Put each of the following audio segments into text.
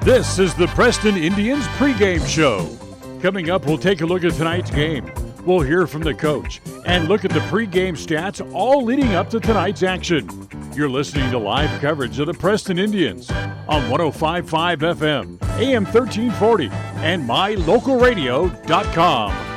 This is the Preston Indians pregame show. Coming up, we'll take a look at tonight's game. We'll hear from the coach and look at the pregame stats all leading up to tonight's action. You're listening to live coverage of the Preston Indians on 105.5 FM, AM 1340, and mylocalradio.com.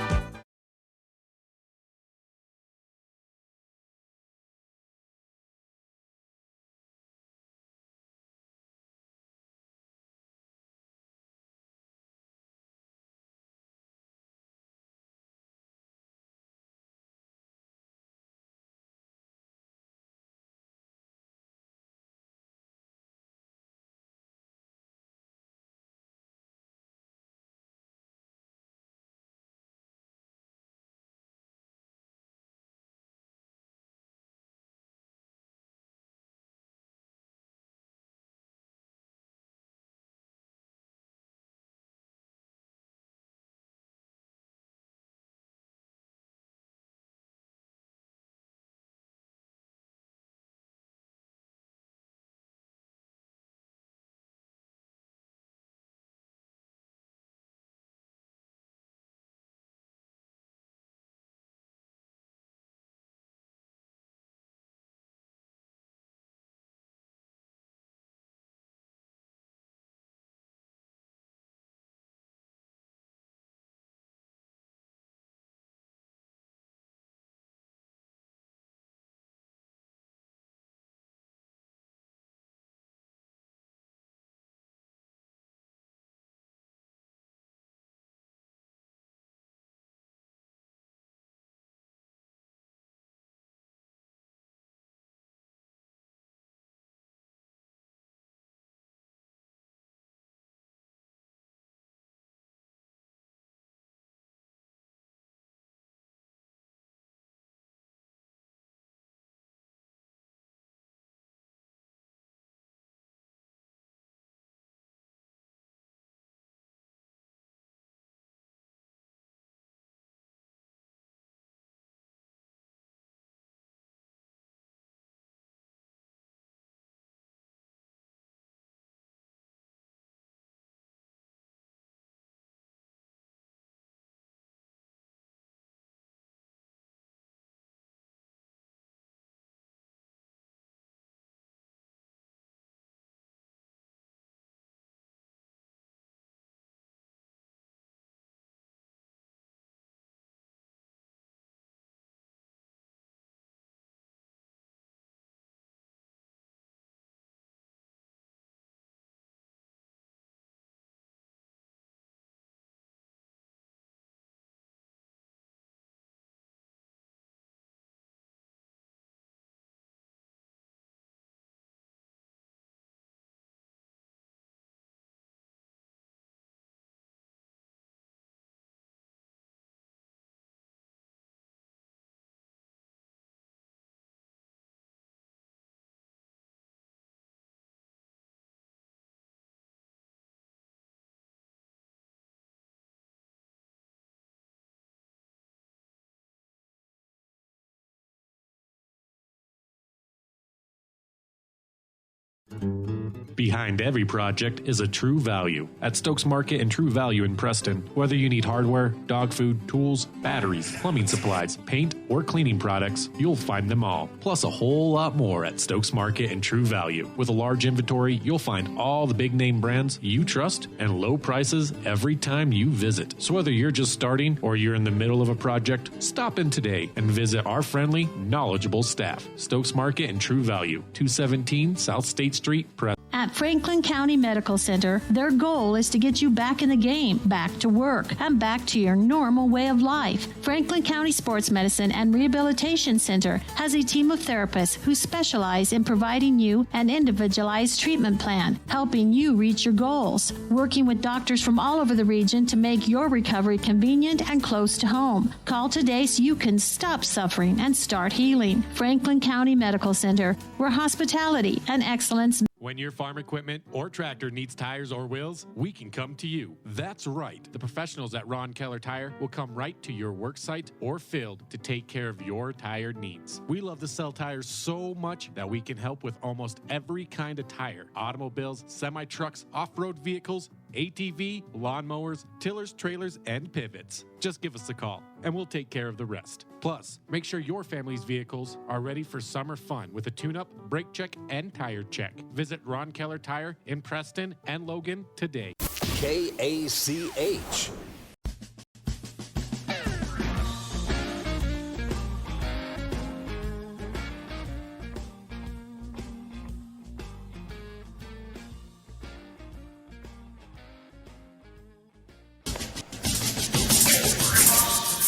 Behind every project is a True Value. At Stokes Market and True Value in Preston, whether you need hardware, dog food, tools, batteries, plumbing supplies, paint, or cleaning products, you'll find them all. Plus a whole lot more at Stokes Market and True Value. With a large inventory, you'll find all the big name brands you trust and low prices every time you visit. So whether you're just starting or you're in the middle of a project, stop in today and visit our friendly, knowledgeable staff. Stokes Market and True Value, 217 South State Street, Preston. At Franklin County Medical Center, their goal is to get you back in the game, back to work, and back to your normal way of life. Franklin County Sports Medicine and Rehabilitation Center has a team of therapists who specialize in providing you an individualized treatment plan, helping you reach your goals, working with doctors from all over the region to make your recovery convenient and close to home. Call today so you can stop suffering and start healing. Franklin County Medical Center, where hospitality and excellence When your farm equipment or tractor needs tires or wheels, we can come to you. That's right. The professionals at Ron Keller Tire will come right to your work site or field to take care of your tire needs. We love to sell tires so much that we can help with almost every kind of tire. Automobiles, semi-trucks, off-road vehicles, ATV, lawnmowers, tillers, trailers, and pivots. Just give us a call, and we'll take care of the rest. Plus, make sure your family's vehicles are ready for summer fun with a tune-up, brake check, and tire check. Visit Ron Keller Tire in Preston and Logan today. KACH.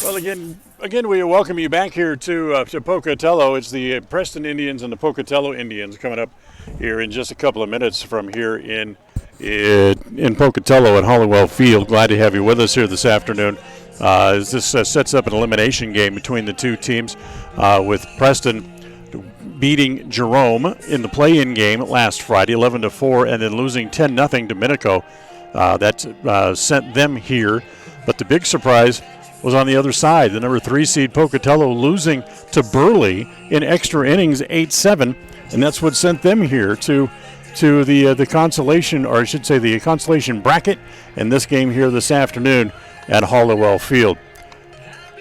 Well, again, we welcome you back here to Pocatello. It's the Preston Indians and the Pocatello Indians coming up here in just a couple of minutes from here in Pocatello at Hollowell Field. Glad to have you with us here this afternoon. As this sets up an elimination game between the two teams, with Preston beating Jerome in the play-in game last Friday, 11-4, and then losing 10-0 to Minico. That sent them here, but the big surprise was on the other side. The number 3 seed Pocatello losing to Burley in extra innings 8-7, and that's what sent them here to the consolation, or I should say the consolation bracket, in this game here this afternoon at Hollowell Field.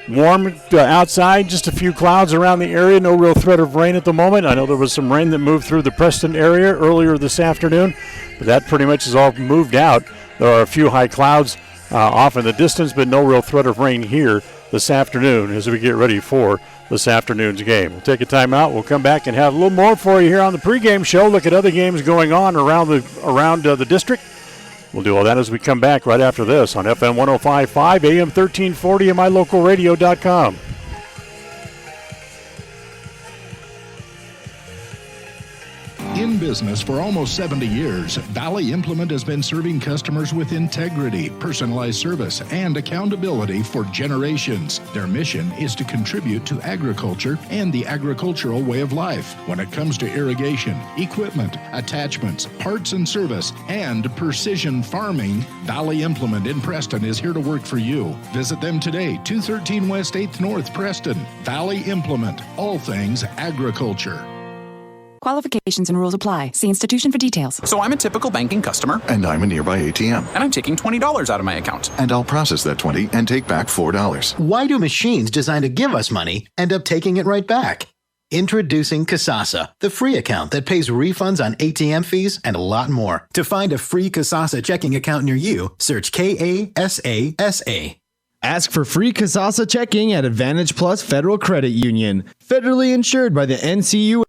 Warm outside, just a few clouds around the area, no real threat of rain at the moment. I know there was some rain that moved through the Preston area earlier this afternoon, but that pretty much is all moved out. There are a few high clouds off in the distance, but no real threat of rain here this afternoon as we get ready for this afternoon's game. We'll take a timeout. We'll come back and have a little more for you here on the pregame show. Look at other games going on around the district. We'll do all that as we come back right after this on FM 105.5, AM 1340, and mylocalradio.com. In business for almost 70 years, Valley Implement has been serving customers with integrity, personalized service, and accountability for generations. Their mission is to contribute to agriculture and the agricultural way of life. When it comes to irrigation, equipment, attachments, parts and service, and precision farming, Valley Implement in Preston is here to work for you. Visit them today, 213 West 8th North, Preston. Valley Implement, all things agriculture. Qualifications and rules apply. See institution for details. So I'm a typical banking customer. And I'm a nearby ATM. And I'm taking $20 out of my account. And I'll process that $20 and take back $4. Why do machines designed to give us money end up taking it right back? Introducing Kasasa, the free account that pays refunds on ATM fees and a lot more. To find a free Kasasa checking account near you, search KASASA. Ask for free Kasasa checking at Advantage Plus Federal Credit Union. Federally insured by the NCUA.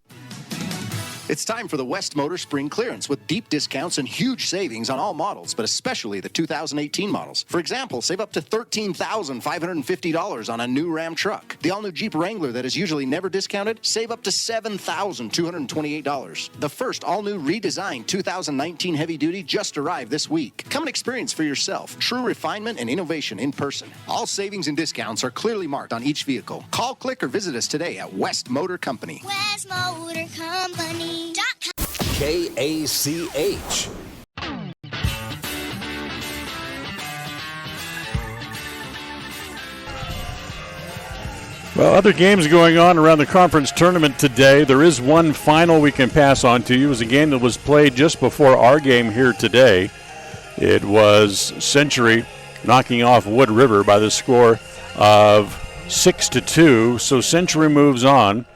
It's time for the West Motor Spring Clearance with deep discounts and huge savings on all models, but especially the 2018 models. For example, save up to $13,550 on a new Ram truck. The all-new Jeep Wrangler that is usually never discounted, save up to $7,228. The first all-new redesigned 2019 heavy duty just arrived this week. Come and experience for yourself true refinement and innovation in person. All savings and discounts are clearly marked on each vehicle. Call, click, or visit us today at West Motor Company. West Motor Company. KACH. Well, other games going on around the conference tournament today. There is one final we can pass on to you. It was a game that was played just before our game here today. It was Century knocking off Wood River by the score of 6-2. So Century moves on,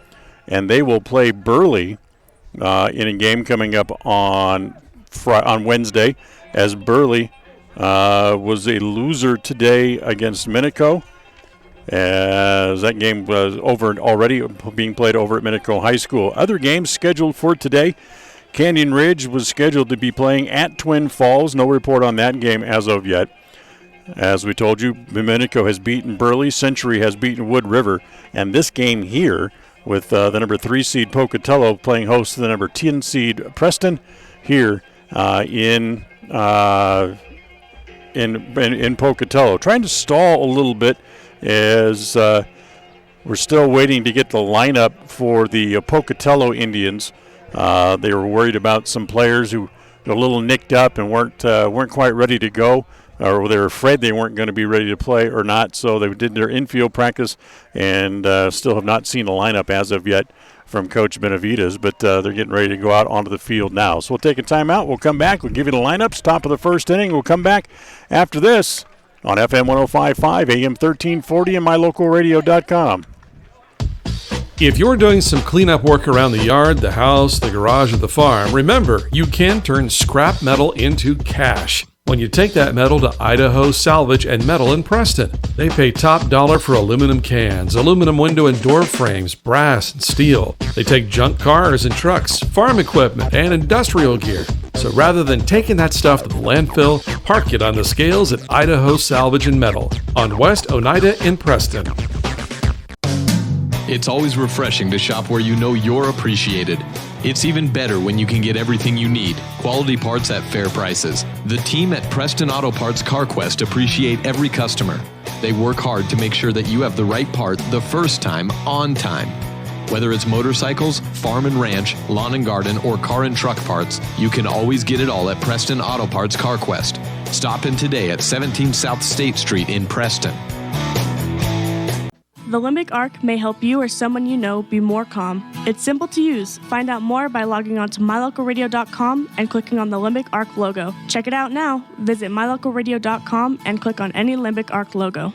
and they will play Burley in a game coming up on Wednesday, as Burley was a loser today against Minico, as that game was already being played over at Minico High School. Other games scheduled for today: Canyon Ridge was scheduled to be playing at Twin Falls. No report on that game as of yet. As we told you, Minico has beaten Burley, Century has beaten Wood River, and this game here, with the number 3 seed Pocatello playing host to the number 10 seed Preston here in Pocatello. Trying to stall a little bit as we're still waiting to get the lineup for the Pocatello Indians. They were worried about some players who were a little nicked up and weren't quite ready to go, or they were afraid they weren't going to be ready to play or not. So they did their infield practice and still have not seen a lineup as of yet from Coach Benavides, but they're getting ready to go out onto the field now. So we'll take a timeout. We'll come back. We'll give you the lineups, top of the first inning. We'll come back after this on FM 105.5, AM 1340, and mylocalradio.com. If you're doing some cleanup work around the yard, the house, the garage, or the farm, remember, you can turn scrap metal into cash when you take that metal to Idaho Salvage and Metal in Preston. They pay top dollar for aluminum cans, aluminum window and door frames, brass and steel. They take junk cars and trucks, farm equipment, and industrial gear. So rather than taking that stuff to the landfill, park it on the scales at Idaho Salvage and Metal on West Oneida in Preston. It's always refreshing to shop where you know you're appreciated. It's even better when you can get everything you need, quality parts at fair prices. The team at Preston Auto Parts CarQuest appreciate every customer. They work hard to make sure that you have the right part the first time, on time. Whether it's motorcycles, farm and ranch, lawn and garden, or car and truck parts, you can always get it all at Preston Auto Parts CarQuest. Stop in today at 17 South State Street in Preston. The Limbic Arc may help you or someone you know be more calm. It's simple to use. Find out more by logging on to mylocalradio.com and clicking on the Limbic Arc logo. Check it out now. Visit mylocalradio.com and click on any Limbic Arc logo.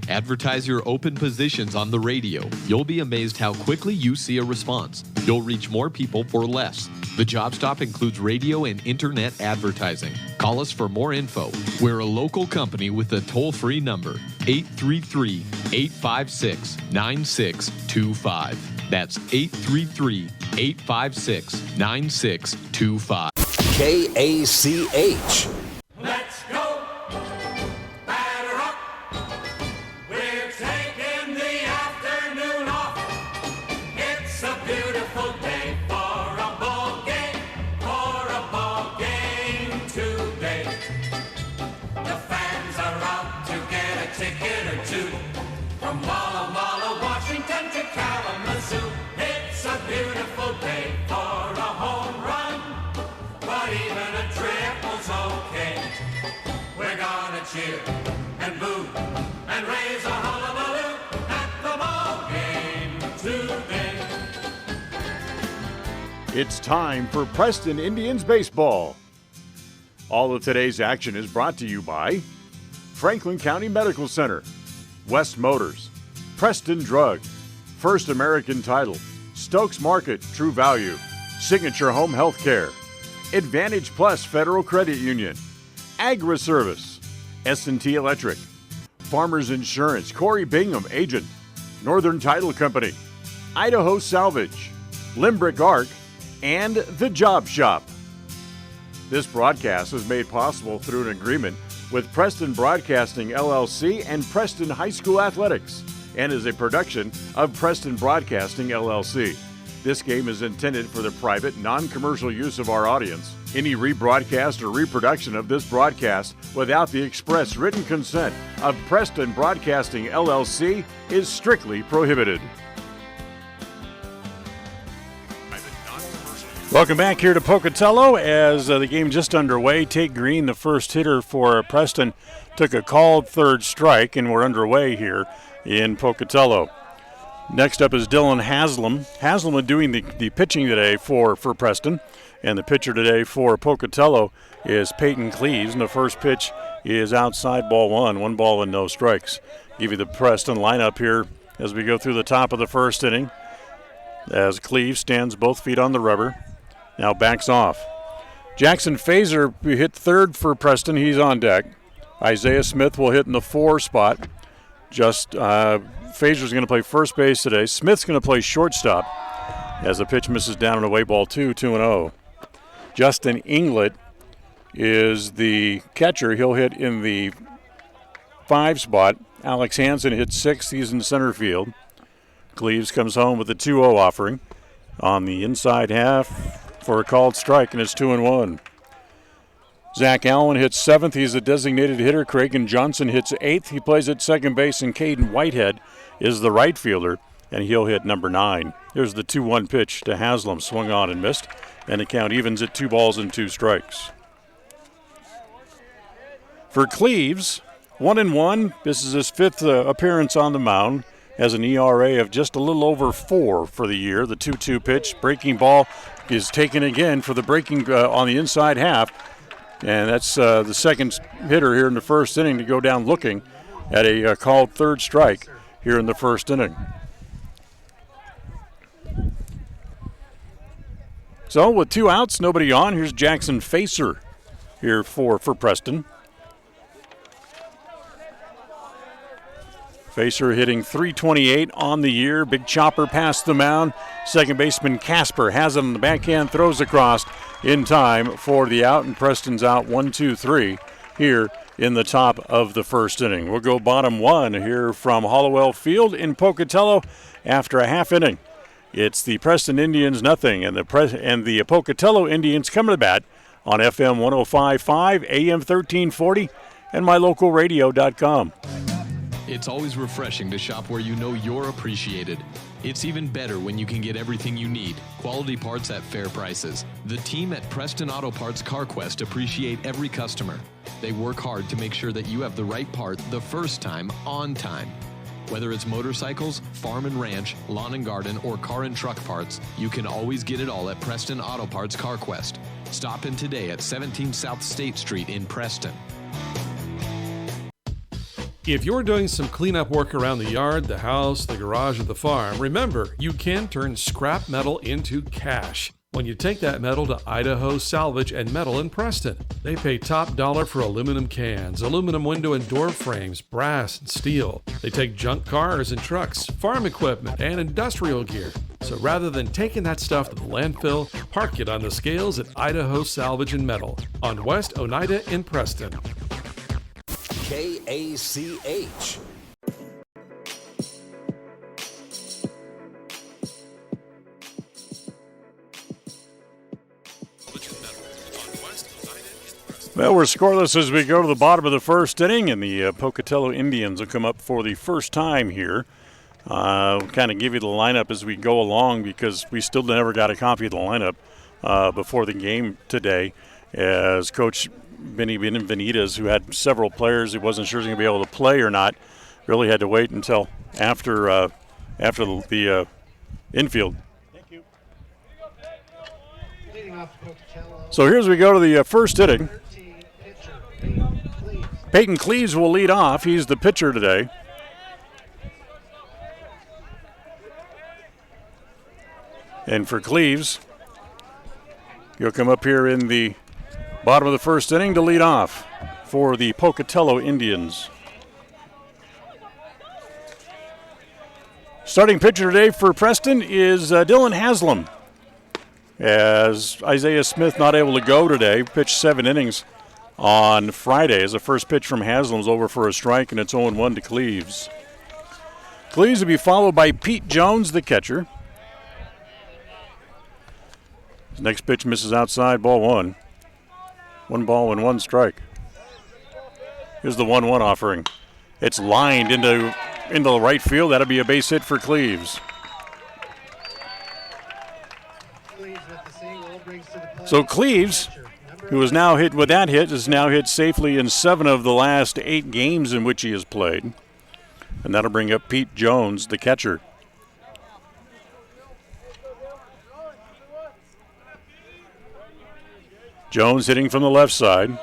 Advertise your open positions on the radio. You'll be amazed how quickly you see a response. You'll reach more people for less. The Job Stop includes radio and internet advertising. Call us for more info. We're a local company with a toll-free number, 833-856-9625. That's 833-856-9625. KACH. Let's go. Batter up. We're taking the afternoon off. It's a beautiful day for a ball game. For a ball game today. The fans are out to get a ticket or two. From Walla Walla, Washington to Kalamazoo. It's a beautiful day for a home run. But even a triple's okay. We're gonna cheer and boo and raise a hullabaloo at the ball game today. It's time for Preston Indians baseball. All of today's action is brought to you by Franklin County Medical Center, West Motors, Preston Drug, First American Title, Stokes Market, True Value, Signature Home Health Care, Advantage Plus Federal Credit Union, Agri Service, S&T Electric, Farmers Insurance, Corey Bingham, Agent, Northern Title Company, Idaho Salvage, Limbrick Arc, and The Job Shop. This broadcast is made possible through an agreement with Preston Broadcasting LLC and Preston High School Athletics, and is a production of Preston Broadcasting LLC. This game is intended for the private, non-commercial use of our audience. Any rebroadcast or reproduction of this broadcast without the express written consent of Preston Broadcasting LLC is strictly prohibited. Welcome back here to Pocatello as the game just underway. Tate Green, the first hitter for Preston, took a called third strike, and we're underway here in Pocatello. Next up is Dylan Haslam. Haslam doing the pitching today for Preston. And the pitcher today for Pocatello is Peyton Cleaves. And the first pitch is outside, ball one. 1 ball and no strikes. Give you the Preston lineup here as we go through the top of the first inning. As Cleaves stands both feet on the rubber. Now backs off. Jackson Fazer hit third for Preston. He's on deck. Isaiah Smith will hit in the 4 spot. Fazer's going to play first base today. Smith's going to play shortstop as the pitch misses down and away, ball 2-0. Justin Inglet is the catcher. He'll hit in the 5 spot. Alex Hansen hits 6th. He's in center field. Cleaves comes home with a 2-0 offering on the inside half for a called strike, and it's 2-1. Zach Allen hits 7th. He's a designated hitter. Craig Johnson hits 8th. He plays at second base, and Caden Whitehead is the right fielder and he'll hit number 9. Here's the 2-1 pitch to Haslam, swung on and missed, and the count evens at 2 balls and 2 strikes. For Cleves, 1-1. This is his 5th appearance on the mound. Has an ERA of just a little over 4 for the year. The 2-2 pitch, breaking ball is taken again for the breaking on the inside half. And that's the second hitter here in the first inning to go down looking at a called third strike here in the first inning. So with 2 outs, nobody on, here's Jackson Facer here for Preston. Facer hitting .328 on the year. Big chopper past the mound. Second baseman Casper has it on the backhand, throws across in time for the out, and Preston's out 1-2-3 here in the top of the first inning. We'll go bottom 1 here from Hollowell Field in Pocatello after a half inning. It's the Preston Indians nothing, and the Pocatello Indians coming to bat on FM 105.5, AM 1340, and mylocalradio.com. It's always refreshing to shop where you know you're appreciated. It's even better when you can get everything you need. Quality parts at fair prices. The team at Preston Auto Parts CarQuest appreciate every customer. They work hard to make sure that you have the right part the first time, on time. Whether it's motorcycles, farm and ranch, lawn and garden, or car and truck parts, you can always get it all at Preston Auto Parts CarQuest. Stop in today at 17 South State Street in Preston. If you're doing some cleanup work around the yard, the house, the garage, or the farm, remember, you can turn scrap metal into cash when you take that metal to Idaho Salvage and Metal in Preston. They pay top dollar for aluminum cans, aluminum window and door frames, brass and steel. They take junk cars and trucks, farm equipment, and industrial gear. So rather than taking that stuff to the landfill, park it on the scales at Idaho Salvage and Metal on West Oneida in Preston. KACH. Well, we're scoreless as we go to the bottom of the first inning, and the Pocatello Indians will come up for the first time here. We'll kind of give you the lineup as we go along because we still never got a copy of the lineup before the game today, as Coach Benny Benitez, who had several players he wasn't sure he was going to be able to play or not, really had to wait until after the infield. Thank you. So here's we go to the first inning. Peyton Cleves will lead off. He's the pitcher today. And for Cleves, he'll come up here in the bottom of the first inning to lead off for the Pocatello Indians. Starting pitcher today for Preston is Dylan Haslam. As Isaiah Smith not able to go today, pitched 7 innings on Friday as the first pitch from Haslam's over for a strike, and it's 0-1 to Cleves. Cleves will be followed by Pete Jones, the catcher. His next pitch misses outside, ball 1. 1 ball and 1 strike. Here's the 1-1 offering. It's lined into the right field. That'll be a base hit for Cleves. So Cleves, who is now hit with that hit, is now hit safely in 7 of the last 8 games in which he has played. And that'll bring up Pete Jones, the catcher. Jones hitting from the left side.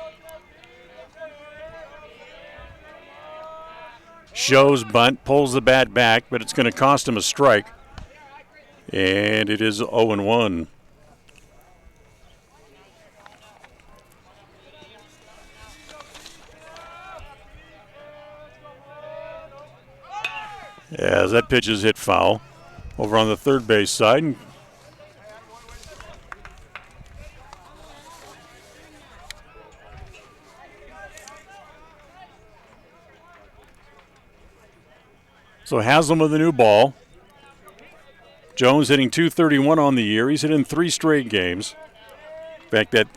Shows bunt, pulls the bat back, but it's going to cost him a strike. And it is 0-1. As that pitch is hit foul over on the third base side. So Haslam with a new ball. Jones hitting .231 on the year. He's hit in 3 straight games. In fact, that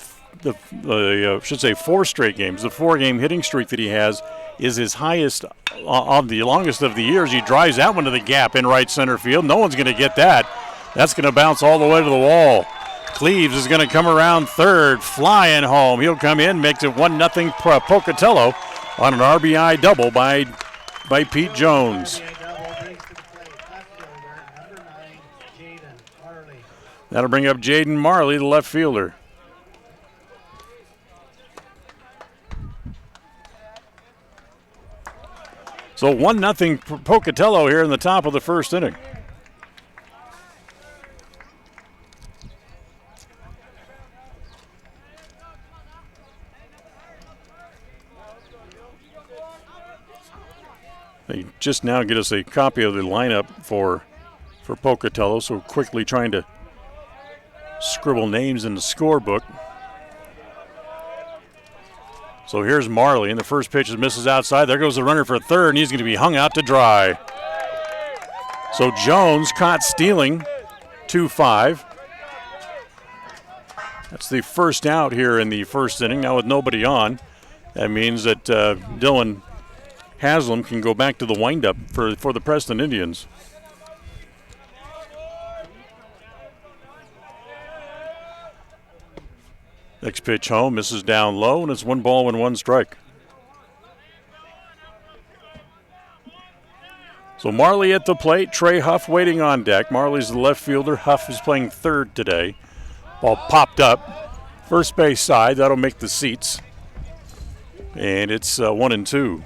should say 4 straight games. The 4-game hitting streak that he has is his highest on the longest of the years. He drives that one to the gap in right center field. No one's going to get that. That's going to bounce all the way to the wall. Cleaves is going to come around third, flying home. He'll come in, makes it 1-0 Pocatello on an RBI double by Pete Jones. That'll bring up Jaden Marley, the left fielder. So 1-0 Pocatello here in the top of the first inning. They just now get us a copy of the lineup for Pocatello, so quickly trying to scribble names in the scorebook. So here's Marley, and the first pitch misses outside. There goes the runner for third, and he's going to be hung out to dry. So Jones caught stealing, 2-5. That's the first out here in the first inning. Now with nobody on, that means that Dylan Haslam can go back to the windup for the Preston Indians. Next pitch home, misses down low, and it's 1-1 strike. So Marley at the plate, Trey Huff waiting on deck. Marley's the left fielder. Huff is playing third today. Ball popped up, first base side. That'll make the seats. And it's 1-2.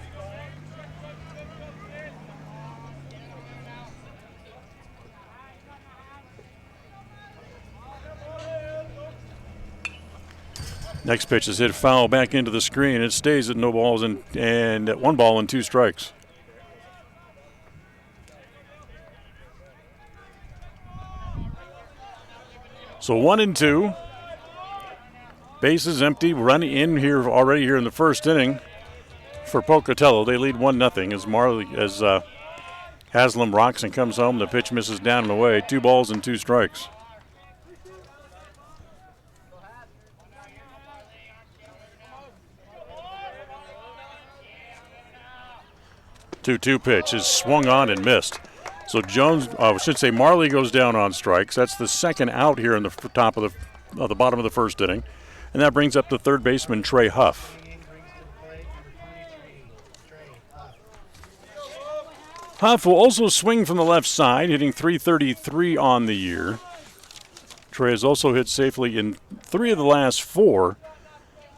Next pitch is hit foul back into the screen. It stays at no balls and at 1-2 strikes. So 1-2. Bases empty. Run in here already here in the first inning for Pocatello. They lead 1-0 as Marley Haslam rocks and comes home. The pitch misses down and away. 2-2 strikes. Two pitch is swung on and missed. So Jones, I should say Marley goes down on strikes. That's the second out here in the top of the bottom of the first inning. And that brings up the third baseman, Trey Huff. Huff will also swing from the left side, hitting .333 on the year. Trey has also hit safely in 3 of the last 4,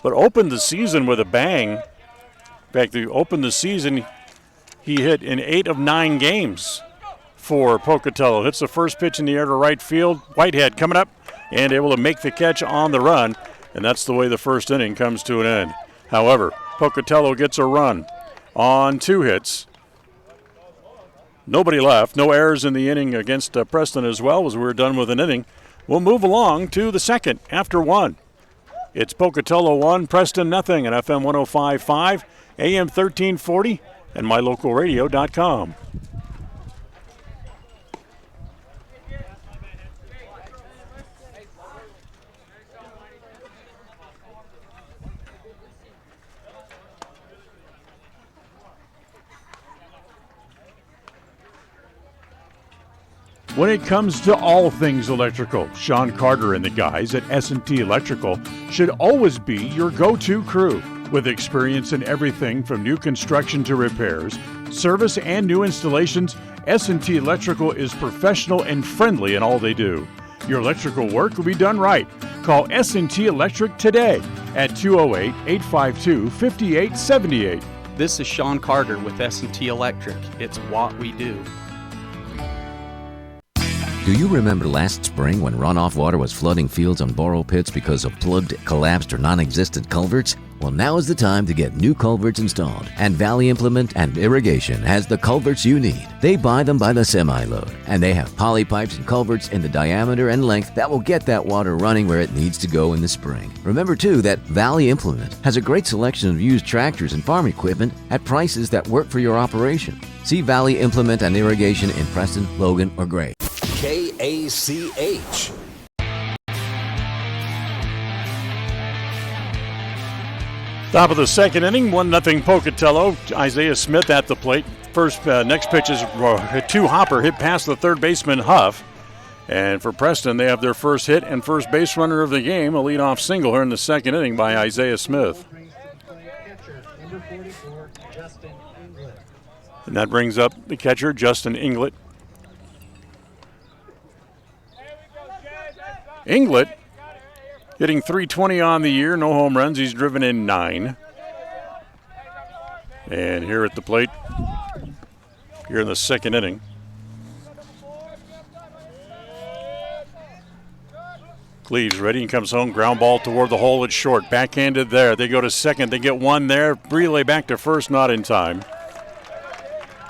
but opened the season with a bang. In fact, he opened the season, he hit in 8 of 9 games for Pocatello. Hits the first pitch in the air to right field. Whitehead coming up and able to make the catch on the run, and that's the way the first inning comes to an end. However, Pocatello gets a run on 2 hits. Nobody left. No errors in the inning against Preston as well as we're done with an inning. We'll move along to the second after 1. It's Pocatello 1, Preston nothing at FM 105.5, AM 1340, and mylocalradio.com. When it comes to all things electrical, Sean Carter and the guys at S&T Electrical should always be your go-to crew. With experience in everything from new construction to repairs, service, and new installations, S&T Electrical is professional and friendly in all they do. Your electrical work will be done right. Call S&T Electric today at 208-852-5878. This is Sean Carter with S&T Electric. It's what we do. Do you remember last spring when runoff water was flooding fields and borrow pits because of plugged, collapsed, or non-existent culverts? Well, now is the time to get new culverts installed. And Valley Implement and Irrigation has the culverts you need. They buy them by the semi-load. And they have poly pipes and culverts in the diameter and length that will get that water running where it needs to go in the spring. Remember, too, that Valley Implement has a great selection of used tractors and farm equipment at prices that work for your operation. See Valley Implement and Irrigation in Preston, Logan, or Gray. Top of the second inning, 1-0 Pocatello. Isaiah Smith at the plate. Next pitch is a two-hopper hit past the third baseman Huff. And for Preston, they have their first hit and first base runner of the game, a leadoff single here in the second inning by Isaiah Smith. And that brings up the catcher, Justin Inglet. Inglet hitting .320 on the year, no home runs. He's driven in 9. And here at the plate, here in the second inning, Cleves ready and comes home. Ground ball toward the hole. It's short. Backhanded there. They go to second. They get one there. Relay back to first, not in time.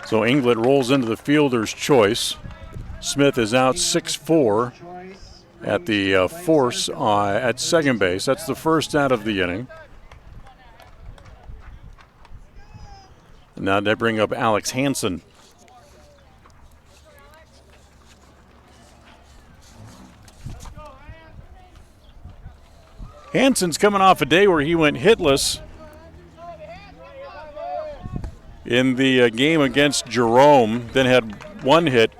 So Inglet rolls into the fielder's choice. Smith is out 6-4 at the force at second base. That's the first out of the inning. And now they bring up Alex Hansen. Hansen's coming off a day where he went hitless in the game against Jerome, then had one hit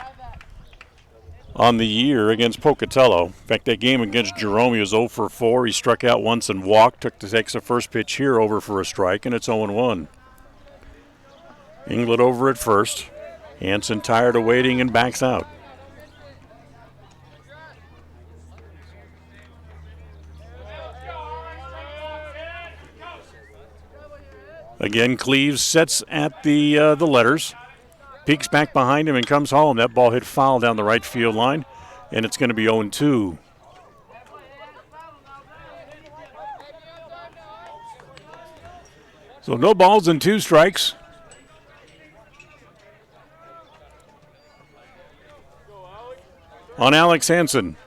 on the year against Pocatello. In fact, that game against Jerome, he was 0 for 4. He struck out once and walked. Takes the first pitch here over for a strike, and it's 0-1. Inglet over at first. Hansen tired of waiting and backs out. Again, Cleves sets at the letters, peeks back behind him and comes home. That ball hit foul down the right field line, and it's going to be 0-2. So no balls and 2 strikes. On Alex Hansen.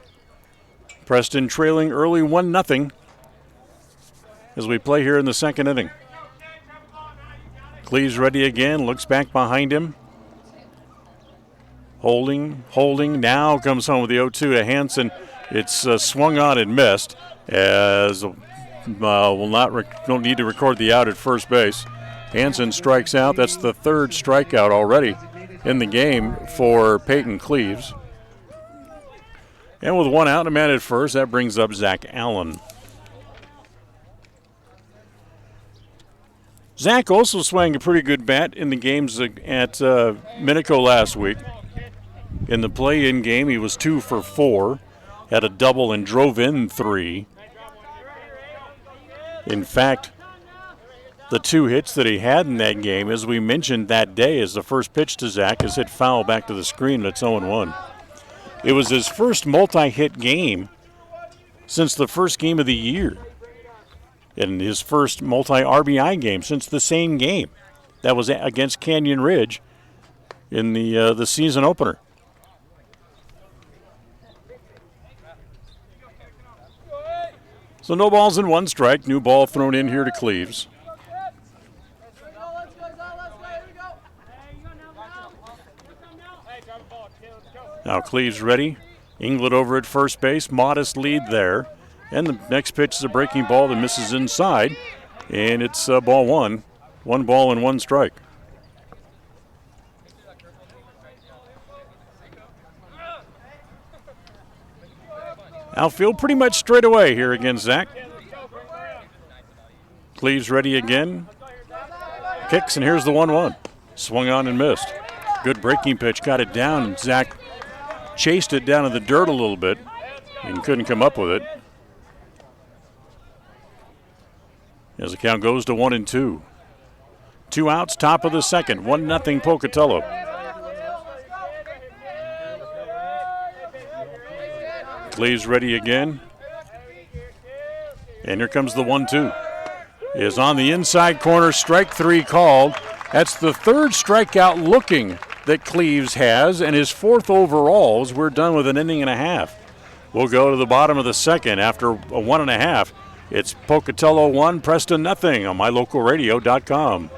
Preston trailing early 1-0 as we play here in the second inning. Cleves ready again, looks back behind him. Holding, now comes home with the 0-2 to Hansen. It's swung on and missed as don't need to record the out at first base. Hansen strikes out. That's the third strikeout already in the game for Peyton Cleves. And with one out and a man at first, that brings up Zach Allen. Zach also swung a pretty good bat in the games at Minico last week. In the play-in game, he was 2 for 4, had a double and drove in 3. In fact, the 2 hits that he had in that game, as we mentioned that day, as the first pitch to Zach is hit foul back to the screen, and it's 0-1. It was his first multi-hit game since the first game of the year. In his first multi-RBI game since the same game. That was against Canyon Ridge in the season opener. So no balls and 1 strike. New ball thrown in here to Cleves. Now Cleves ready. Inglet over at first base. Modest lead there. And the next pitch is a breaking ball that misses inside. And it's ball 1. 1 ball and 1 strike. Outfield pretty much straight away here against Zach. Cleves ready again. Kicks, and here's the 1-1. Swung on and missed. Good breaking pitch. Got it down. Zach chased it down in the dirt a little bit and couldn't come up with it. As the count goes to 1-2. 2 outs, top of the second. 1-0 Pocatello. Cleves ready again. And here comes the 1-2. Is on the inside corner, strike 3 called. That's the 3rd strikeout looking that Cleves has, and his 4th overall as we're done with an inning and a half. We'll go to the bottom of the second after a 1.5. It's Pocatello 1, Preston nothing on mylocalradio.com.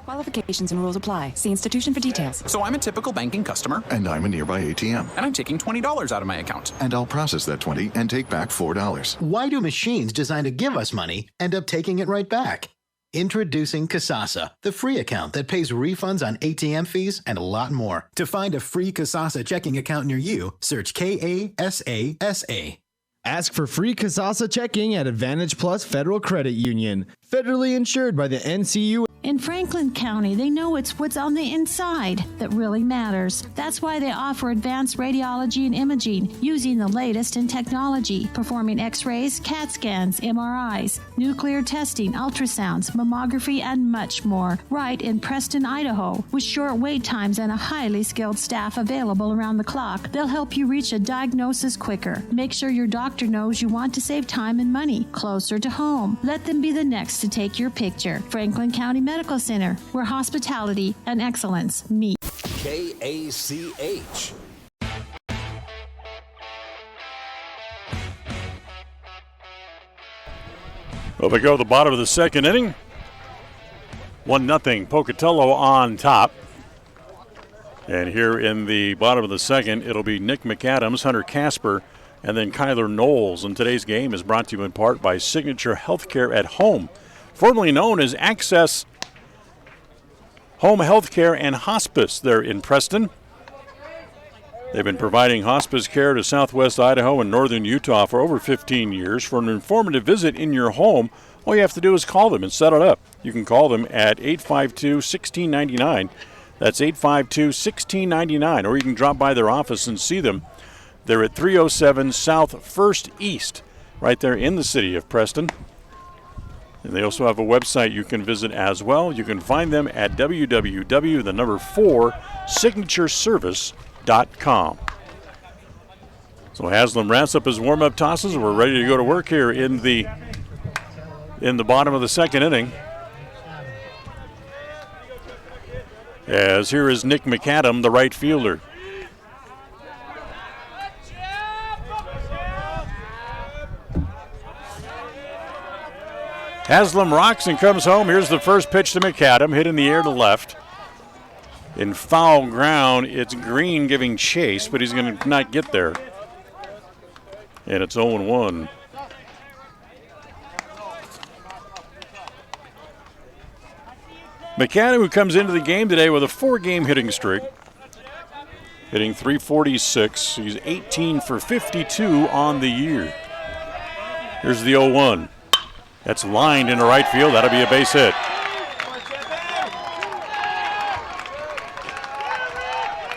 Qualifications and rules apply. See institution for details. So I'm a typical banking customer. And I'm a nearby ATM. And I'm taking $20 out of my account. And I'll process that 20 and take back $4. Why do machines designed to give us money end up taking it right back? Introducing Kasasa, the free account that pays refunds on ATM fees and a lot more. To find a free Kasasa checking account near you, search Kasasa. Ask for free Kasasa checking at Advantage Plus Federal Credit Union. Federally insured by the NCU. In Franklin County, they know it's what's on the inside that really matters. That's why they offer advanced radiology and imaging using the latest in technology, performing x-rays, CAT scans, MRIs, nuclear testing, ultrasounds, mammography, and much more, right in Preston, Idaho. With short wait times and a highly skilled staff available around the clock, they'll help you reach a diagnosis quicker. Make sure your doctor knows you want to save time and money, closer to home. Let them be the next to take your picture. Franklin County Medical Center, where hospitality and excellence meet. KACH. Well, we go to the bottom of the second inning. 1-0, Pocatello on top. And here in the bottom of the second, it'll be Nick McAdams, Hunter Casper, and then Kyler Knowles. And today's game is brought to you in part by Signature Healthcare at Home, formerly known as Access Home Healthcare and Hospice there in Preston. They've been providing hospice care to southwest Idaho and northern Utah for over 15 years. For an informative visit in your home, all you have to do is call them and set it up. You can call them at 852-1699. That's 852-1699. Or you can drop by their office and see them. They're at 307 South 1st East, right there in the city of Preston. And they also have a website you can visit as well. You can find them at www.signatureservice.com. So Haslam wraps up his warm-up tosses. We're ready to go to work here in the bottom of the second inning. As here is Nick McAdam, the right fielder. Haslam rocks and comes home. Here's the first pitch to McAdam, hit in the air to left. In foul ground, it's Green giving chase, but he's going to not get there. And it's 0-1. McAdam, who comes into the game today with a 4-game hitting streak, hitting .346. He's 18 for 52 on the year. Here's the 0-1. That's lined into right field. That'll be a base hit.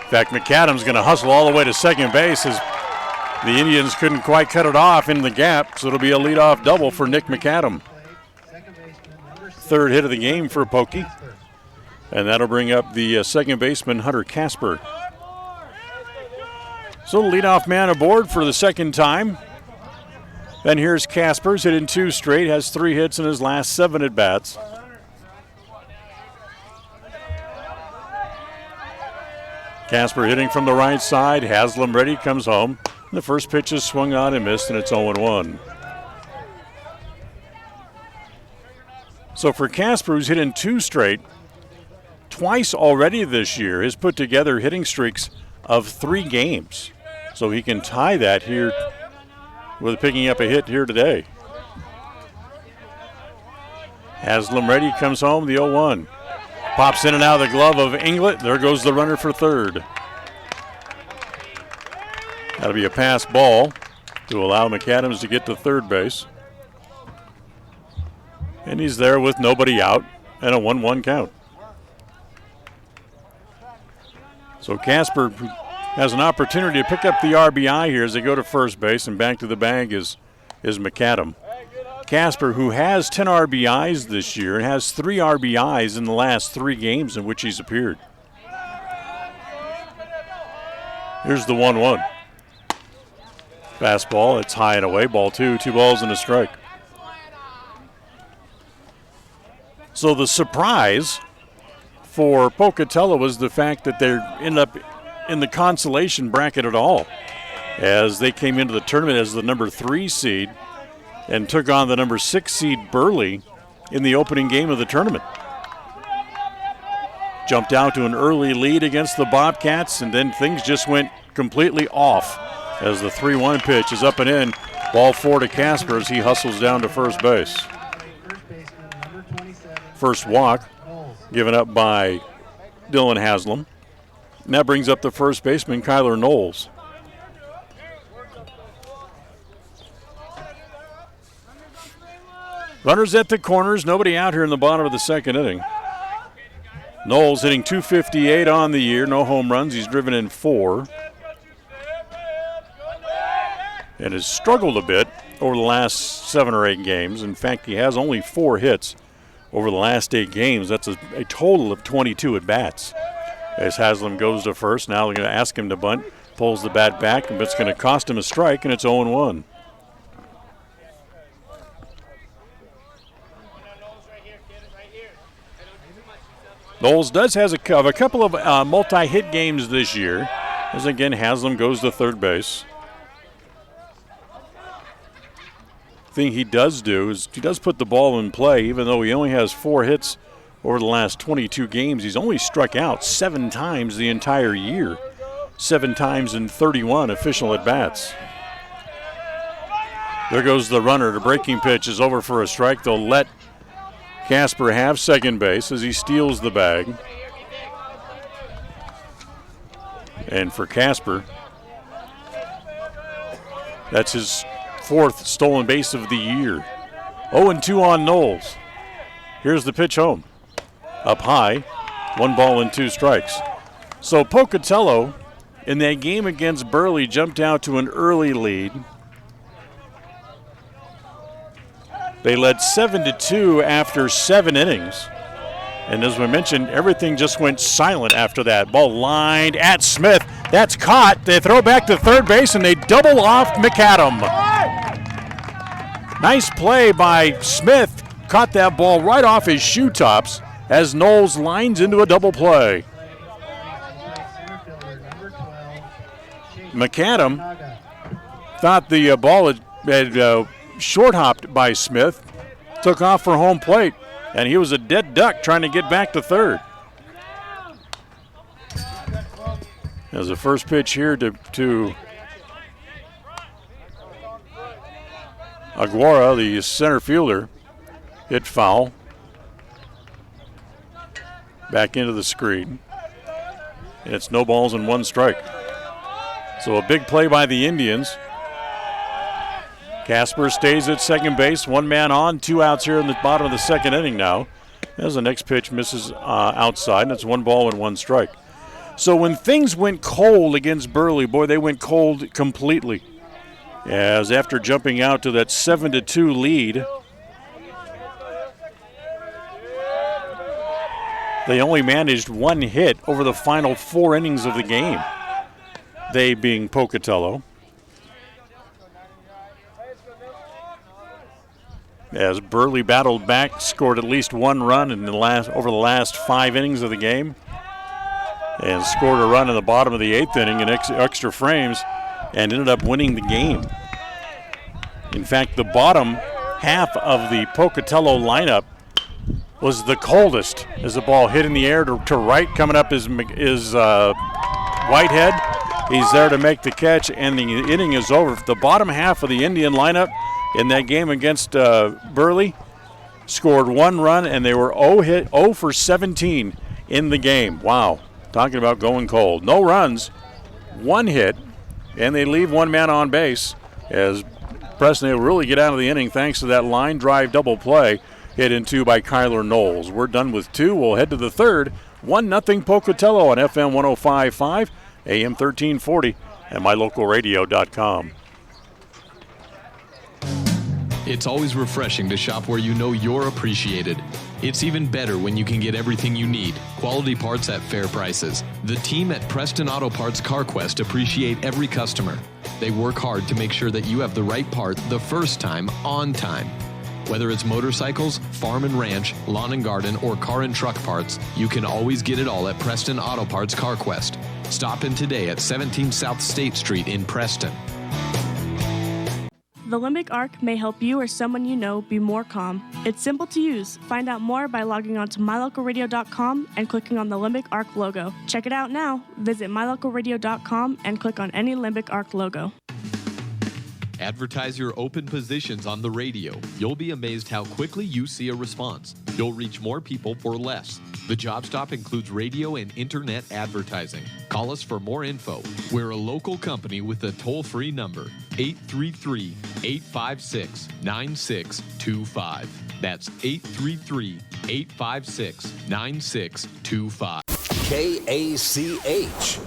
In fact, McAdam's going to hustle all the way to second base as the Indians couldn't quite cut it off in the gap, so it'll be a leadoff double for Nick McAdam. Third hit of the game for Pokey, and that'll bring up the second baseman, Hunter Casper. So the leadoff man aboard for the second time. Then here's Casper's hitting 2 straight, has 3 hits in his last 7 at-bats. Casper hitting from the right side. Haslam ready, comes home. The first pitch is swung on and missed, and it's 0-1. So for Casper, who's hitting 2 straight, twice already this year, has put together hitting streaks of 3 games. So he can tie that here with picking up a hit here today. Haslam ready, comes home, the 0-1. Pops in and out of the glove of Inglet. There goes the runner for third. That'll be a pass ball to allow McAdams to get to third base. And he's there with nobody out and a 1-1 count. So Casper has an opportunity to pick up the RBI here as they go to first base, and back to the bag is McAdam. Casper, who has 10 RBIs this year and has 3 RBIs in the last 3 games in which he's appeared. Here's the 1-1. Fastball, it's high and away, ball 2, 2 balls and a strike. So the surprise for Pocatello was the fact that they end up in the consolation bracket at all, as they came into the tournament as the number 3 seed and took on the number 6 seed Burley in the opening game of the tournament. Jumped out to an early lead against the Bobcats, and then things just went completely off as the 3-1 pitch is up and in. Ball 4 to Casper as he hustles down to first base. First walk given up by Dylan Haslam. And that brings up the first baseman, Kyler Knowles. Runners at the corners, nobody out here in the bottom of the second inning. Knowles hitting .258 on the year, no home runs. He's driven in 4. And has struggled a bit over the last 7 or 8 games. In fact, he has only 4 hits over the last 8 games. That's a total of 22 at-bats. As Haslam goes to first, now they're going to ask him to bunt. Pulls the bat back, but it's going to cost him a strike, and it's 0-1. Knowles does has a couple of multi-hit games this year, as again Haslam goes to third base. Thing he does do is he does put the ball in play, even though he only has 4 hits over the last 22 games. He's only struck out 7 times the entire year, 7 times in 31 official at-bats. There goes the runner. The breaking pitch is over for a strike. They'll let Casper have second base as he steals the bag. And for Casper, that's his 4th stolen base of the year. 0-2 on Knowles. Here's the pitch home. Up high, 1 ball and 2 strikes. So Pocatello, in that game against Burley, jumped out to an early lead. They led 7-2 after 7 innings. And as we mentioned, everything just went silent after that. Ball lined at Smith. That's caught. They throw back to third base, and they double off McAdam. Nice play by Smith. Caught that ball right off his shoe tops as Knowles lines into a double play. McAdam thought the ball had short-hopped by Smith, took off for home plate, and he was a dead duck trying to get back to third. As the first pitch here to Aguara, the center fielder, hit foul. Back into the screen. And it's no balls and 1 strike. So a big play by the Indians. Casper stays at second base, 1 man on, 2 outs here in the bottom of the second inning now. As the next pitch misses outside, and it's 1 ball and 1 strike. So when things went cold against Burley, boy, they went cold completely. As after jumping out to that 7-2 lead, they only managed 1 hit over the final 4 innings of the game. They being Pocatello. As Burley battled back, scored at least 1 run over the last 5 innings of the game, and scored a run in the bottom of the 8th inning in extra frames, and ended up winning the game. In fact, the bottom half of the Pocatello lineup was the coldest as the ball hit in the air to right. Coming up is Whitehead. He's there to make the catch, and the inning is over. The bottom half of the Indian lineup in that game against Burley scored 1 run, and they were 0 for 17 in the game. Wow, talking about going cold. No runs, 1 hit, and they leave 1 man on base as Preston will really get out of the inning thanks to that line drive double play hit into by Kyler Knowles. We're done with 2. We'll head to the 3rd. 1-0 Pocatello on FM 105.5, AM 1340, and mylocalradio.com. It's always refreshing to shop where you know you're appreciated. It's even better when you can get everything you need, quality parts at fair prices. The team at Preston Auto Parts CarQuest appreciate every customer. They work hard to make sure that you have the right part the first time, on time. Whether it's motorcycles, farm and ranch, lawn and garden, or car and truck parts, you can always get it all at Preston Auto Parts CarQuest. Stop in today at 17 South State Street in Preston. The Limbic Arc may help you or someone you know be more calm. It's simple to use. Find out more by logging on to mylocalradio.com and clicking on the Limbic Arc logo. Check it out now. Visit mylocalradio.com and click on any Limbic Arc logo. Advertise your open positions on the radio. You'll be amazed how quickly you see a response. You'll reach more people for less. The Job Stop includes radio and internet advertising. Call us for more info. We're a local company with a toll-free number, 833-856-9625. That's 833-856-9625. KACH.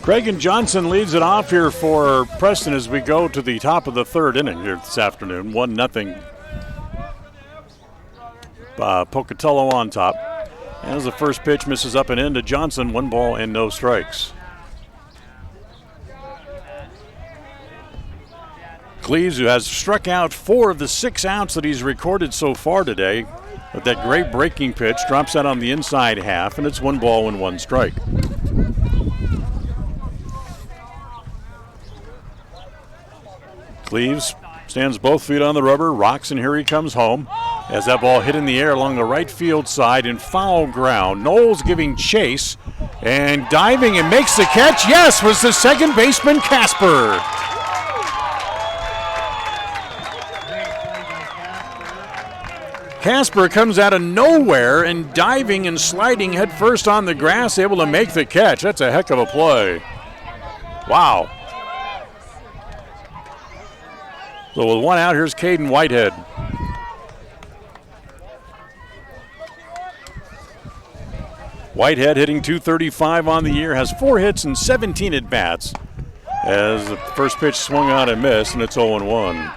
Craig Johnson leads it off here for Preston as we go to the top of the third inning here this afternoon. 1-0. Pocatello on top. As the first pitch misses up and in to Johnson, 1 ball and no strikes. Cleves, who has struck out 4 of the 6 outs that he's recorded so far today, with that great breaking pitch, drops out on the inside half, and it's 1 ball and 1 strike. Cleves stands both feet on the rubber, rocks, and here he comes home. As that ball hit in the air along the right field side in foul ground. Knowles giving chase and diving and makes the catch. Yes, was the second baseman Casper. Casper comes out of nowhere and diving and sliding headfirst on the grass, able to make the catch. That's a heck of a play. Wow. So with 1 out, here's Caden Whitehead. Whitehead hitting .235 on the year, has 4 hits and 17 at-bats as the first pitch swung on and missed, and it's 0-1.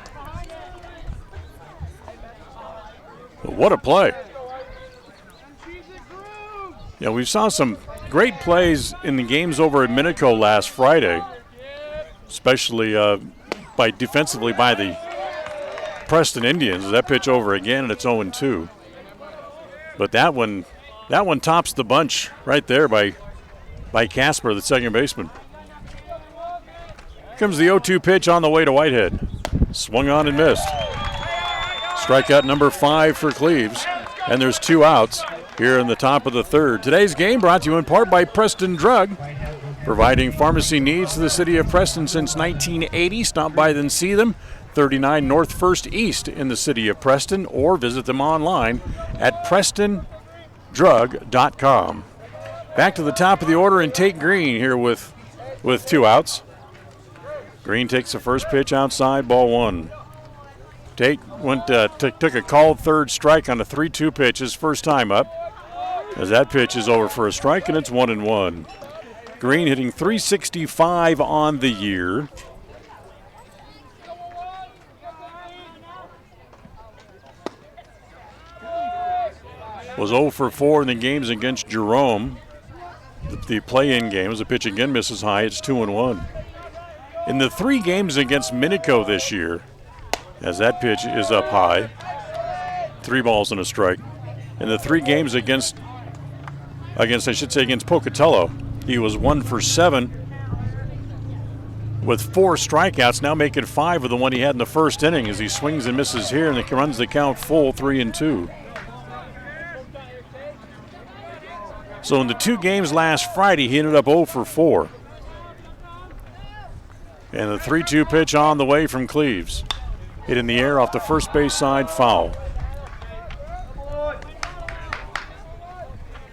But what a play. Yeah, we saw some great plays in the games over at Minico last Friday, especially defensively by the Preston Indians. That pitch over again, and it's 0-2. But that one tops the bunch right there by Casper, the second baseman. Here comes the 0-2 pitch on the way to Whitehead. Swung on and missed. Strikeout number 5 for Cleves, and there's 2 outs here in the top of the third. Today's game brought to you in part by Preston Drug, providing pharmacy needs to the city of Preston since 1980. Stop by and see them, 39 North 1st East in the city of Preston, or visit them online at PrestonDrug.com. Back to the top of the order, and Tate Green here with 2 outs. Green takes the first pitch outside, ball 1. Tate took a called third strike on a 3-2 pitch his first time up, as that pitch is over for a strike, and it's 1-1. Green hitting .365 on the year. Was 0 for 4 in the games against Jerome. The play-in games, the pitch again misses high. It's 2-1. In the 3 games against Minico this year, as that pitch is up high, 3 balls and a strike. In the 3 games against Pocatello, he was 1 for 7 with 4 strikeouts, now making 5 of the one he had in the first inning as he swings and misses here, and it runs the count full, 3-2. So in the 2 games last Friday, he ended up 0 for 4. And the 3-2 pitch on the way from Cleves. Hit in the air off the first base side, foul.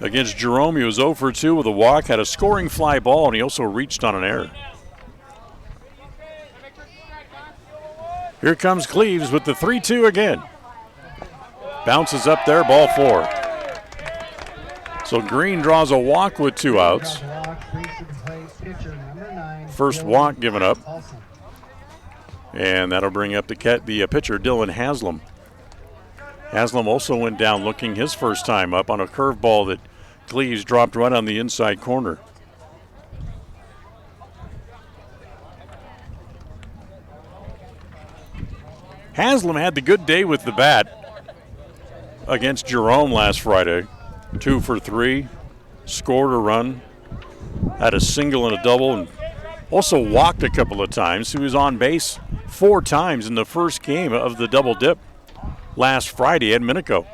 Against Jerome, he was 0 for 2 with a walk, had a scoring fly ball, and he also reached on an error. Here comes Cleves with the 3-2 again. Bounces up there, ball 4. So Green draws a walk with 2 outs. First walk given up. And that'll bring up the pitcher, Dylan Haslam. Haslam also went down looking his first time up on a curveball that Cleves dropped right on the inside corner. Haslam had the good day with the bat against Jerome last Friday. 2 for 3, scored a run, had a single and a double, and also walked a couple of times. He was on base 4 times in the first game of the double dip last Friday at Minico.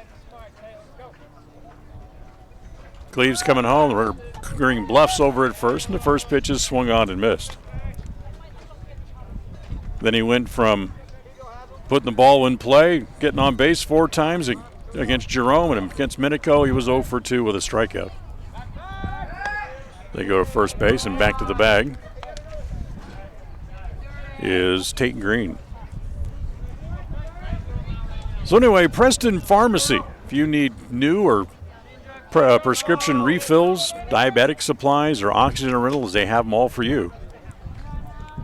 Cleves coming home. The runner Green bluffs over at first, and the first pitch is swung on and missed. Then he went from putting the ball in play, getting on base 4 times against Jerome, and against Minico he was 0 for 2 with a strikeout. They go to first base, and back to the bag is Tate Green. So anyway, Preston Pharmacy. If you need new or prescription refills, diabetic supplies, or oxygen rentals, they have them all for you.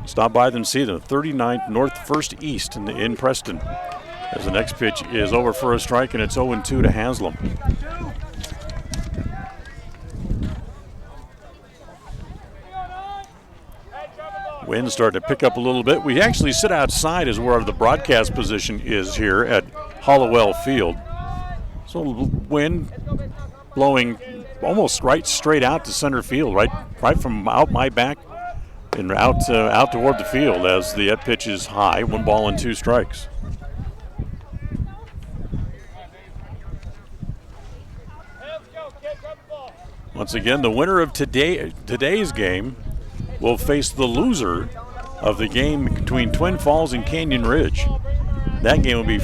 Stop by them and see them. 39th North 1st East in Preston. As the next pitch is over for a strike, and it's 0-2 to Haslam. Wind starting to pick up a little bit. We actually sit outside is where the broadcast position is here at Hollowell Field. So wind blowing almost right straight out to center field, right from out my back and out toward the field as the pitch is high. 1 ball and 2 strikes. Once again, the winner of today's game will face the loser of the game between Twin Falls and Canyon Ridge. That game will be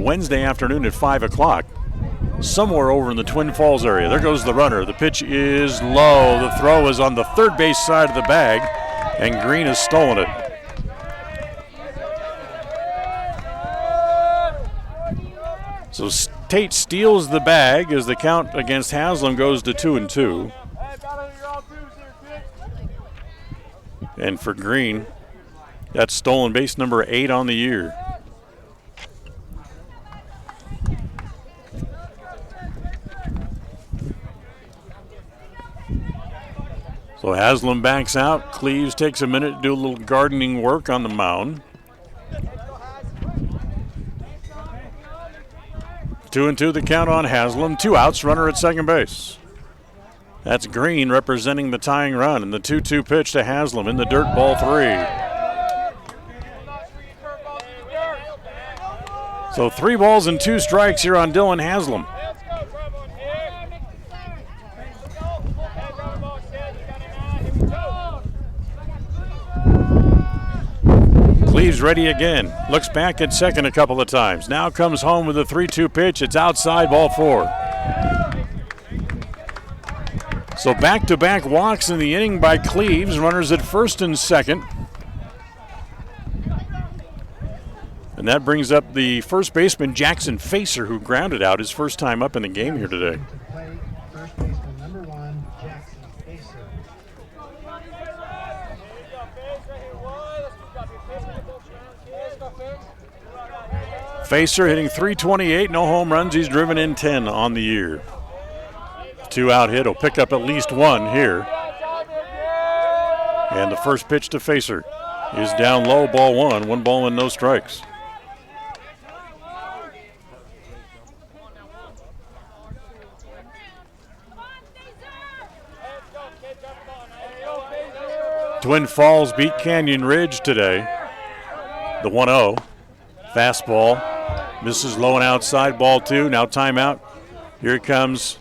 Wednesday afternoon at 5 o'clock, somewhere over in the Twin Falls area. There goes the runner. The pitch is low. The throw is on the third base side of the bag, and Green has stolen it. So Tate steals the bag as the count against Haslam goes to 2-2. And for Green, that's stolen base number 8 on the year. So Haslam backs out. Cleves takes a minute to do a little gardening work on the mound. 2-2 the count on Haslam. 2 outs, runner at second base. That's Green representing the tying run, and the 2-2 pitch to Haslam in the dirt, ball 3. So 3 balls and 2 strikes here on Dylan Haslam. Cleves ready again. Looks back at second a couple of times. Now comes home with a 3-2 pitch. It's outside, ball 4. So back-to-back walks in the inning by Cleves. Runners at first and second. And that brings up the first baseman, Jackson Facer, who grounded out his first time up in the game here today. First baseman number 1, Jackson Facer. Facer hitting .328, no home runs. He's driven in 10 on the year. 2 out hit. He'll pick up at least 1 here. And the first pitch to Facer is down low, ball 1. 1 ball and no strikes. Twin Falls beat Canyon Ridge today. The 1-0. Fastball. Misses low and outside, ball 2. Now timeout. Here comes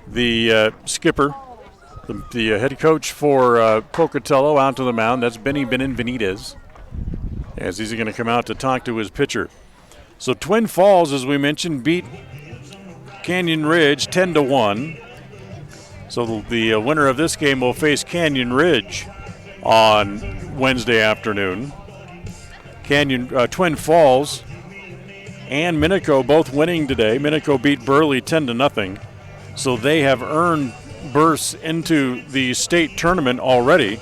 the skipper, the head coach for Pocatello out to the mound. That's Benny Benitez, as he's going to come out to talk to his pitcher. So Twin Falls, as we mentioned, beat Canyon Ridge 10-1. So the winner of this game will face Canyon Ridge on Wednesday afternoon. Twin Falls and Minico both winning today. Minico beat Burley 10-0. So they have earned berths into the state tournament already.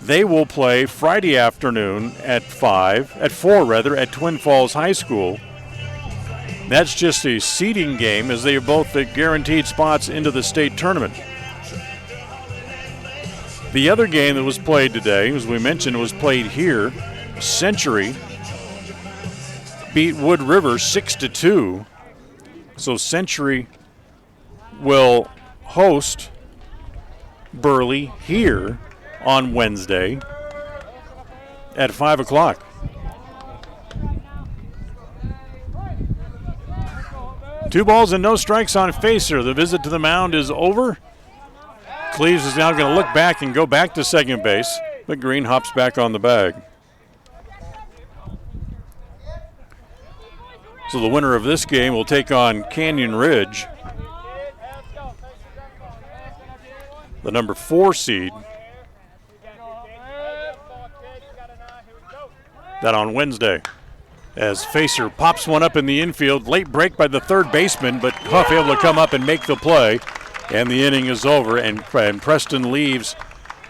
They will play Friday afternoon at 4 at Twin Falls High School. That's just a seeding game, as they are both the guaranteed spots into the state tournament. The other game that was played today, as we mentioned, was played here. Century beat Wood River 6-2. So Century will host Burley here on Wednesday at 5 o'clock. Two balls and no strikes on Facer. The visit to the mound is over. Cleves is now going to look back and go back to second base, but Green hops back on the bag. So the winner of this game will take on Canyon Ridge, the number 4 seed. That on Wednesday. As Facer pops one up in the infield, late break by the third baseman, but Huff able to come up and make the play, and the inning is over, and Preston leaves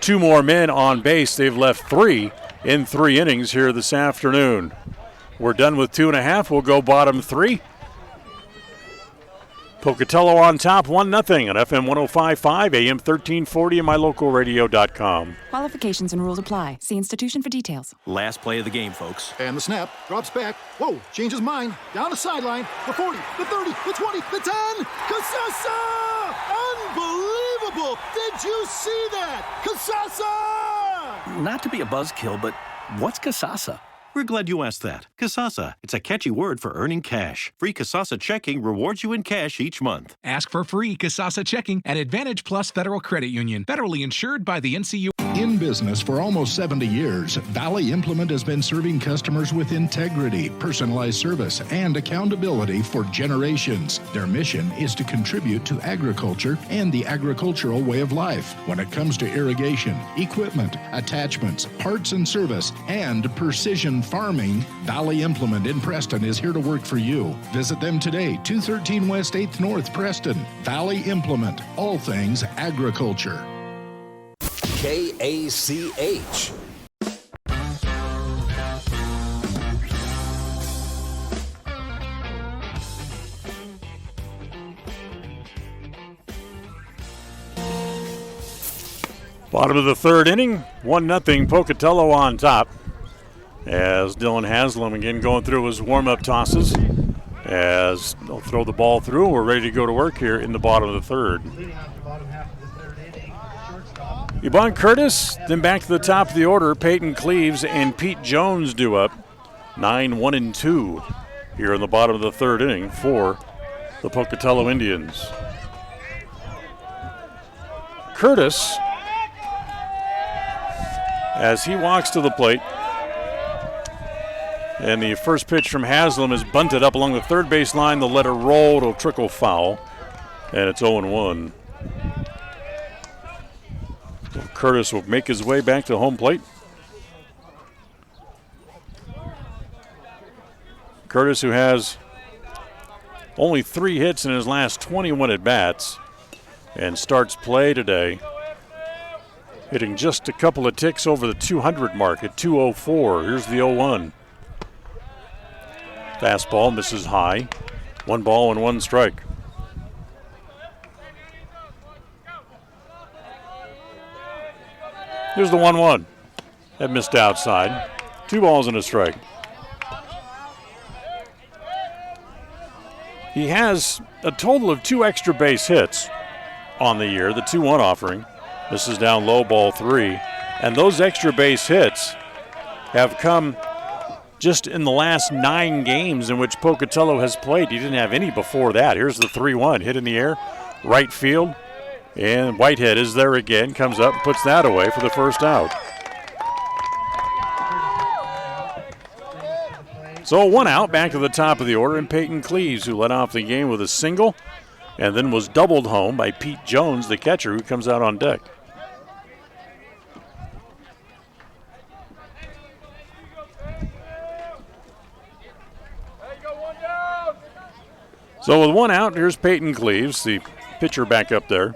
2 more men on base. They've left 3 in 3 innings here this afternoon. We're done with 2.5. We'll go bottom 3. Pocatello on top, 1-0 on FM 105.5, AM 1340, and mylocalradio.com. Qualifications and rules apply. See institution for details. Last play of the game, folks. And the snap, drops back. Whoa, changes mind. Down the sideline, the 40, the 30, the 20, the 10. Casasa! Unbelievable! Did you see that? Casasa! Not to be a buzzkill, but what's Casasa? We're glad you asked that. Casasa. It's a catchy word for earning cash. Free Casasa checking rewards you in cash each month. Ask for free Casasa checking at Advantage Plus Federal Credit Union. Federally insured by the NCU. In business for almost 70 years, Valley Implement has been serving customers with integrity, personalized service, and accountability for generations. Their mission is to contribute to agriculture and the agricultural way of life when it comes to irrigation, equipment, attachments, parts and service, and precision farming. Valley Implement in Preston is here to work for you. Visit them today, 213 West 8th North, Preston. Valley Implement, all things agriculture. KACH. Bottom of the third inning, 1-0 Pocatello on top. As Dylan Haslam again going through his warm-up tosses. As they'll throw the ball through, we're ready to go to work here in the bottom of the third. Yvonne Curtis, then back to the top of the order. Peyton Cleves and Pete Jones due up. 9-1-2 here in the bottom of the third inning for the Pocatello Indians. Curtis, as he walks to the plate, and the first pitch from Haslam is bunted up along the third base line. The letter roll, it'll trickle foul, and it's 0-1. Curtis will make his way back to home plate. Curtis, who has only 3 hits in his last 21 at-bats and starts play today, hitting just a couple of ticks over the 200 mark at 204. Here's the 0-1. Fastball misses high. 1 ball and 1 strike. Here's the 1-1. That missed outside. 2 balls and a strike. He has a total of 2 extra base hits on the year, the 2-1 offering. This is down low, ball 3. And those extra base hits have come just in the last 9 games in which Pocatello has played. He didn't have any before that. Here's the 3-1, hit in the air, right field. And Whitehead is there again, comes up and puts that away for the first out. So 1 out, back to the top of the order, and Peyton Cleves, who led off the game with a single and then was doubled home by Pete Jones, the catcher, who comes out on deck. So with 1 out, here's Peyton Cleves, the pitcher back up there.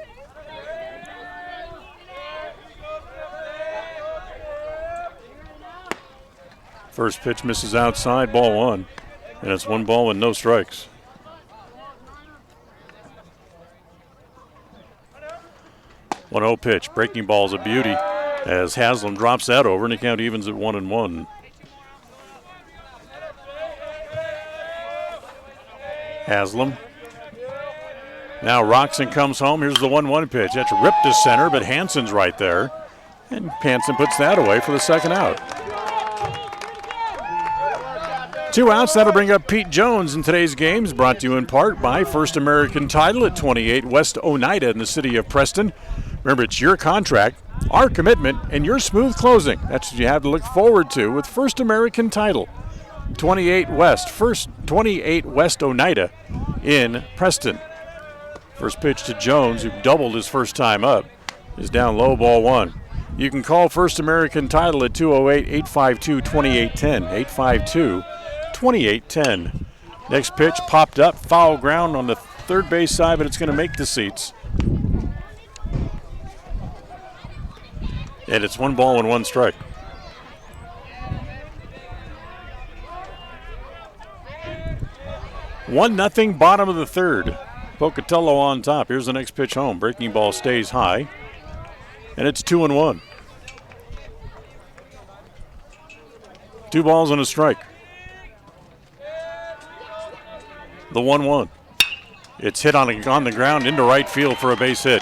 First pitch misses outside, ball 1. And it's 1 ball and no strikes. One 0 pitch. Breaking ball's a beauty as Haslam drops that over and the count evens at 1-1. Haslam. Now Roxon comes home. Here's the 1-1 pitch. That's ripped to center, but Hansen's right there. And Hansen puts that away for the second out. 2 outs, that'll bring up Pete Jones in today's games, brought to you in part by First American Title at 28 West Oneida in the city of Preston. Remember, it's your contract, our commitment, and your smooth closing. That's what you have to look forward to with First American Title. 28 West Oneida in Preston. First pitch to Jones, who doubled his first time up, is down low, ball one. You can call First American Title at 208-852-2810, 852-2810. Next pitch popped up, foul ground on the third base side, but it's going to make the seats. And it's 1 ball and 1 strike. One nothing, bottom of the third. Pocatello on top. Here's the next pitch home. Breaking ball stays high. And it's 2-1. 2 balls and a strike. The 1-1. It's hit on the ground into right field for a base hit.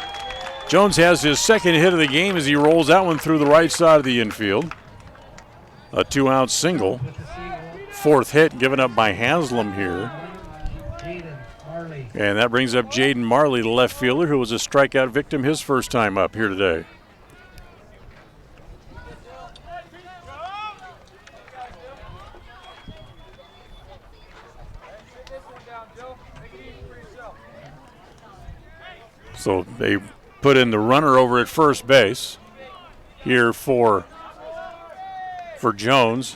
Jones has his second hit of the game as he rolls that one through the right side of the infield. A 2-out single. Fourth hit given up by Haslam here. And that brings up Jaden Marley, the left fielder, who was a strikeout victim his first time up here today. So they put in the runner over at first base here for Jones.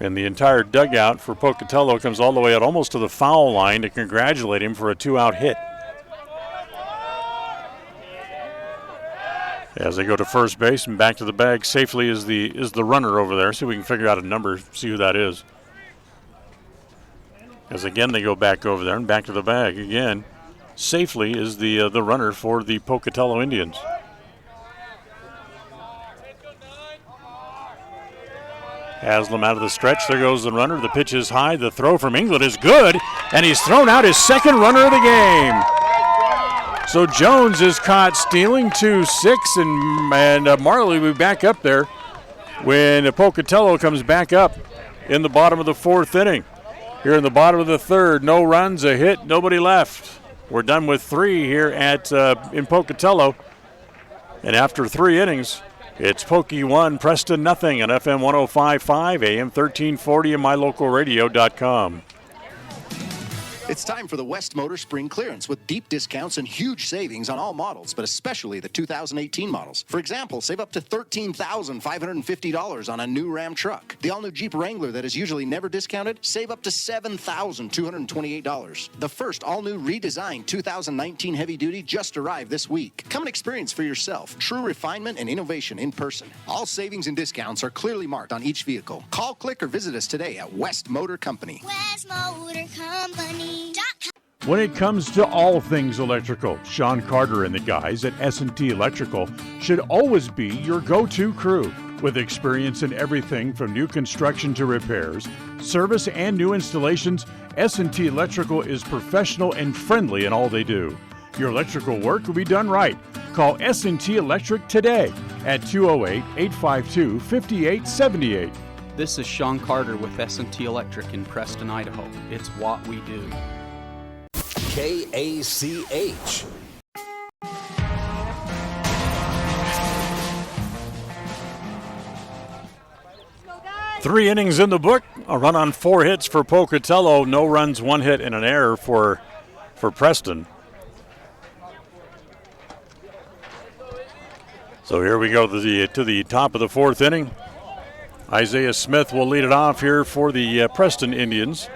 And the entire dugout for Pocatello comes all the way out almost to the foul line to congratulate him for a 2-out hit. As they go to first base and back to the bag safely is the runner over there. See if we can figure out a number, see who that is. As again they go back over there and back to the bag again. Safely is the runner for the Pocatello Indians. Haslam out of the stretch. There goes the runner. The pitch is high. The throw from England is good. And he's thrown out his second runner of the game. So Jones is caught stealing 2-6. And Marley will be back up there when Pocatello comes back up in the bottom of the fourth inning. Here in the bottom of the third, no runs, a hit, nobody left. We're done with 3 here in Pocatello. And after 3 innings, it's Pokey 1, Preston nothing on FM 105.5, AM 1340, and mylocalradio.com. It's time for the West Motor Spring Clearance with deep discounts and huge savings on all models, but especially the 2018 models. For example, save up to $13,550 on a new Ram truck. The all-new Jeep Wrangler that is usually never discounted, save up to $7,228. The first all-new redesigned 2019 heavy duty just arrived this week. Come and experience for yourself true refinement and innovation in person. All savings and discounts are clearly marked on each vehicle. Call, click, or visit us today at West Motor Company. West Motor Company. When it comes to all things electrical, Sean Carter and the guys at S&T Electrical should always be your go-to crew. With experience in everything from new construction to repairs, service, and new installations, S&T Electrical is professional and friendly in all they do. Your electrical work will be done right. Call S&T Electric today at 208-852-5878. This is Sean Carter with S&T Electric in Preston, Idaho. It's what we do. KACH. Three innings in the book. A run on 4 hits for Pocatello. No runs, 1 hit, and an error for Preston. So here we go to the top of the 4th inning. Isaiah Smith will lead it off here for the Preston Indians.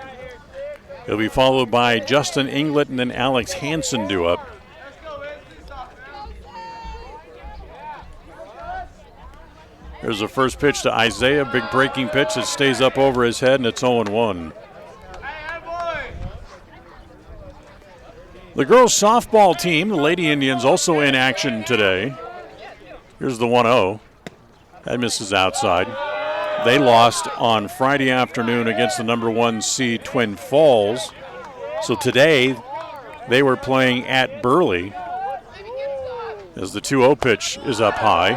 He'll be followed by Justin Inglet and then Alex Hansen due up. There's the first pitch to Isaiah, big breaking pitch that stays up over his head, and it's 0-1. The girls' softball team, the Lady Indians, also in action today. Here's the 1-0. That misses outside. They lost on Friday afternoon against the number 1 seed Twin Falls. So today they were playing at Burley as the 2-0 pitch is up high.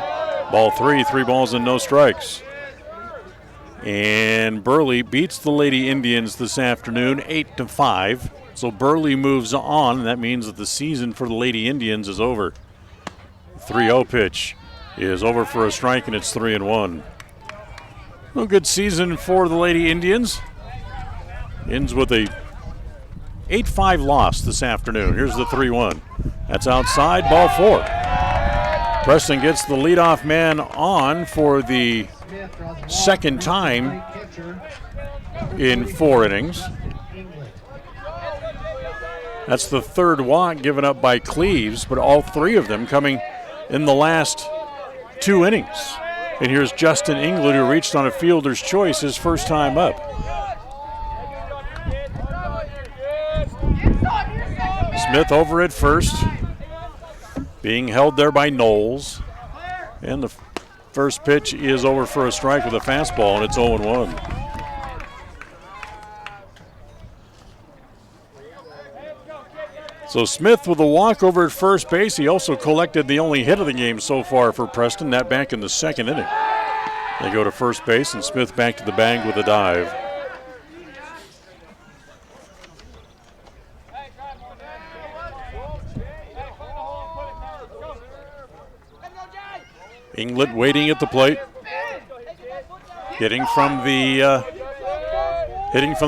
Ball 3 balls and no strikes. And Burley beats the Lady Indians this afternoon 8-5. So Burley moves on, and that means that the season for the Lady Indians is over. 3-0 pitch is over for a strike, and it's 3-1. A good season for the Lady Indians. Ends with a 8-5 loss this afternoon. Here's the 3-1. That's outside, ball 4. Preston gets the leadoff man on for the second time in 4 innings. That's the third walk given up by Cleves, but all 3 of them coming in the last 2 innings. And here's Justin England, who reached on a fielder's choice his first time up. Smith over at first, being held there by Knowles. And the first pitch is over for a strike with a fastball, and it's 0-1. So Smith with a walk over at first base. He also collected the only hit of the game so far for Preston, that back in the second inning. They go to first base, and Smith back to the bag with a dive. England waiting at the plate, hitting from the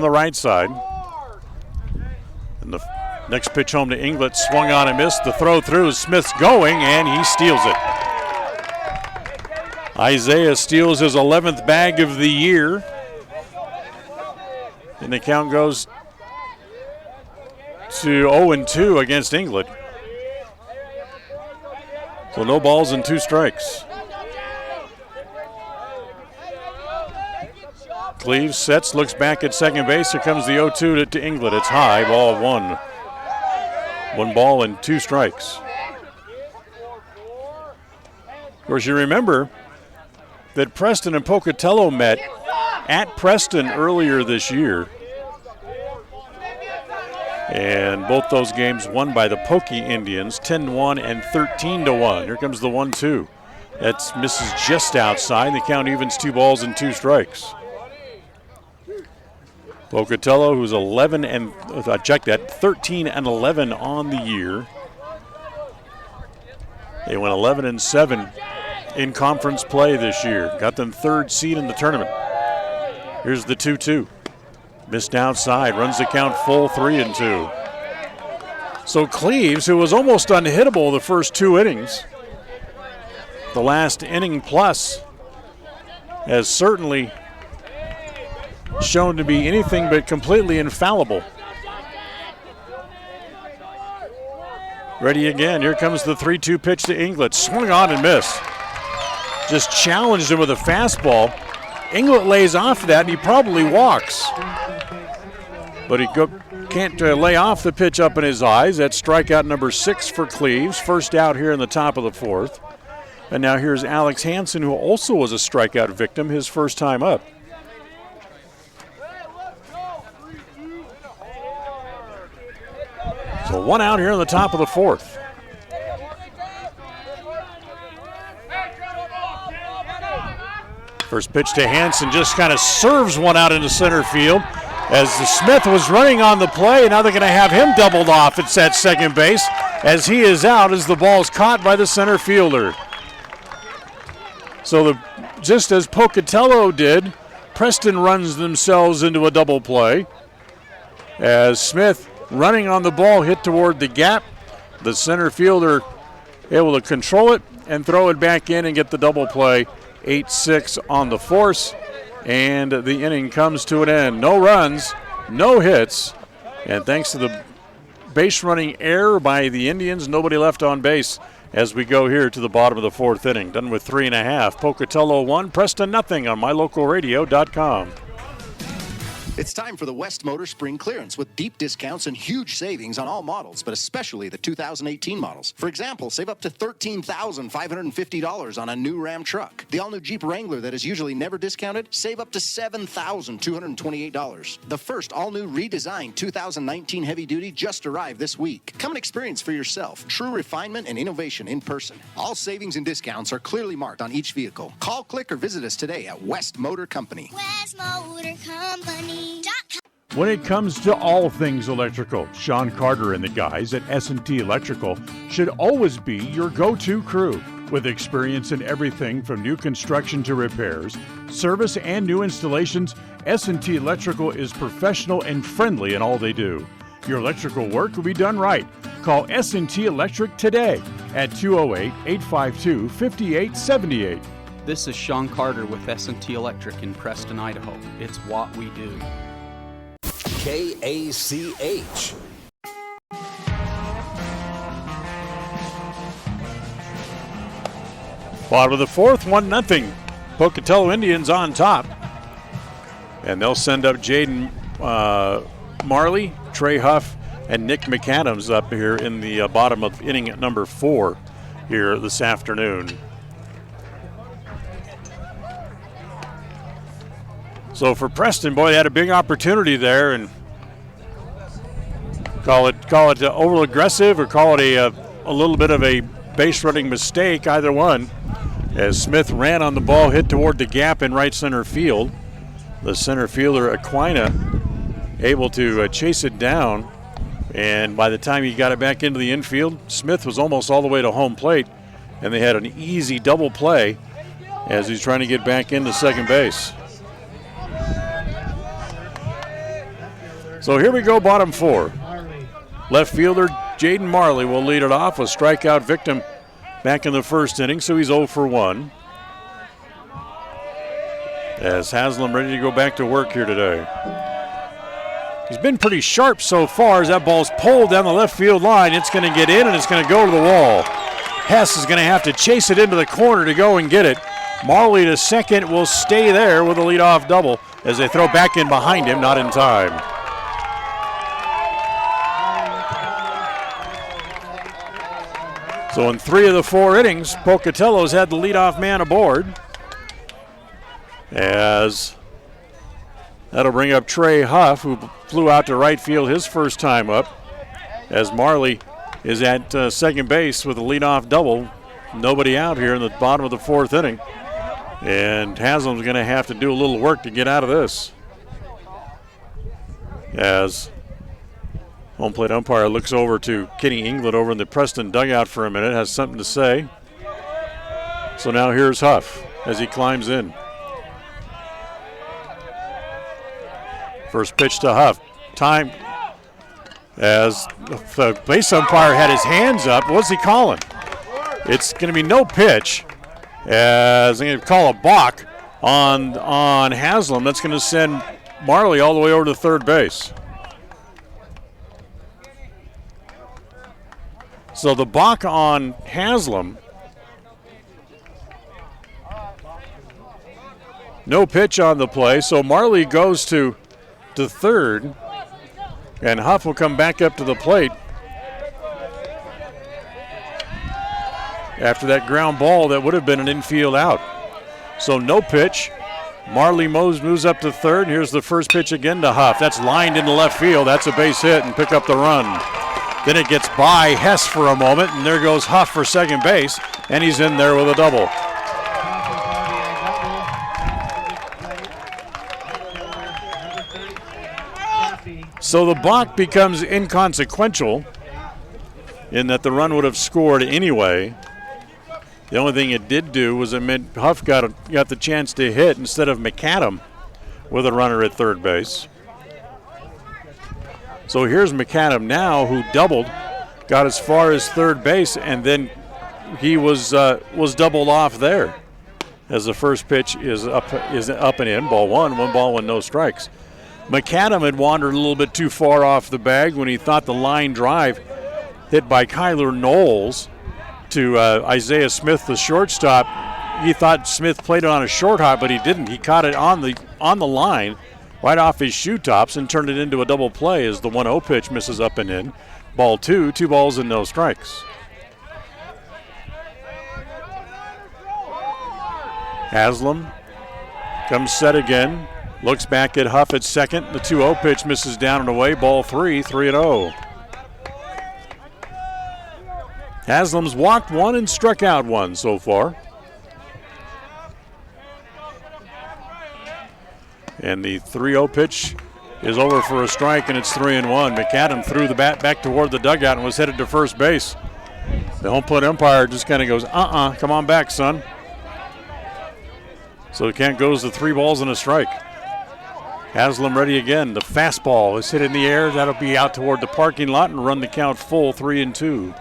right side. And the next pitch home to England, swung on and missed. The throw through, Smith's going, and he steals it. Isaiah steals his 11th bag of the year. And the count goes to 0-2 against England. So no balls and 2 strikes. Cleves sets, looks back at second base. Here comes the 0-2 to England. It's high, ball 1. 1 ball and 2 strikes. Of course, you remember that Preston and Pocatello met at Preston earlier this year. And both those games won by the Pokey Indians, 10-1 and 13-1. Here comes the 1-2. That's misses just outside. The count evens 2 balls and 2 strikes. Pocatello, who's 13 and 11 on the year. They went 11-7 in conference play this year. Got them 3rd seed in the tournament. Here's the 2-2. Missed outside, runs the count full, 3-2. So Cleves, who was almost unhittable the first 2 innings, the last inning plus, has certainly shown to be anything but completely infallible. Ready again. Here comes the 3-2 pitch to England. Swung on and missed. Just challenged him with a fastball. England lays off that, and he probably walks. But he can't lay off the pitch up in his eyes. That's strikeout number 6 for Cleves. First out here in the top of the 4th. And now here's Alex Hansen, who also was a strikeout victim his first time up. So 1 out here in the top of the 4th. First pitch to Hansen, just kind of serves 1 out into center field as Smith was running on the play, and now they're going to have him doubled off. It's at second base as he is out as the ball's caught by the center fielder. So just as Pocatello did, Preston runs themselves into a double play as Smith running on the ball hit toward the gap. The center fielder able to control it and throw it back in and get the double play. 8-6 on the force, and the inning comes to an end. No runs, no hits, and thanks to the base running error by the Indians, nobody left on base as we go here to the bottom of the 4th inning. Done with 3.5. Pocatello 1, Preston nothing on mylocalradio.com. It's time for the West Motor Spring Clearance with deep discounts and huge savings on all models, but especially the 2018 models. For example, save up to $13,550 on a new Ram truck. The all-new Jeep Wrangler that is usually never discounted, save up to $7,228. The first all-new redesigned 2019 heavy duty just arrived this week. Come and experience for yourself true refinement and innovation in person. All savings and discounts are clearly marked on each vehicle. Call, click, or visit us today at West Motor Company. West Motor Company. When it comes to all things electrical, Sean Carter and the guys at S&T Electrical should always be your go-to crew. With experience in everything from new construction to repairs, service, and new installations, S&T Electrical is professional and friendly in all they do. Your electrical work will be done right. Call S&T Electric today at 208-852-5878. This is Sean Carter with S&T Electric in Preston, Idaho. It's what we do. KACH. Bottom of the fourth, 1-0. Pocatello Indians on top. And they'll send up Jaden Marley, Trey Huff, and Nick McAdams up here in the bottom of inning at number 4 here this afternoon. So for Preston, boy, they had a big opportunity there, and call it over aggressive or call it a little bit of a base running mistake, either one. As Smith ran on the ball, hit toward the gap in right center field. The center fielder, Aquina, able to chase it down. And by the time he got it back into the infield, Smith was almost all the way to home plate. And they had an easy double play as he's trying to get back into second base. So here we go, bottom 4. Left fielder Jaden Marley will lead it off, a strikeout victim back in the first inning, so he's 0 for 1. As Haslam ready to go back to work here today. He's been pretty sharp so far as that ball's pulled down the left field line. It's going to get in and it's going to go to the wall. Hess is going to have to chase it into the corner to go and get it. Marley to second will stay there with a leadoff double as they throw back in behind him, not in time. So in 3 of the 4 innings, Pocatello's had the leadoff man aboard. As that'll bring up Trey Huff, who flew out to right field his first time up. As Marley is at second base with a leadoff double. Nobody out here in the bottom of the 4th inning. And Haslam's going to have to do a little work to get out of this. As home plate umpire looks over to Kenny England over in the Preston dugout for a minute, has something to say. So now here's Huff as he climbs in. First pitch to Huff. Time as the base umpire had his hands up. What's he calling? It's going to be no pitch as they're going to call a balk on Haslam. That's going to send Marley all the way over to third base. So the balk on Haslam. No pitch on the play, so Marley goes to third, and Huff will come back up to the plate after that ground ball that would have been an infield out. So no pitch. Marley moves up to third, and here's the first pitch again to Huff. That's lined into left field. That's a base hit and pick up the run. Then it gets by Hess for a moment, and there goes Huff for second base, and he's in there with a double. So the balk becomes inconsequential in that the run would have scored anyway. The only thing it did do was it meant Huff got the chance to hit instead of McAdam with a runner at third base. So here's McAdam now, who doubled, got as far as third base, and then he was doubled off there as the first pitch is up and in. Ball 1 ball, 1, no strikes. McAdam had wandered a little bit too far off the bag when he thought the line drive hit by Kyler Knowles to Isaiah Smith, the shortstop. He thought Smith played it on a short hop, but he didn't. He caught it on the line right off his shoe tops and turned it into a double play as the 1-0 pitch misses up and in. Ball 2 balls and no strikes. Haslam comes set again. Looks back at Huff at second. The 2-0 pitch misses down and away. Ball 3-0. Haslam's walked 1 and struck out 1 so far. And the 3-0 pitch is over for a strike, and it's 3-1. McAdam threw the bat back toward the dugout and was headed to first base. The home plate umpire just kind of goes, come on back, son. So Kent goes to 3 balls and a strike. Haslam ready again. The fastball is hit in the air. That'll be out toward the parking lot and run the count full, 3-2.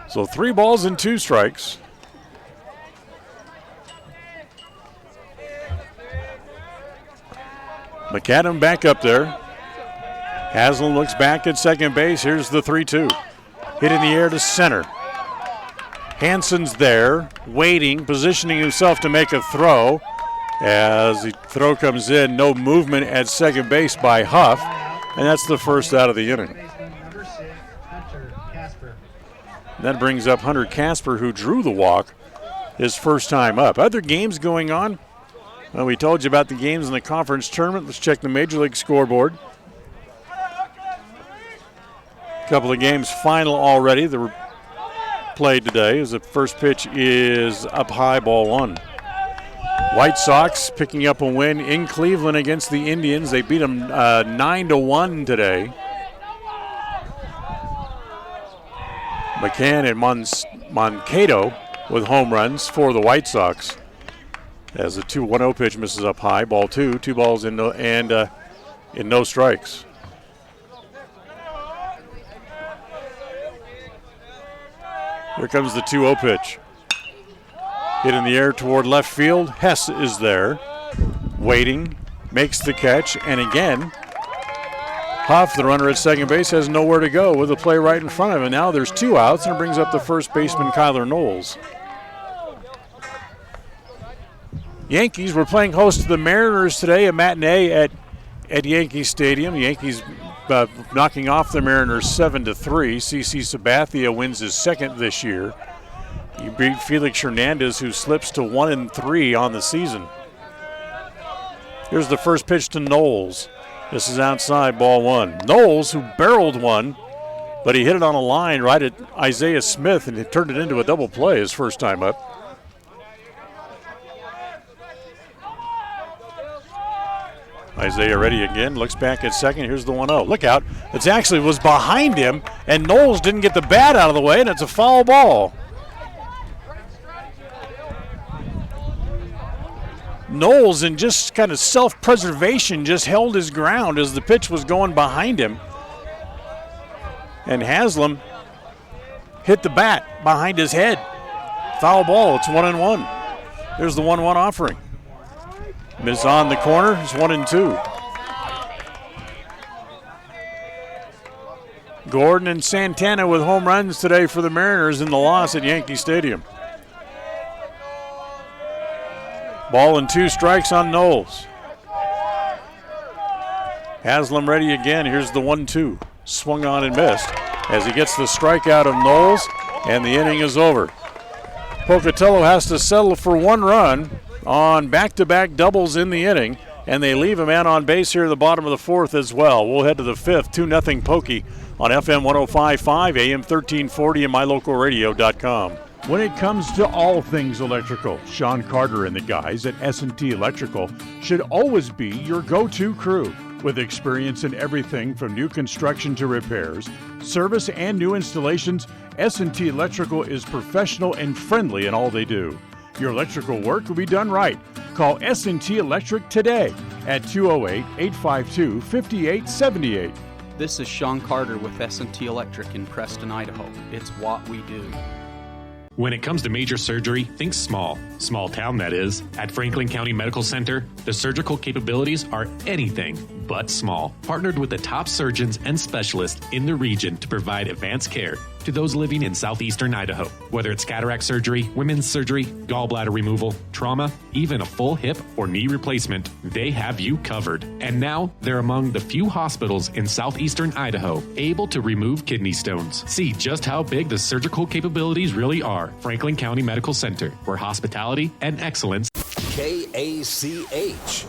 So 3 balls and 2 strikes. McAdam back up there. Haslam looks back at second base. Here's the 3-2. Hit in the air to center. Hansen's there, waiting, positioning himself to make a throw. As the throw comes in, no movement at second base by Huff, and that's the first out of the inning. That brings up Hunter Casper, who drew the walk his first time up. Other games going on. Well, we told you about the games in the conference tournament. Let's check the Major League scoreboard. A couple of games final already that were played today as the first pitch is up high, ball 1. White Sox picking up a win in Cleveland against the Indians. They beat them 9-1 today. McCann and Mankato with home runs for the White Sox. As the 2-1-0 pitch misses up high, ball 2. 2 balls in no strikes. Here comes the 2-0 pitch. Hit in the air toward left field. Hess is there, waiting, makes the catch, and again, Huff, the runner at second base, has nowhere to go with the play right in front of him. Now there's 2 outs, and it brings up the first baseman, Kyler Knowles. Yankees were playing host to the Mariners today, a matinee at Yankee Stadium. The Yankees knocking off the Mariners 7-3. CC Sabathia wins his second this year. He beat Felix Hernandez, who slips to 1-3 on the season. Here's the first pitch to Knowles. This is outside, ball 1. Knowles, who barreled one, but he hit it on a line right at Isaiah Smith, and it turned it into a double play his first time up. Isaiah ready again, looks back at second. Here's the 1-0. Look out. It actually was behind him, and Knowles didn't get the bat out of the way, and it's a foul ball. Knowles, in just kind of self-preservation, just held his ground as the pitch was going behind him. And Haslam hit the bat behind his head. Foul ball. It's 1-1. There's the 1-1 offering. Miss on the corner. It's 1-2. Gordon and Santana with home runs today for the Mariners in the loss at Yankee Stadium. Ball and 2 strikes on Knowles. Haslam ready again. Here's the 1-2. Swung on and missed as he gets the strikeout of Knowles, and the inning is over. Pocatello has to settle for 1 run on back-to-back doubles in the inning, and they leave a man on base here at the bottom of the 4th as well. We'll head to the 5th, 2-0 Pokey on FM 105.5, AM 1340, and mylocalradio.com. When it comes to all things electrical, Sean Carter and the guys at S&T Electrical should always be your go-to crew. With experience in everything from new construction to repairs, service, and new installations, S&T Electrical is professional and friendly in all they do. Your electrical work will be done right. Call S&T Electric today at 208-852-5878. This is Sean Carter with S&T Electric in Preston, Idaho. It's what we do. When it comes to major surgery, think small. Small town, that is. At Franklin County Medical Center, the surgical capabilities are anything but small. Partnered with the top surgeons and specialists in the region to provide advanced care to those living in southeastern Idaho. Whether it's cataract surgery, women's surgery, gallbladder removal, trauma, even a full hip or knee replacement, they have you covered. And now, they're among the few hospitals in southeastern Idaho able to remove kidney stones. See just how big the surgical capabilities really are. Franklin County Medical Center, where hospitality and excellence. KACH.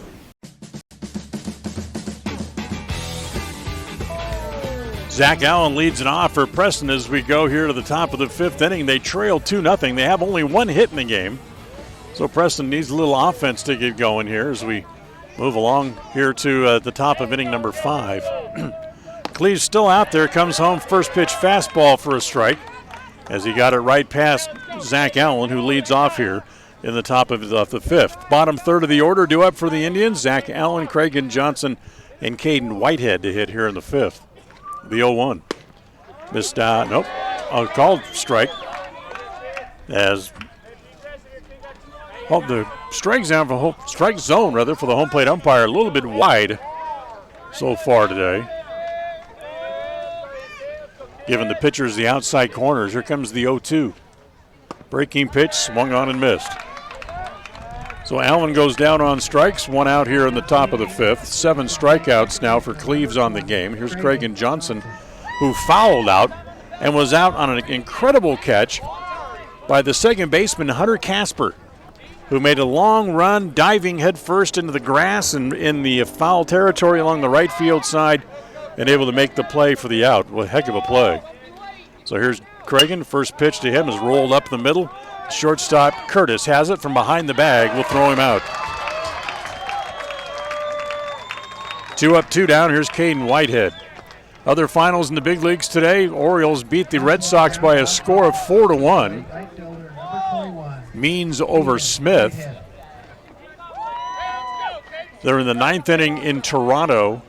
Zach Allen leads it off for Preston as we go here to the top of the 5th inning. They trail 2-0. They have only 1 hit in the game. So Preston needs a little offense to get going here as we move along here to the top of inning number 5. Cleve's still out there, comes home, first pitch fastball for a strike as he got it right past Zach Allen, who leads off here in the top of the 5th. Bottom third of the order due up for the Indians. Zach Allen, Craig Johnson, and Caden Whitehead to hit here in the 5th. The 0-1. Missed, nope, a called strike as the strike zone for the home plate umpire a little bit wide so far today. Giving the pitchers the outside corners. Here comes the 0-2. Breaking pitch, swung on and missed. So Allen goes down on strikes, 1 out here in the top of the 5th. 7 strikeouts now for Cleves on the game. Here's Craig Johnson, who fouled out and was out on an incredible catch by the second baseman, Hunter Casper, who made a long run, diving headfirst into the grass and in the foul territory along the right field side, and able to make the play for the out. What a heck of a play. So here's Cragen. First pitch to him is rolled up the middle. Shortstop Curtis has it from behind the bag. Will throw him out. 2 up, 2 down. Here's Caden Whitehead. Other finals in the big leagues today. Orioles beat the Red Sox by a score of 4-1. Means over Smith. They're in the 9th inning in Toronto.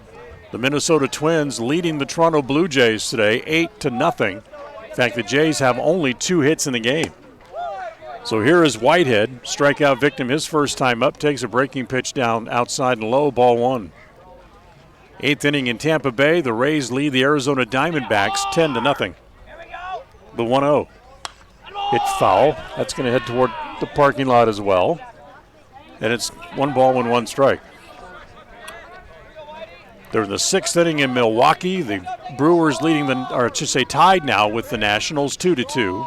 The Minnesota Twins leading the Toronto Blue Jays today 8-0. In fact, the Jays have only 2 hits in the game. So here is Whitehead, strikeout victim his first time up, takes a breaking pitch down outside and low, ball 1. 8th inning in Tampa Bay, the Rays lead the Arizona Diamondbacks 10-0. The 1-0. Hit foul. That's going to head toward the parking lot as well. And it's 1 ball and 1 strike. They're in the 6th inning in Milwaukee. The Brewers leading tied now with the Nationals 2-2.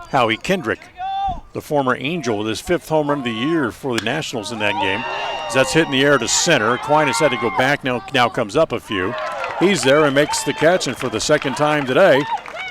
Howie Kendrick, the former Angel, with his 5th home run of the year for the Nationals in that game. That's hit in the air to center. Aquinas had to go back, now comes up a few. He's there and makes the catch, and for the second time today,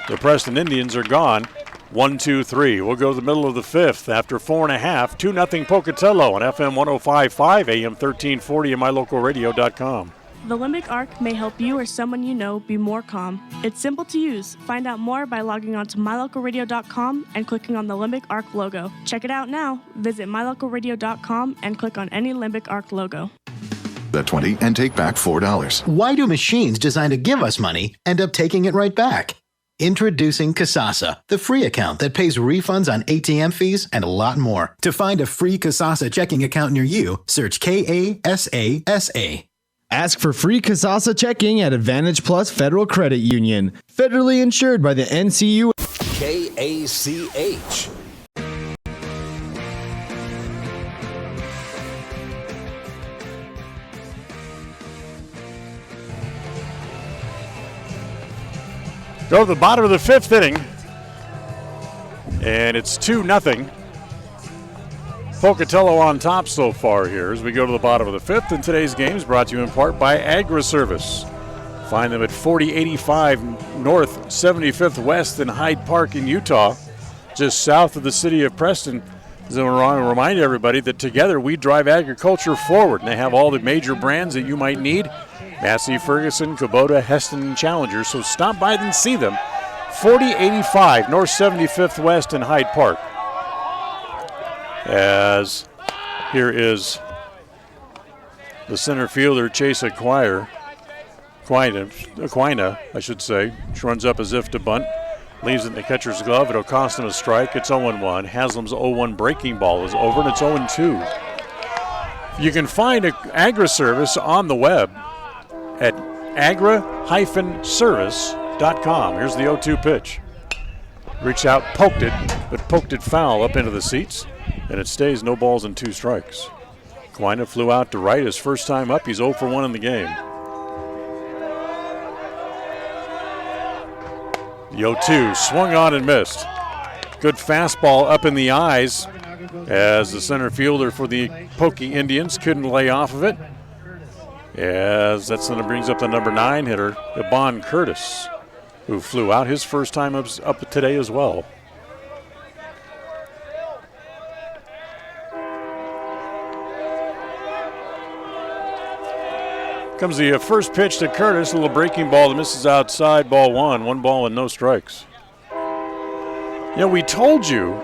the Preston Indians are gone. 1-2-3. We'll go to the middle of the 5th after 4.5. 2-0 Pocatello on FM 105.5, AM 1340, and mylocalradio.com. The Limbic Arc may help you or someone you know be more calm. It's simple to use. Find out more by logging on to mylocalradio.com and clicking on the Limbic Arc logo. Check it out now. Visit mylocalradio.com and click on any Limbic Arc logo. Bet 20 and take back $4. Why do machines designed to give us money end up taking it right back? Introducing Kasasa, the free account that pays refunds on ATM fees and a lot more. To find a free Kasasa checking account near you, search Kasasa. Ask for free Kasasa checking at Advantage Plus Federal Credit Union. Federally insured by the NCU. KACH. Go to the bottom of the 5th inning, and it's 2-0. Pocatello on top so far here as we go to the bottom of the 5th. And today's game is brought to you in part by Agri-Service. Find them at 4085 North 75th West in Hyde Park in Utah, just south of the city of Preston. I want to remind everybody that together we drive agriculture forward, and they have all the major brands that you might need. Massey, Ferguson, Kubota, Heston, and Challenger. So stop by and see them. 4085 North 75th West in Hyde Park. As here is the center fielder, Chase Aquina, I should say. She runs up as if to bunt. Leaves it in the catcher's glove. It'll cost him a strike. It's 0-1. Haslam's 0-1 breaking ball is over, and it's 0-2. You can find Agri-Service on the web at agra-service.com. Here's the 0-2 pitch. Reached out, poked it, but poked it foul up into the seats, and it stays no balls and 2 strikes. Quina flew out to right his first time up. He's 0 for 1 in the game. The 0-2 swung on and missed. Good fastball up in the eyes as the center fielder for the Pokey Indians couldn't lay off of it. As that's then brings up the number 9 hitter, Iban Curtis, who flew out his first time up today as well. Comes the first pitch to Curtis, a little breaking ball that misses outside, ball one. 1 ball and no strikes. You know, we told you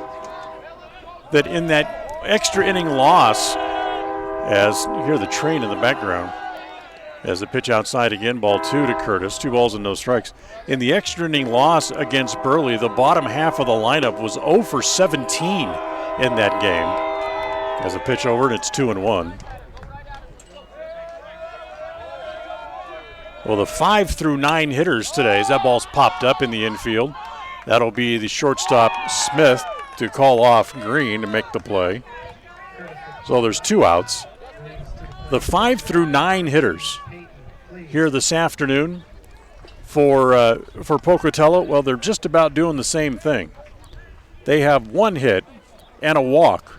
that in that extra inning loss, as you hear the train in the background, as the pitch outside again, ball 2 to Curtis, 2 balls and no strikes. In the extra inning loss against Burley, the bottom half of the lineup was 0 for 17 in that game. As a pitch over, and it's 2-1. Well, the 5 through 9 hitters today, as that ball's popped up in the infield, that'll be the shortstop Smith to call off Green to make the play. So there's 2 outs. The 5 through 9 hitters here this afternoon for Pocatello, well, they're just about doing the same thing. They have 1 hit and a walk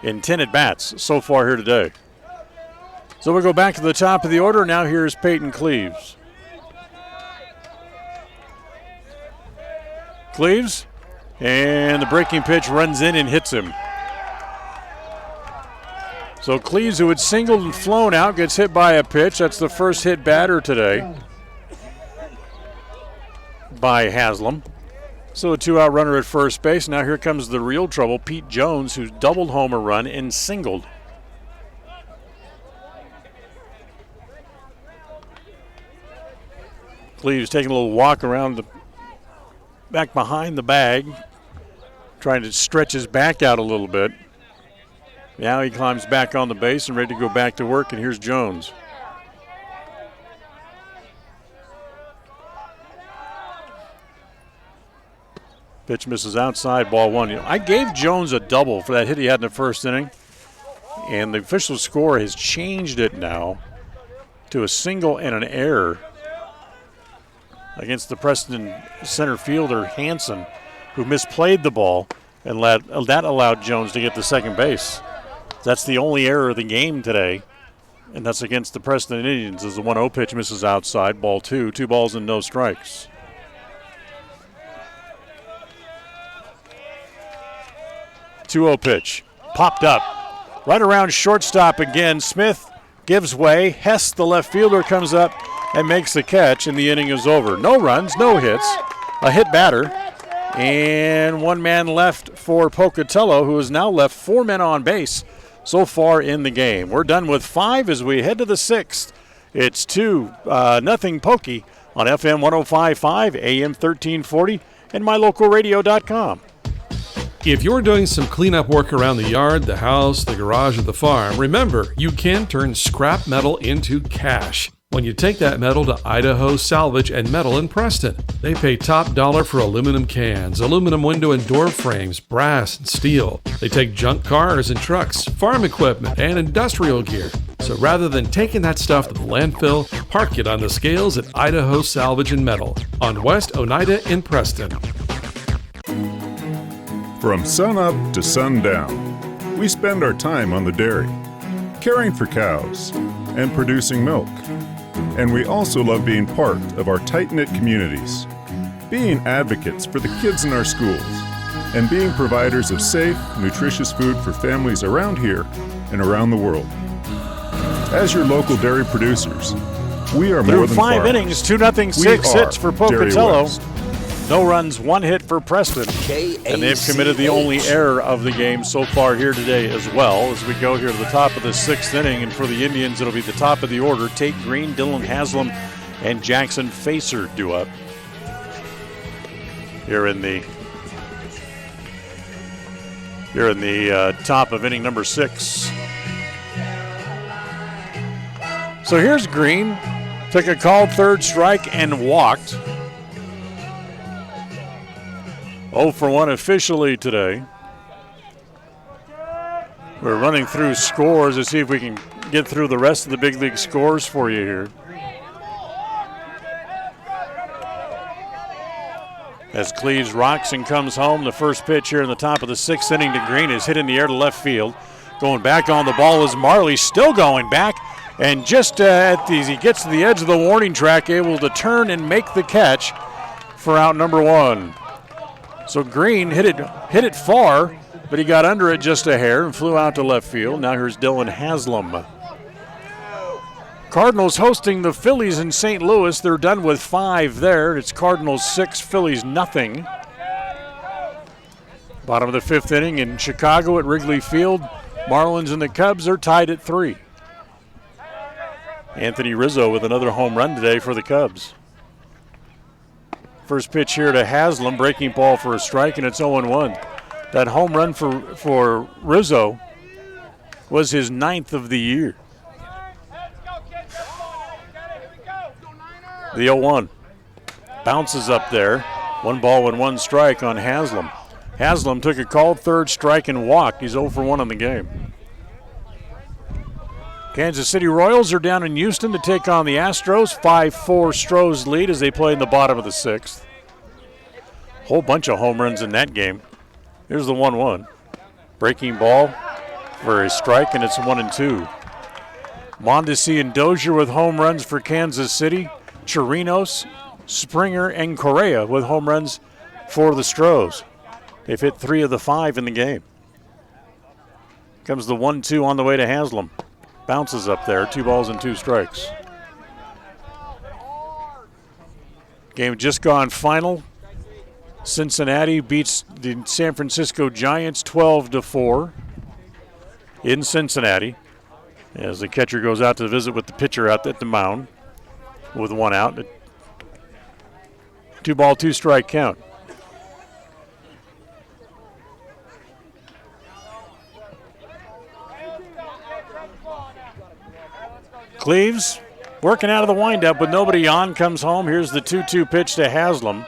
in 10 at-bats so far here today. So we go back to the top of the order. Now here's Peyton Cleaves. Cleaves, and the breaking pitch runs in and hits him. So Cleaves, who had singled and flown out, gets hit by a pitch. That's the first hit batter today by Haslam. So a 2-out runner at first base. Now here comes the real trouble, Pete Jones, who doubled home a run and singled. Cleaves taking a little walk around the back behind the bag, trying to stretch his back out a little bit. Now he climbs back on the base and ready to go back to work, and here's Jones. Pitch misses outside, ball 1. You know, I gave Jones a double for that hit he had in the first inning, and the official score has changed it now to a single and an error against the Preston center fielder, Hansen, who misplayed the ball, and that allowed Jones to get to second base. That's the only error of the game today, and that's against the Preston Indians as the 1-0 pitch misses outside, ball 2, 2 balls and no strikes. Two-0 pitch, popped up, right around shortstop again. Smith gives way. Hess, the left fielder, comes up and makes the catch, and the inning is over. No runs, no hits, a hit batter, and 1 man left for Pocatello, who has now left 4 men on base so far in the game. We're done with 5 as we head to the 6th. It's 2-0 Pokey on FM 105.5, AM 1340, and mylocalradio.com. If you're doing some cleanup work around the yard, the house, the garage, or the farm, remember, you can turn scrap metal into cash when you take that metal to Idaho Salvage and Metal in Preston. They pay top dollar for aluminum cans, aluminum window and door frames, brass and steel. They take junk cars and trucks, farm equipment, and industrial gear. So rather than taking that stuff to the landfill, park it on the scales at Idaho Salvage and Metal on West Oneida in Preston. From sunup to sundown, we spend our time on the dairy, caring for cows and producing milk. And we also love being part of our tight-knit communities, being advocates for the kids in our schools, and being providers of safe, nutritious food for families around here and around the world. As your local dairy producers, we are more than 5 innings, 2-0, 6 hits for Pocatello. No runs, 1 hit for Preston. And they've committed the only error of the game so far here today as well. As we go here to the top of the 6th inning, and for the Indians, it'll be the top of the order. Tate Green, Dylan Haslam, and Jackson Facer due up here in the top of inning number 6. So here's Green. Took a called third strike and walked. 0 for 1 officially today. We're running through scores to see if we can get through the rest of the big league scores for you here. As Cleaves rocks and comes home, the first pitch here in the top of the 6th inning to Green is hit in the air to left field. Going back on the ball is Marley, still going back. And just as he gets to the edge of the warning track, able to turn and make the catch for out number 1. So Green hit it far, but he got under it just a hair and flew out to left field. Now here's Dylan Haslam. Cardinals hosting the Phillies in St. Louis. They're done with 5 there. It's Cardinals 6, Phillies nothing. Bottom of the 5th inning in Chicago at Wrigley Field. Marlins and the Cubs are tied at 3. Anthony Rizzo with another home run today for the Cubs. First pitch here to Haslam, breaking ball for a strike, and it's 0-1. That home run for Rizzo was his 9th of the year. The 0-1 bounces up there. 1 ball and 1 strike on Haslam. Haslam took a called third strike and walked. He's 0 for 1 in the game. Kansas City Royals are down in Houston to take on the Astros. 5-4 Stros lead as they play in the bottom of the 6th. Whole bunch of home runs in that game. Here's the 1-1. Breaking ball for a strike, and it's 1-2. Mondesi and Dozier with home runs for Kansas City. Chirinos, Springer, and Correa with home runs for the Stros. They've hit 3 of the 5 in the game. Comes the 1-2 on the way to Haslam. Bounces up there, 2 balls and 2 strikes. Game just gone final. Cincinnati beats the San Francisco Giants 12-4 in Cincinnati as the catcher goes out to visit with the pitcher out at the mound with 1 out. 2 ball, 2 strike count. Cleaves working out of the windup with nobody on, comes home. Here's the 2-2 pitch to Haslam.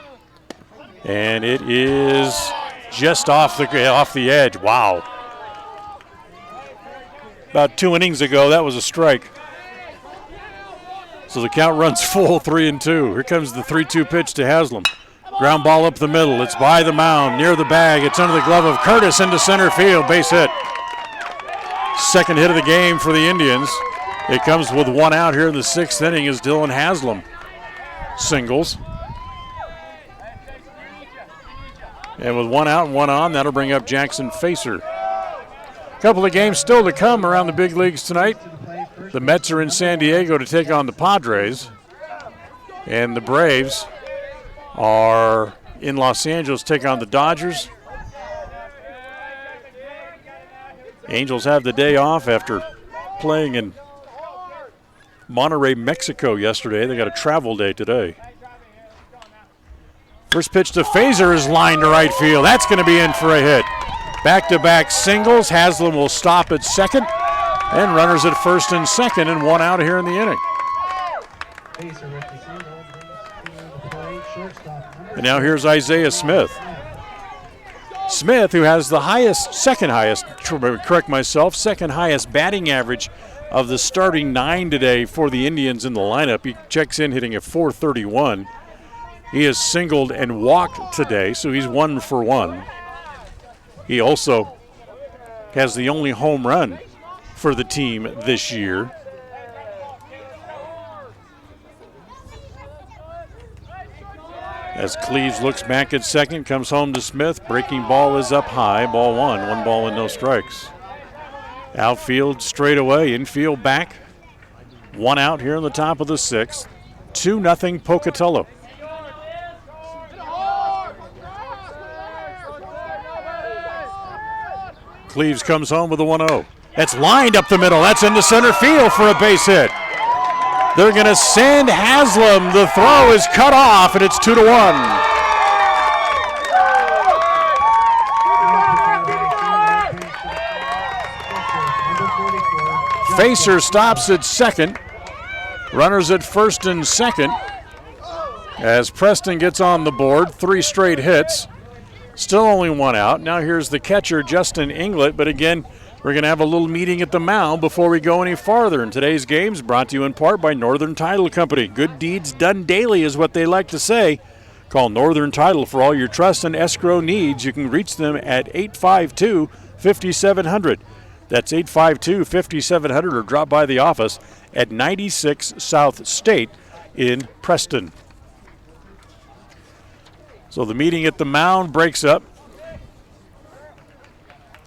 And it is just off the edge. Wow. About 2 innings ago, that was a strike. So the count runs full, 3-2. Here comes the 3-2 pitch to Haslam. Ground ball up the middle. It's by the mound, near the bag. It's under the glove of Curtis into center field. Base hit. Second hit of the game for the Indians. It comes with 1 out here in the 6th inning as Dylan Haslam singles. And with 1 out and 1 on, that'll bring up Jackson Facer. A couple of games still to come around the big leagues tonight. The Mets are in San Diego to take on the Padres. And the Braves are in Los Angeles to take on the Dodgers. Angels have the day off after playing in Monterrey, Mexico yesterday. They got a travel day today. First pitch to Fazer is lined to right field. That's going to be in for a hit. Back-to-back singles. Haslam will stop at second. And runners at first and second, and 1 out here in the inning. And now here's Isaiah Smith. Smith, who has the second highest batting average of the starting 9 today for the Indians in the lineup. He checks in hitting a .431. He has singled and walked today, so he's 1 for 1. He also has the only home run for the team this year. As Cleaves looks back at second, comes home to Smith. Breaking ball is up high. Ball 1. 1 ball and no strikes. Outfield straight away. Infield back. 1 out here in the top of the 6th. 2-0 Pocatello. Cleaves comes home with a 1-0. It's lined up the middle. That's into center field for a base hit. They're going to send Haslam. The throw is cut off, and it's 2-1. Facer stops at second. Runners at first and second. As Preston gets on the board, 3 straight hits. Still only 1 out. Now here's the catcher, Justin Inglet. But again, we're going to have a little meeting at the mound before we go any farther. And today's game's brought to you in part by Northern Title Company. Good deeds done daily is what they like to say. Call Northern Title for all your trust and escrow needs. You can reach them at 852-5700. That's 852-5700, or drop by the office at 96 South State in Preston. So the meeting at the mound breaks up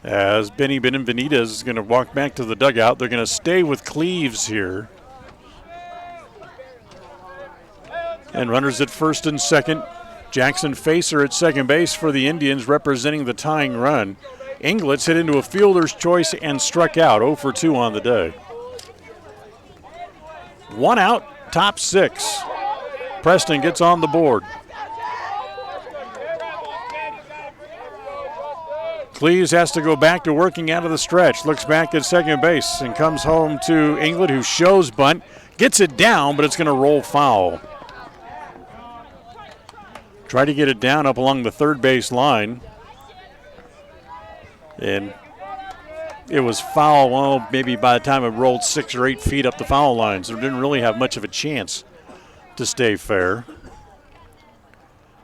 as Benny Benavidez is going to walk back to the dugout. They're going to stay with Cleaves here. And runners at first and second. Jackson Facer at second base for the Indians, representing the tying run. Inglett's hit into a fielder's choice and struck out, 0 for 2 on the day. 1 out, top 6. Preston gets on the board. Cleves has to go back to working out of the stretch. Looks back at second base and comes home to Inglett, who shows bunt. Gets it down, but it's going to roll foul. Try to get it down up along the third base line. And it was foul, well, maybe by the time it rolled 6 or 8 feet up the foul line, so it didn't really have much of a chance to stay fair.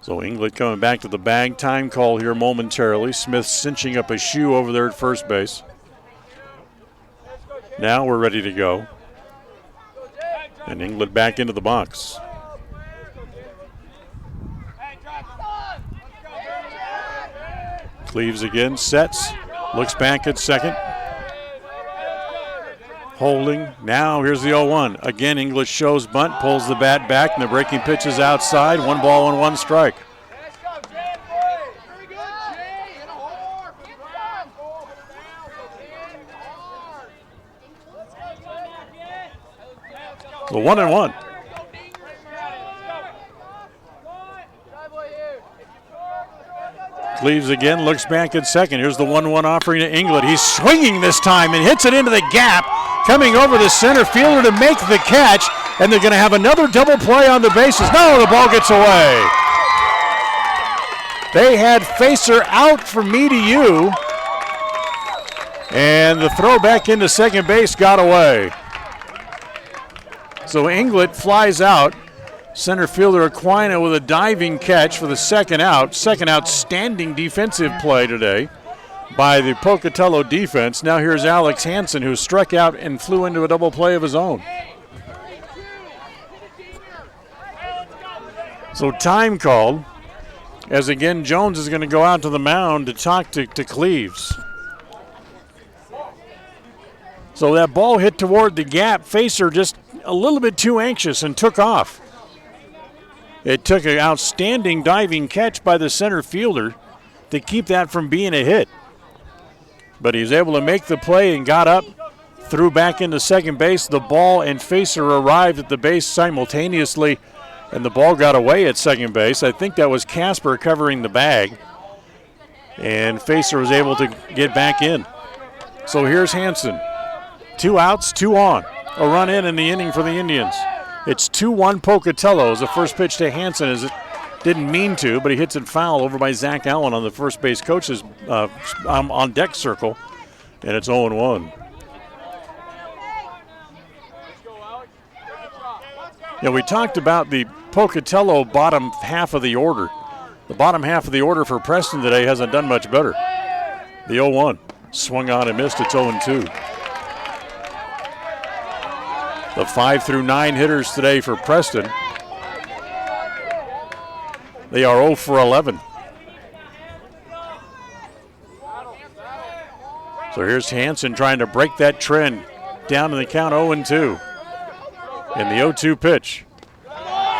So Inglett coming back to the bag. Time call here momentarily. Smith cinching up a shoe over there at first base. Now we're ready to go. And Inglett back into the box. Cleves again, sets, looks back at second. Holding, now here's the 0-1. Again, English shows bunt, pulls the bat back, and the breaking pitch is outside. 1 ball and 1 strike. So 1-1. Cleves again, looks back at second. Here's the 1-1 offering to Inglett. He's swinging this time and hits it into the gap. Coming over the center fielder to make the catch, and they're going to have another double play on the bases. No, the ball gets away. They had Facer out from me to you, and the throw back into second base got away. So Inglett flies out. Center fielder Aquina with a diving catch for the second out. Second outstanding defensive play today by the Pocatello defense. Now here's Alex Hansen, who struck out and flew into a double play of his own. So time called, as again Jones is going to go out to the mound to talk to Cleves. So that ball hit toward the gap. Facer just a little bit too anxious and took off. It took an outstanding diving catch by the center fielder to keep that from being a hit. But he was able to make the play and got up, threw back into second base. The ball and Facer arrived at the base simultaneously, and the ball got away at second base. I think that was Casper covering the bag, and Facer was able to get back in. So here's Hansen. 2 outs, 2 on. A run in the inning for the Indians. It's 2-1 Pocatello. As the first pitch to Hansen, as it didn't mean to, but he hits it foul over by Zach Allen on the first base coach's on deck circle, and it's 0-1. Yeah, we talked about the Pocatello bottom half of the order. The bottom half of the order for Preston today hasn't done much better. The 0-1 swung on and missed. It's 0-2. The 5 through 9 hitters today for Preston. They are 0 for 11. So here's Hansen trying to break that trend. Down in the count, 0-2. And the 0-2 pitch.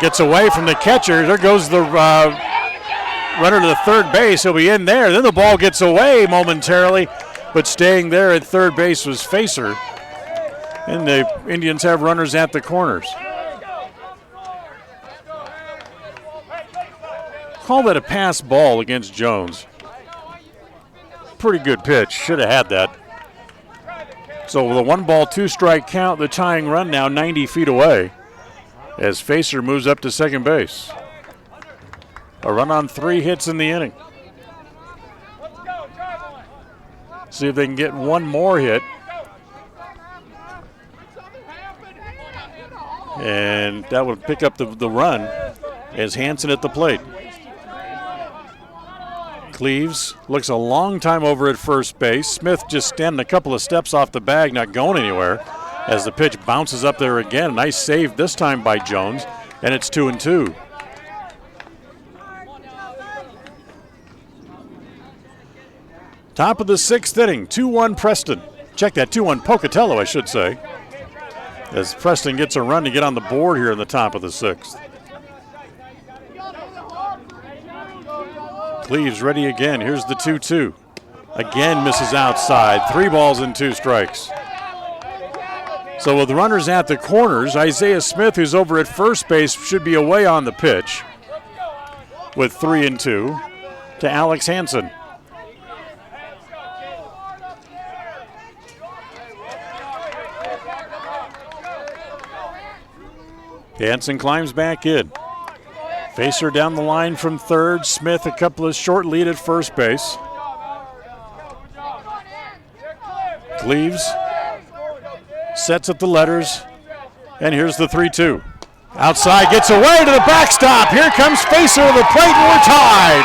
Gets away from the catcher. There goes the runner to the third base. He'll be in there. Then the ball gets away momentarily, but staying there at third base was Facer. And the Indians have runners at the corners. Call that a pass ball against Jones. Pretty good pitch. Should have had that. So with a 1 ball, 2 strike count, the tying run now 90 feet away as Facer moves up to second base. A run on 3 hits in the inning. See if they can get 1 more hit. And that would pick up the run as Hansen at the plate. Cleves looks a long time over at first base. Smith just standing a couple of steps off the bag, not going anywhere, as the pitch bounces up there again. Nice save this time by Jones, and it's 2-2. Top of the 6th inning, 2-1 Preston. Check that, 2-1 Pocatello, I should say, as Preston gets a run to get on the board here in the top of the 6th. Cleves ready again. Here's the 2-2. Again misses outside. 3 balls and 2 strikes. So with runners at the corners, Isaiah Smith, who's over at first base, should be away on the pitch with 3-2 to Alex Hansen. Hansen climbs back in. Facer down the line from third. Smith a couple of short lead at first base. Cleves sets at the letters, and here's the 3-2. Outside, gets away to the backstop. Here comes Facer to the plate, and we're tied.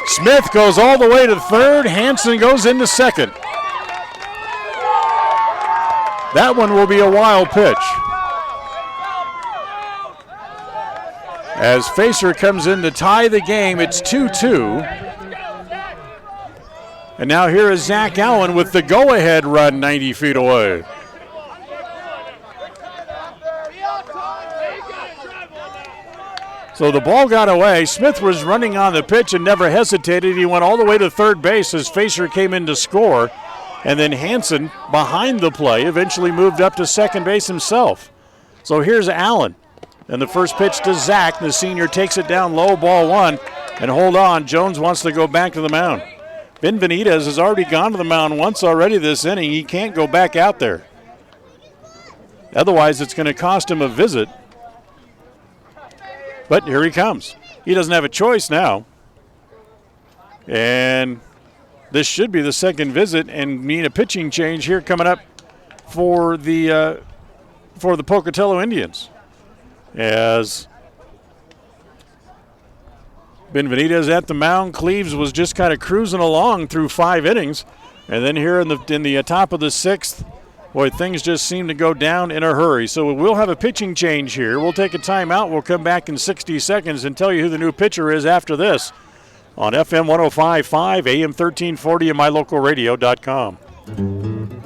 Smith goes all the way to third. Hansen goes into second. That one will be a wild pitch. As Facer comes in to tie the game, it's 2-2. And now here is Zach Allen with the go-ahead run 90 feet away. So the ball got away. Smith was running on the pitch and never hesitated. He went all the way to third base as Facer came in to score. And then Hansen, behind the play, eventually moved up to second base himself. So here's Allen. And the first pitch to Zach. The senior takes it down low, ball 1. And hold on, Jones wants to go back to the mound. Ben Benitez has already gone to the mound once already this inning. He can't go back out there. Otherwise, it's going to cost him a visit. But here he comes. He doesn't have a choice now. And this should be the second visit and mean a pitching change here coming up for the Pocatello Indians. As Benitez at the mound, Cleves was just kind of cruising along through 5 innings. And then here in the top of the 6th, boy, things just seem to go down in a hurry. So we'll have a pitching change here. We'll take a timeout. We'll come back in 60 seconds and tell you who the new pitcher is after this on FM 105.5, AM 1340, and mylocalradio.com.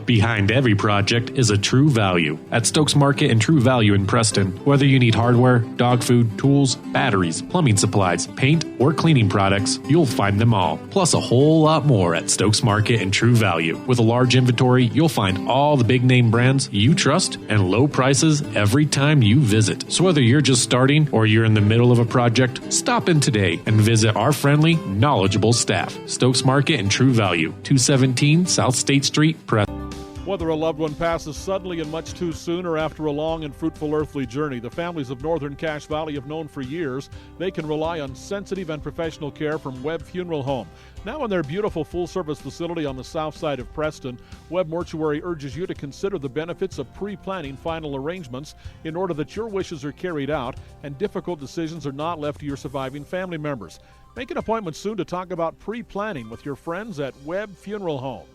Behind every project is a True Value. At Stokes Market and True Value in Preston, whether you need hardware, dog food, tools, batteries, plumbing supplies, paint, or cleaning products, you'll find them all. Plus a whole lot more at Stokes Market and True Value. With a large inventory, you'll find all the big name brands you trust and low prices every time you visit. So whether you're just starting or you're in the middle of a project, stop in today and visit our friendly, knowledgeable staff. Stokes Market and True Value, 217 South State Street, Preston. Whether a loved one passes suddenly and much too soon or after a long and fruitful earthly journey, the families of Northern Cache Valley have known for years they can rely on sensitive and professional care from Webb Funeral Home. Now in their beautiful full-service facility on the south side of Preston, Webb Mortuary urges you to consider the benefits of pre-planning final arrangements in order that your wishes are carried out and difficult decisions are not left to your surviving family members. Make an appointment soon to talk about pre-planning with your friends at Webb Funeral Home.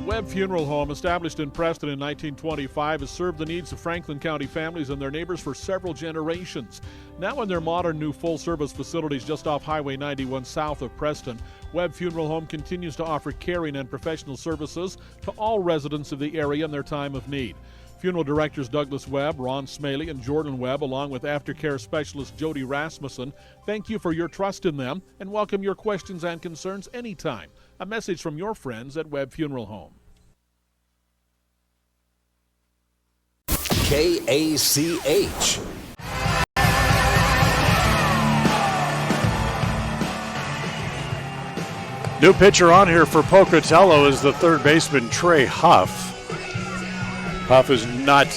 Webb Funeral Home, established in Preston in 1925, has served the needs of Franklin County families and their neighbors for several generations. Now in their modern new full-service facilities just off Highway 91 south of Preston, Webb Funeral Home continues to offer caring and professional services to all residents of the area in their time of need. Funeral directors Douglas Webb, Ron Smaley, and Jordan Webb, along with aftercare specialist Jody Rasmussen, thank you for your trust in them and welcome your questions and concerns anytime. A message from your friends at Webb Funeral Home. KACH. New pitcher on here for Pocatello is the third baseman Trey Huff. Huff is not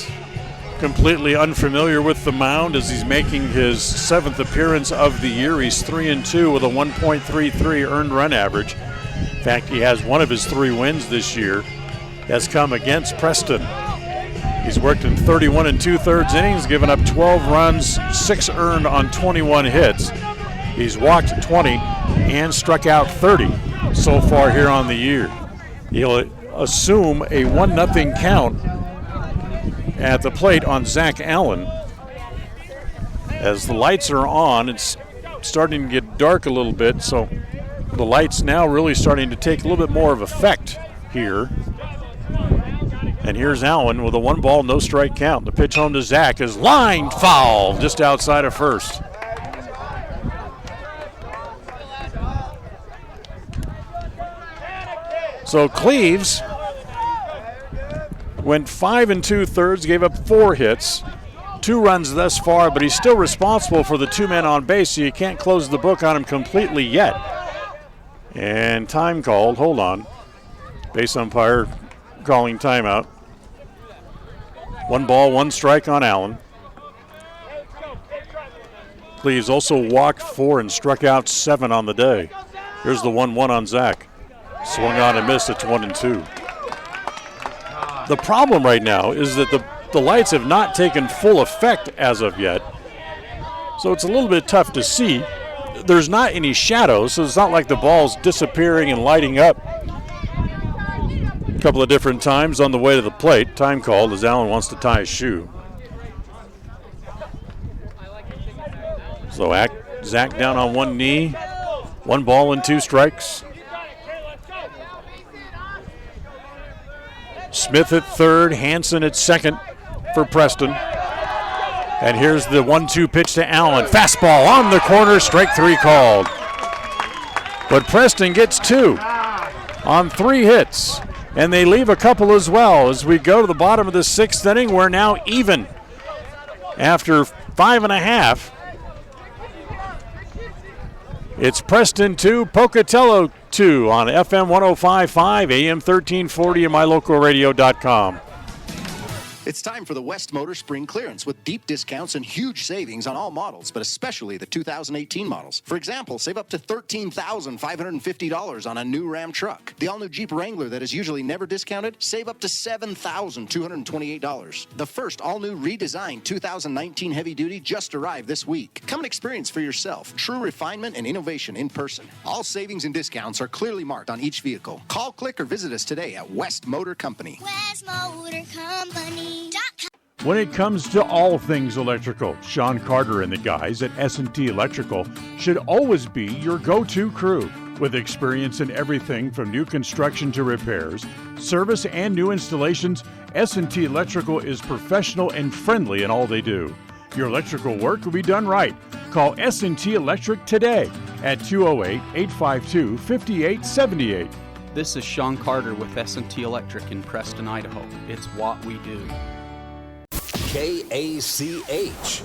completely unfamiliar with the mound as he's making his 7th appearance of the year. He's 3-2 with a 1.33 earned run average. In fact, he has one of his 3 wins this year has come against Preston. He's worked in 31 2/3 innings, given up 12 runs, 6 earned on 21 hits. He's walked 20 and struck out 30 so far here on the year. He'll assume a 1-0 count at the plate on Zach Allen. As the lights are on, it's starting to get dark a little bit, so the lights now really starting to take a little bit more of effect here. And here's Allen with a 1-ball, no strike count. The pitch home to Zach is lined foul just outside of first. So Cleves went 5 2/3, gave up 4 hits, 2 runs thus far, but he's still responsible for the 2 men on base, so you can't close the book on him completely yet. And time called. Hold on. Base umpire calling timeout. 1 ball, 1 strike on Allen. Cleves also walked 4 and struck out 7 on the day. Here's the 1-1 on Zach. Swung on and missed. It's 1-2. The problem right now is that the lights have not taken full effect as of yet. So it's a little bit tough to see. There's not any shadows, so it's not like the ball's disappearing and lighting up. A couple of different times on the way to the plate. Time called as Allen wants to tie his shoe. So Zach down on 1 knee. 1 ball and 2 strikes. Smith at third, Hansen at second for Preston. And here's the 1-2 pitch to Allen. Fastball on the corner, strike 3 called. But Preston gets 2 on 3 hits. And they leave a couple as well. As we go to the bottom of the 6th inning, we're now even after 5 1/2. It's Preston 2, Pocatello 2 on FM 105.5, AM 1340, and mylocalradio.com. It's time for the West Motor Spring Clearance with deep discounts and huge savings on all models, but especially the 2018 models. For example, save up to $13,550 on a new Ram truck. The all-new Jeep Wrangler that is usually never discounted, save up to $7,228. The first all-new redesigned 2019 heavy duty just arrived this week. Come and experience for yourself true refinement and innovation in person. All savings and discounts are clearly marked on each vehicle. Call, click, or visit us today at West Motor Company. West Motor Company. When it comes to all things electrical, Sean Carter and the guys at S&T Electrical should always be your go-to crew. With experience in everything from new construction to repairs, service, and new installations, S&T Electrical is professional and friendly in all they do. Your electrical work will be done right. Call S&T Electric today at 208-852-5878. This is Sean Carter with S&T Electric in Preston, Idaho. It's what we do. KACH.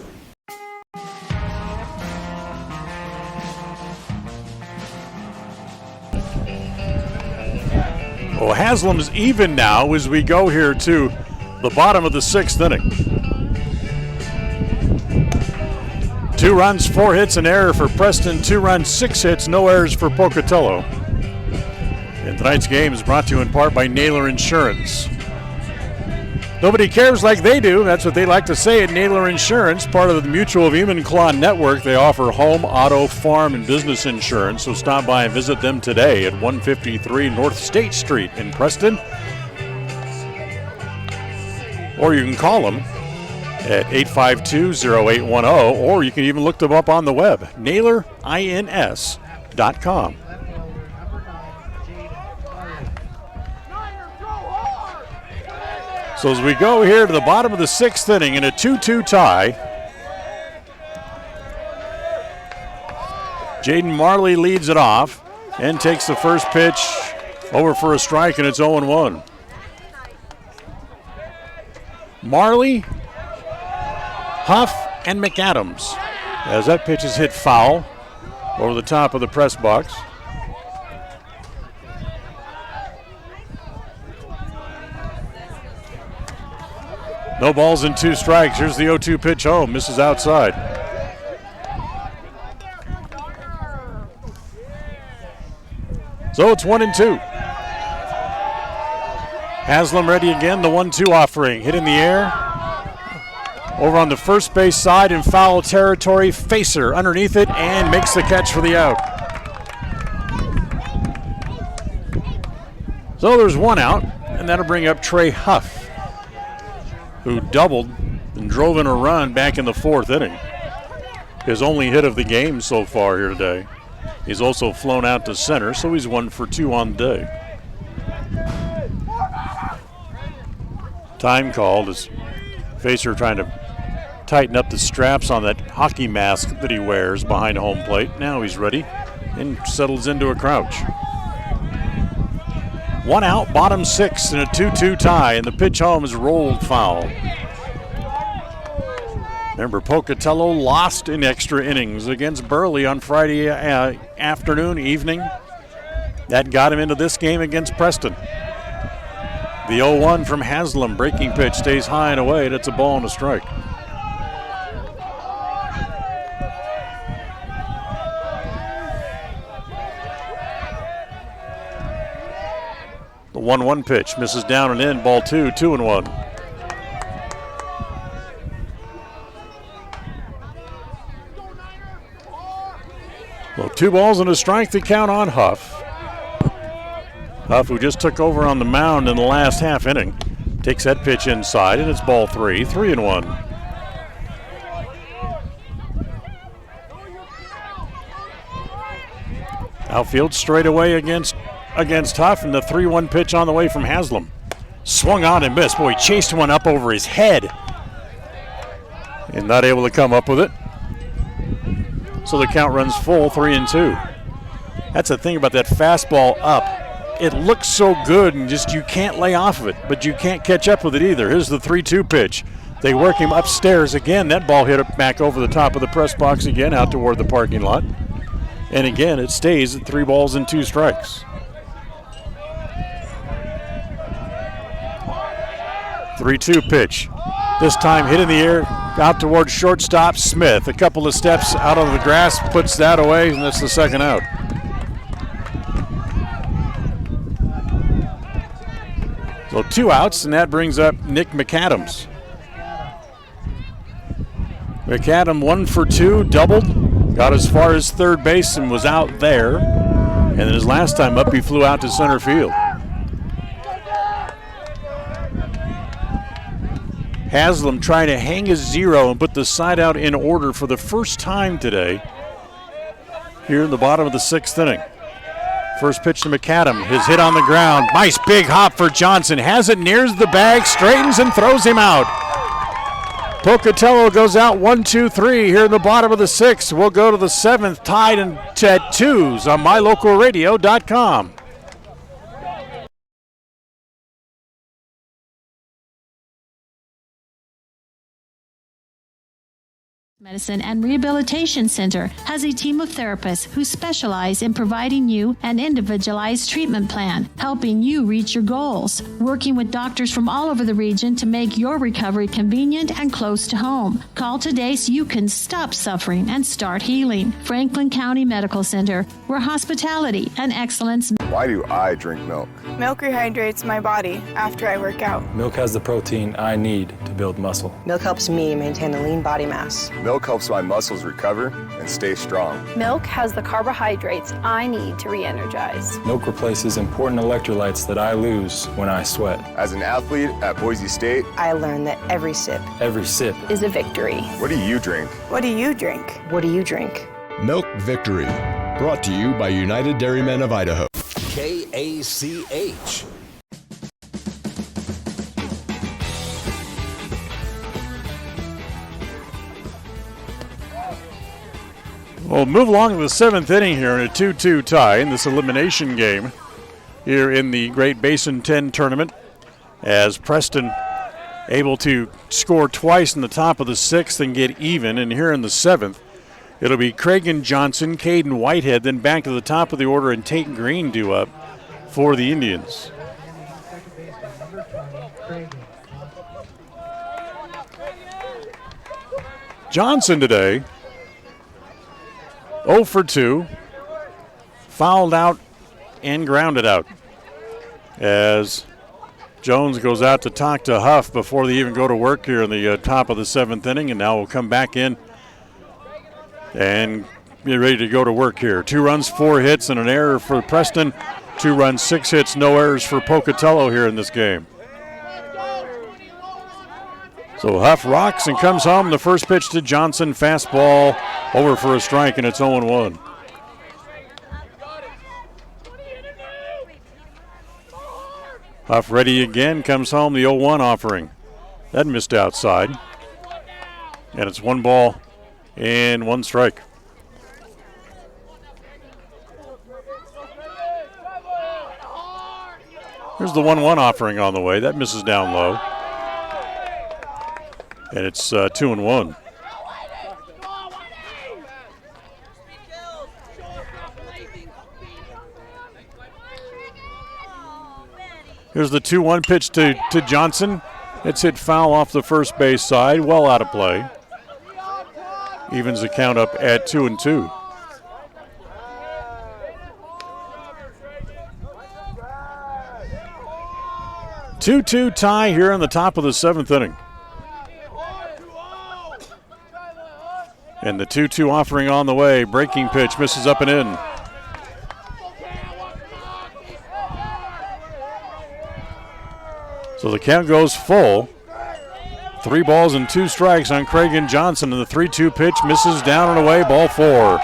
Well, Haslam's even now as we go here to the bottom of the 6th inning. 2 runs, 4 hits, an error for Preston. 2 runs, 6 hits, no errors for Pocatello. And tonight's game is brought to you in part by Naylor Insurance. Nobody cares like they do. That's what they like to say at Naylor Insurance, part of the Mutual of Enumclaw Network. They offer home, auto, farm, and business insurance. So stop by and visit them today at 153 North State Street in Preston. Or you can call them at 852-0810, or you can even look them up on the web, NaylorINS.com. So as we go here to the bottom of the 6th inning in a 2-2 tie, Jaden Marley leads it off and takes the first pitch over for a strike, and it's 0-1. Marley, Huff, and McAdams as that pitch is hit foul over the top of the press box. No balls and 2 strikes. Here's the 0-2 pitch home. Misses outside. So it's 1-2. Haslam ready again. The 1-2 offering. Hit in the air. Over on the first base side in foul territory. Facer underneath it and makes the catch for the out. So there's 1 out, and that'll bring up Trey Huff, who doubled and drove in a run back in the 4th inning. His only hit of the game so far here today. He's also flown out to center, so he's 1 for 2 on the day. Time called as Facer trying to tighten up the straps on that hockey mask that he wears behind home plate. Now he's ready and settles into a crouch. 1 out, bottom 6 in a 2-2 tie, and the pitch home is rolled foul. Remember, Pocatello lost in extra innings against Burley on Friday evening. That got him into this game against Preston. The 0-1 from Haslam, breaking pitch, stays high and away, and it's a ball and a strike. The 1-1 pitch misses down and in, ball 2, 2-1. Well, 2 balls and a strike to count on Huff. Huff, who just took over on the mound in the last half inning, takes that pitch inside, and it's ball 3, 3-1. Outfield straight away against Huff, and the 3-1 pitch on the way from Haslam. Swung on and missed. Boy, he chased one up over his head and not able to come up with it. So the count runs full, 3-2. That's the thing about that fastball up. It looks so good and just you can't lay off of it, but you can't catch up with it either. Here's the 3-2 pitch. They work him upstairs again. That ball hit it back over the top of the press box again, out toward the parking lot. And again, it stays at 3 balls and 2 strikes. 3-2 pitch. This time hit in the air, out towards shortstop Smith. A couple of steps out of the grass, puts that away, and that's the second out. So 2 outs, and that brings up Nick McAdams. McAdam 1 for 2, doubled, got as far as third base and was out there. And then his last time up, he flew out to center field. Haslam trying to hang his 0 and put the side out in order for the first time today here in the bottom of the 6th inning. First pitch to McAdam, his hit on the ground. Nice big hop for Johnson. Has it, nears the bag, straightens and throws him out. Pocatello goes out 1-2-3 here in the bottom of the 6th. We'll go to the 7th, tied at 2s on mylocalradio.com. Medicine and Rehabilitation Center has a team of therapists who specialize in providing you an individualized treatment plan, helping you reach your goals, working with doctors from all over the region to make your recovery convenient and close to home. Call today so you can stop suffering and start healing. Franklin County Medical Center, where hospitality and excellence. Why do I drink milk? Milk rehydrates my body after I work out. Milk has the protein I need to build muscle. Milk helps me maintain a lean body mass. Milk helps my muscles recover and stay strong. Milk has the carbohydrates I need to re-energize. Milk replaces important electrolytes that I lose when I sweat. As an athlete at Boise State, I learned that every sip is a victory. What do you drink? What do you drink? What do you drink? Milk Victory. Brought to you by United Dairymen of Idaho. KACH. We'll move along to the 7th inning here in a 2-2 tie in this elimination game here in the Great Basin 10 tournament, as Preston able to score twice in the top of the 6th and get even. And here in the 7th, it'll be Cragen Johnson, Caden Whitehead, then back to the top of the order, and Tate Green due up for the Indians. Johnson today 0 for 2, fouled out and grounded out, as Jones goes out to talk to Huff before they even go to work here in the top of the 7th inning, and now we'll come back in and get ready to go to work here. 2 runs, 4 hits, and an error for Preston. 2 runs, 6 hits, no errors for Pocatello here in this game. So Huff rocks and comes home. The first pitch to Johnson, fastball over for a strike, and it's 0-1. Huff ready again, comes home, the 0-1 offering. That missed outside. And it's 1 ball and 1 strike. Here's the 1-1 offering on the way. That misses down low. And it's 2-1. Here's the 2-1 pitch to Johnson. It's hit foul off the first base side, well out of play. Evens the count up at 2-2. Two-two tie here in the top of the 7th inning. And the 2-2 offering on the way. Breaking pitch misses up and in. So the count goes full. 3 balls and 2 strikes on Craig and Johnson, and the 3-2 pitch misses down and away, ball 4.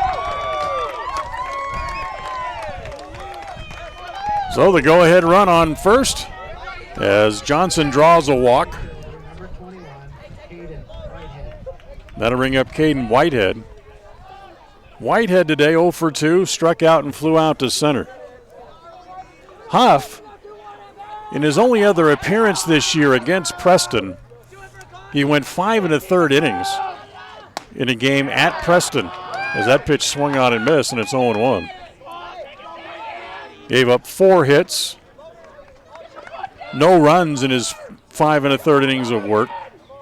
So the go-ahead run on first as Johnson draws a walk. That'll bring up Caden Whitehead. Whitehead today 0 for 2, struck out and flew out to center. Huff, in his only other appearance this year against Preston, he went 5 1/3 innings in a game at Preston as that pitch swung on and missed, and it's 0-1. Gave up 4 hits, no runs in his 5 1/3 innings of work.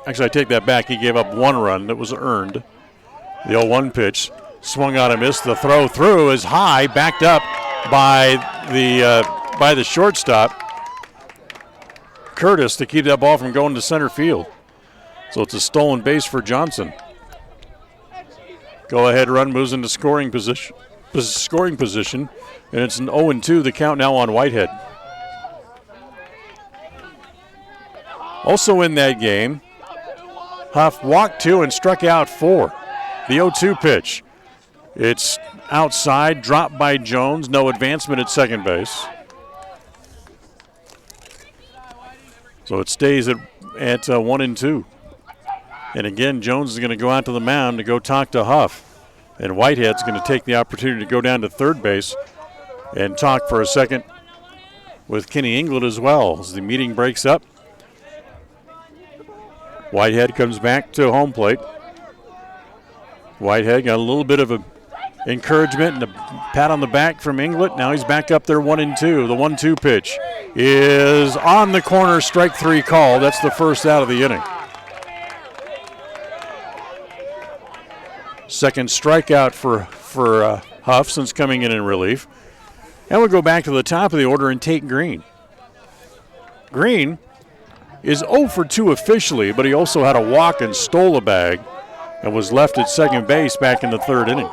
Actually, I take that back. He gave up 1 run that was earned. The 0-1 pitch swung on and missed. The throw through is high, backed up by the shortstop, Curtis, to keep that ball from going to center field. So it's a stolen base for Johnson. Go-ahead run moves into scoring position, and it's an 0-2. The count now on Whitehead. Also in that game, Huff walked 2 and struck out 4. The 0-2 pitch. It's outside, dropped by Jones. No advancement at second base. So it stays at 1-2. And again, Jones is going to go out to the mound to go talk to Huff. And Whitehead's going to take the opportunity to go down to third base and talk for a second with Kenny England as well as the meeting breaks up. Whitehead comes back to home plate. Whitehead got a little bit of a encouragement and a pat on the back from Inglet. Now he's back up there 1-2. The 1-2 pitch is on the corner, strike 3 call. That's the first out of the inning. Second strikeout for Huff since coming in relief. And we'll go back to the top of the order and take Green. Green is 0 for 2 officially, but he also had a walk and stole a bag and was left at second base back in the 3rd inning.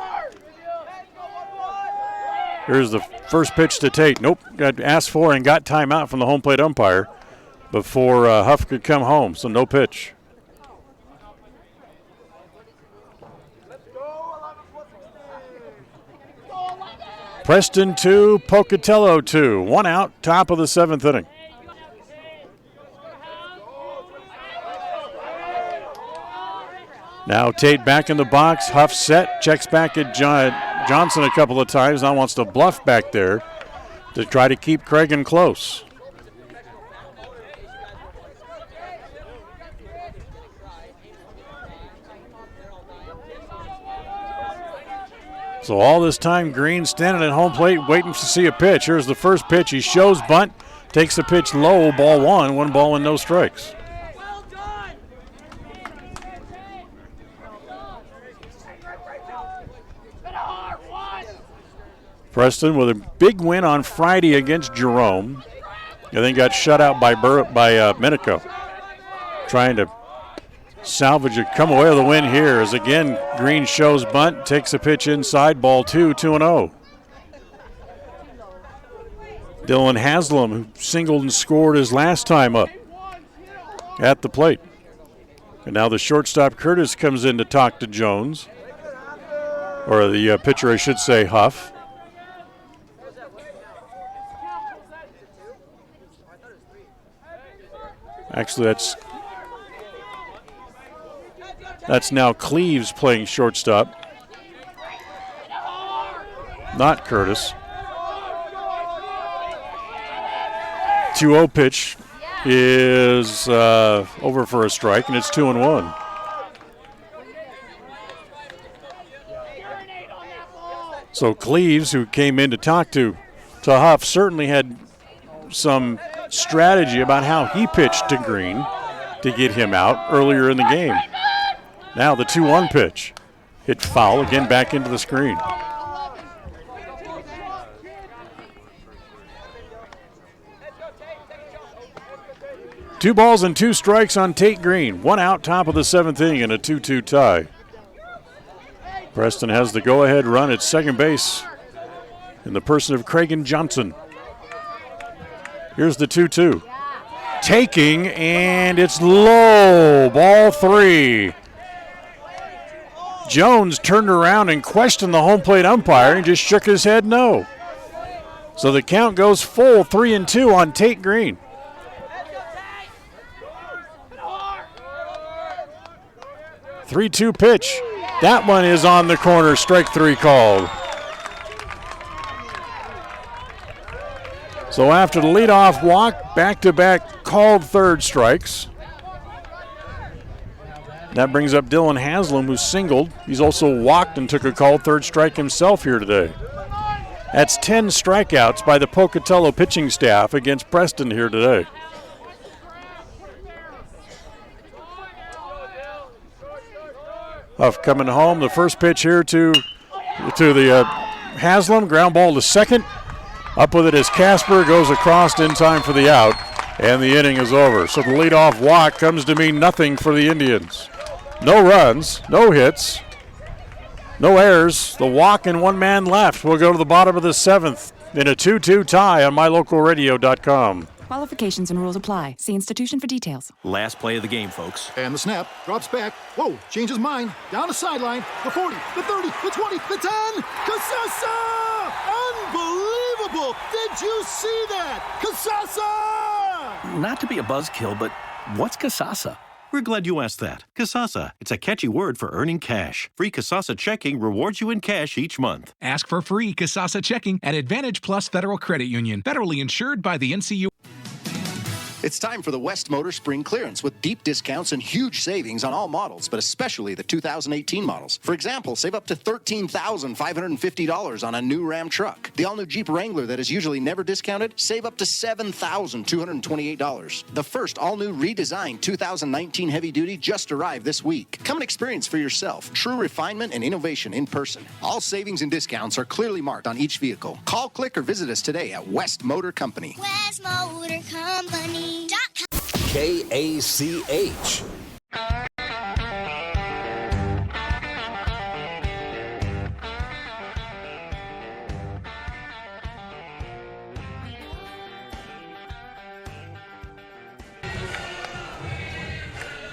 Here's the first pitch to Tate. Nope, got asked for and got timeout from the home plate umpire before Huff could come home, so no pitch. Preston 2, Pocatello 2. 1 out, top of the 7th inning. Now Tate back in the box. Huff set, checks back at Johnson a couple of times. Now wants to bluff back there to try to keep Cragen close. So all this time, Green standing at home plate waiting to see a pitch. Here's the first pitch. He shows bunt, takes the pitch low, ball 1, 1 ball and no strikes. Preston with a big win on Friday against Jerome. And then got shut out by Minico. Trying to salvage it, come away with a win here as again Green shows bunt, takes a pitch inside, ball 2, 2-0. Dylan Haslam, who singled and scored his last time up at the plate. And now the shortstop Curtis comes in to talk to Jones, or the pitcher I should say, Huff. Actually, that's now Cleves playing shortstop, not Curtis. 2-0 pitch is over for a strike, and it's 2-1. So Cleves, who came in to talk to Huff, certainly had some strategy about how he pitched to Green to get him out earlier in the game. Now the 2-1 pitch. Hit foul, again back into the screen. Two balls and 2 strikes on Tate Green. 1 out, top of the 7th inning, and a 2-2 tie. Preston has the go-ahead run at second base in the person of Cragen Johnson. Here's the 2-2. Taking, and it's low. Ball 3. Jones turned around and questioned the home plate umpire and just shook his head no. So the count goes full, 3-2 on Tate Green. Three-2 pitch. That one is on the corner, strike 3 called. So after the leadoff walk, back-to-back called third strikes. That brings up Dylan Haslam, who singled. He's also walked and took a called third strike himself here today. That's 10 strikeouts by the Pocatello pitching staff against Preston here today. Huff coming home. The first pitch here to the Haslam. Ground ball to second. Up with it is Casper. Goes across in time for the out. And the inning is over. So the leadoff walk comes to mean nothing for the Indians. No runs, no hits, no errors. The walk and 1 man left. We'll go to the bottom of the 7th in a 2-2 tie on mylocalradio.com. Qualifications and rules apply. See institution for details. Last play of the game, folks. And the snap. Drops back. Whoa, changes mind. Down the sideline. The 40, the 30, the 20, the 10. Casasa! Unbelievable! Did you see that? Casasa! Not to be a buzzkill, but what's Casasa? We're glad you asked that. Casasa. It's a catchy word for earning cash. Free Casasa checking rewards you in cash each month. Ask for free Casasa checking at Advantage Plus Federal Credit Union. Federally insured by the NCU. It's time for the West Motor Spring Clearance with deep discounts and huge savings on all models, but especially the 2018 models. For example, save up to $13,550 on a new Ram truck. The all-new Jeep Wrangler that is usually never discounted, save up to $7,228. The first all-new redesigned 2019 heavy duty just arrived this week. Come and experience for yourself true refinement and innovation in person. All savings and discounts are clearly marked on each vehicle. Call, click, or visit us today at West Motor Company. West Motor Company. KACH.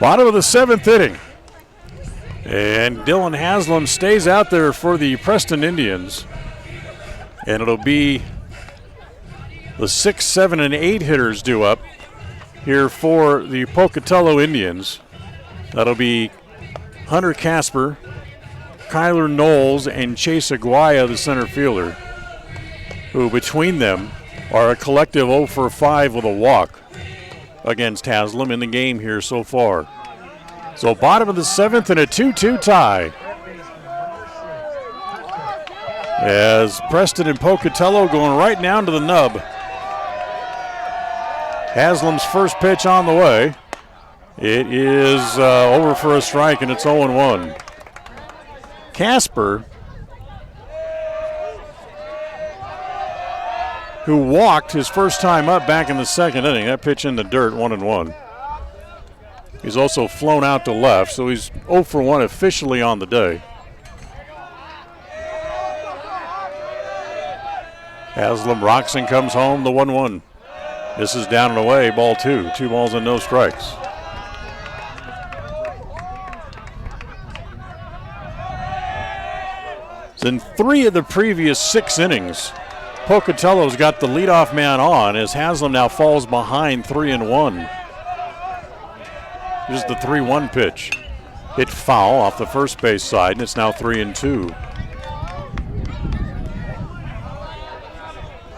Bottom of the 7th inning. And Dylan Haslam stays out there for the Preston Indians. And it'll be the 6, 7, and 8 hitters due up here for the Pocatello Indians. That'll be Hunter Casper, Kyler Knowles, and Chase Aguaya, the center fielder, who between them are a collective 0 for 5 with a walk against Haslam in the game here so far. So bottom of the 7th and a 2-2 tie. As Preston and Pocatello going right down to the nub. Haslam's first pitch on the way. It is over for a strike, and it's 0-1. Casper, who walked his first time up back in the 2nd inning. That pitch in the dirt, 1-1. He's also flown out to left, so he's 0 for 1 officially on the day. Haslam rocks and comes home, the 1-1. This is down and away, ball 2. 2 balls and no strikes. In 3 of the previous 6 innings, Pocatello's got the leadoff man on as Haslam now falls behind 3-1. Here's the 3-1 pitch. Hit foul off the first base side, and it's now 3-2.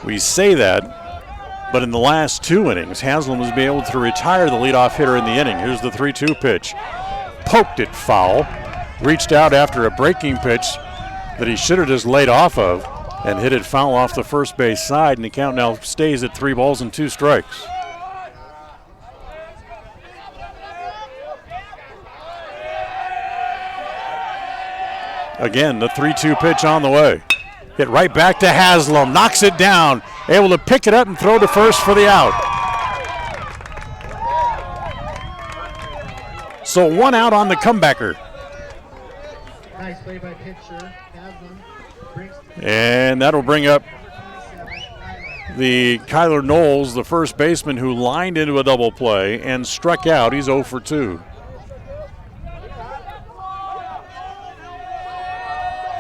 We say that, but in the last 2 innings, Haslam has been able to retire the leadoff hitter in the inning. Here's the 3-2 pitch. Poked it foul. Reached out after a breaking pitch that he should have just laid off of and hit it foul off the first base side, and the count now stays at 3-2 strikes. Again, the 3-2 pitch on the way. Hit right back to Haslam, knocks it down, able to pick it up and throw to first for the out. So 1 out on the comebacker. Nice play by pitcher. Haslam brings. And that'll bring up the Kyler Knowles, the first baseman who lined into a double play and struck out. He's 0 for 2.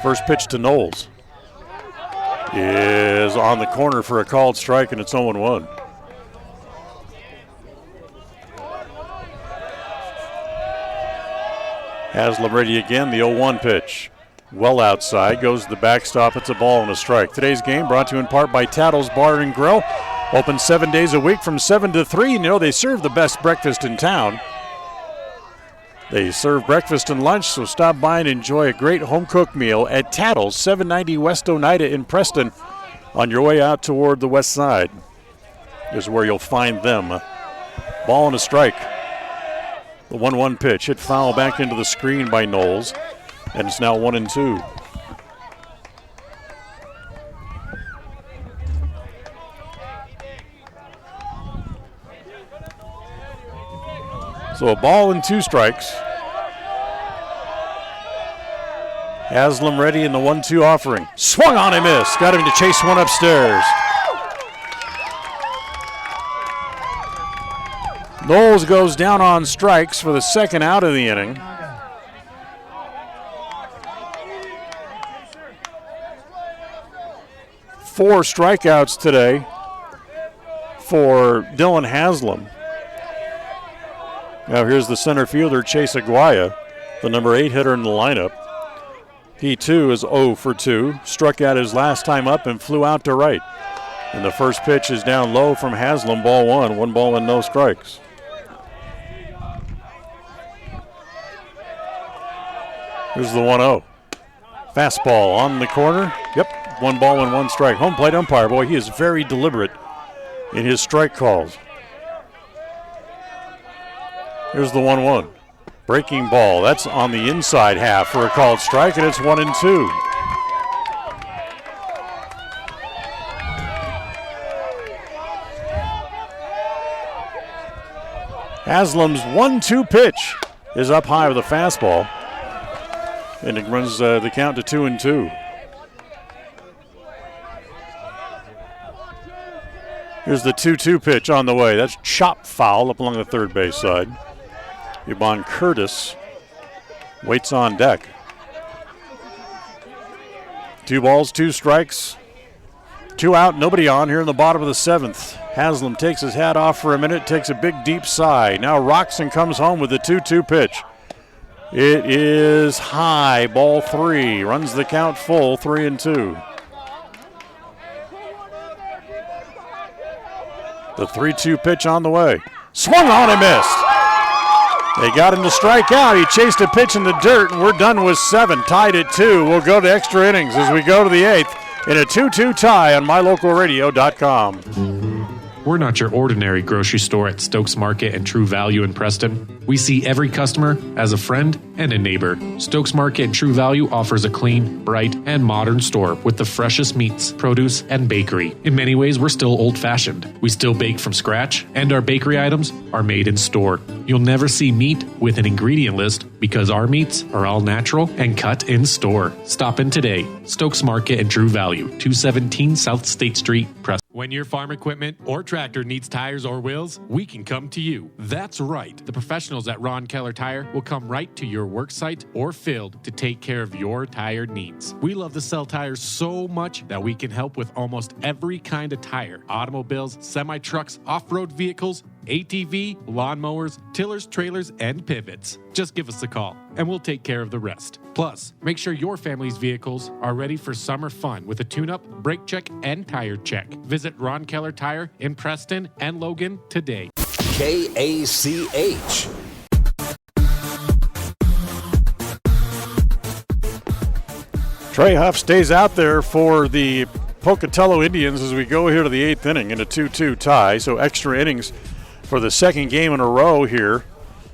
First pitch to Knowles is on the corner for a called strike, and it's 0-1. Haslam ready again, the 0-1 pitch. Well outside, goes to the backstop. It's a ball and a strike. Today's game brought to you in part by Tattles Bar and Grill. Open 7 days a week from 7 to 3. You know they serve the best breakfast in town. They serve breakfast and lunch, so stop by and enjoy a great home-cooked meal at Tattles, 790 West Oneida in Preston. On your way out toward the west side is where you'll find them. Ball and a strike. The 1-1 pitch hit foul back into the screen by Knowles, and it's now 1-2. So a ball and 2 strikes. Haslam ready in the 1-2 offering. Swung on and missed. Got him to chase one upstairs. Knowles goes down on strikes for the second out of the inning. Four strikeouts today for Dylan Haslam. Now here's the center fielder, Chase Aguaya, the number 8 hitter in the lineup. He too is 0 for 2. Struck out his last time up and flew out to right. And the first pitch is down low from Haslam, ball 1. 1 ball and no strikes. Here's the 1-0. Fastball on the corner. Yep, 1 ball and 1 strike. Home plate umpire, boy, he is very deliberate in his strike calls. Here's the 1-1. Breaking ball. That's on the inside half for a called strike, and it's 1-2. Haslam's 1-2 pitch is up high with a fastball, and it runs the count to 2-2. Here's the 2-2 pitch on the way. That's chop foul up along the third base side. Yvonne Curtis waits on deck. 2 balls, 2 strikes, 2 out, nobody on here in the bottom of the 7th. Haslam takes his hat off for a minute, takes a big deep sigh. Now rocks and comes home with the 2-2 pitch. It is high, ball 3. Runs the count full, 3-2. The 3-2 pitch on the way. Swung on and missed. They got him to strike out. He chased a pitch in the dirt, and we're done with 7. Tied at 2. We'll go to extra innings as we go to the 8th in a 2-2 tie on mylocalradio.com. We're not your ordinary grocery store at Stokes Market and True Value in Preston. We see every customer as a friend and a neighbor. Stokes Market and True Value offers a clean, bright, and modern store with the freshest meats, produce, and bakery. In many ways, we're still old-fashioned. We still bake from scratch, and our bakery items are made in store. You'll never see meat with an ingredient list because our meats are all natural and cut in store. Stop in today. Stokes Market and True Value, 217 South State Street, Preston. When your farm equipment or tractor needs tires or wheels, we can come to you. That's right. The professionals at Ron Keller Tire will come right to your work site or field to take care of your tire needs. We love to sell tires so much that we can help with almost every kind of tire. Automobiles, semi-trucks, off-road vehicles, ATV, lawnmowers, tillers, trailers, and pivots. Just give us a call, and we'll take care of the rest. Plus, make sure your family's vehicles are ready for summer fun with a tune-up, brake check, and tire check. Visit Ron Keller Tire in Preston and Logan today. KACH. Trey Huff stays out there for the Pocatello Indians as we go here to the 8th inning in a 2-2 tie. So extra innings for the second game in a row here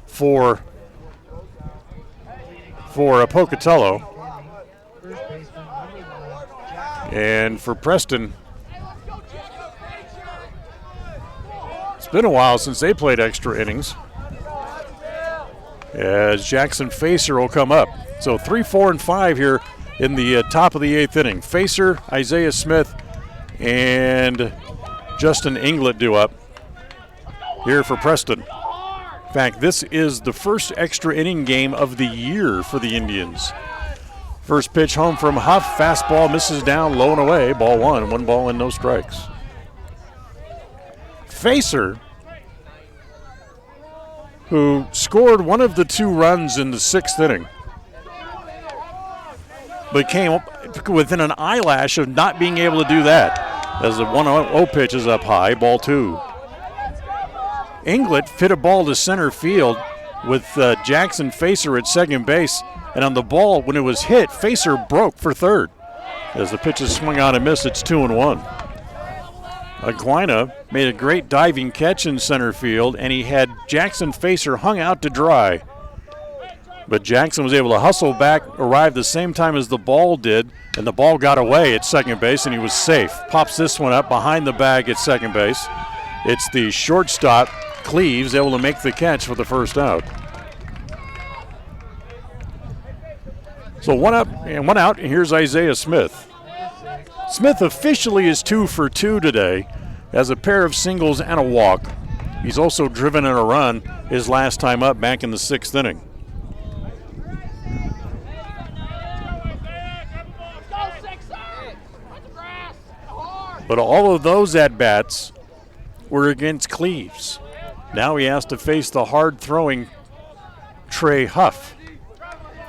for Pocatello. And for Preston, it's been a while since they played extra innings, as Jackson Facer will come up. So 3, 4, and 5 here in the top of the 8th inning. Facer, Isaiah Smith, and Justin Inglet due up here for Preston. In fact, this is the first extra inning game of the year for the Indians. First pitch home from Huff. Fastball misses down, low and away. Ball 1, 1 ball and no strikes. Facer, who scored one of the 2 runs in the 6th inning, but came up within an eyelash of not being able to do that, as the 1-0 pitch is up high, ball 2. Inglet hit a ball to center field with Jackson Facer at second base, and on the ball, when it was hit, Facer broke for third. As the pitch is swung on and missed, it's 2-1. Aquina made a great diving catch in center field, and he had Jackson Facer hung out to dry. But Jackson was able to hustle back, arrive the same time as the ball did, and the ball got away at second base, and he was safe. Pops this one up behind the bag at second base. It's the shortstop, Cleaves, able to make the catch for the first out. So 1 up and 1 out, and here's Isaiah Smith. Smith officially is 2 for 2 today, has a pair of singles and a walk. He's also driven in a run his last time up back in the 6th inning. But all of those at-bats were against Cleaves. Now he has to face the hard-throwing Trey Huff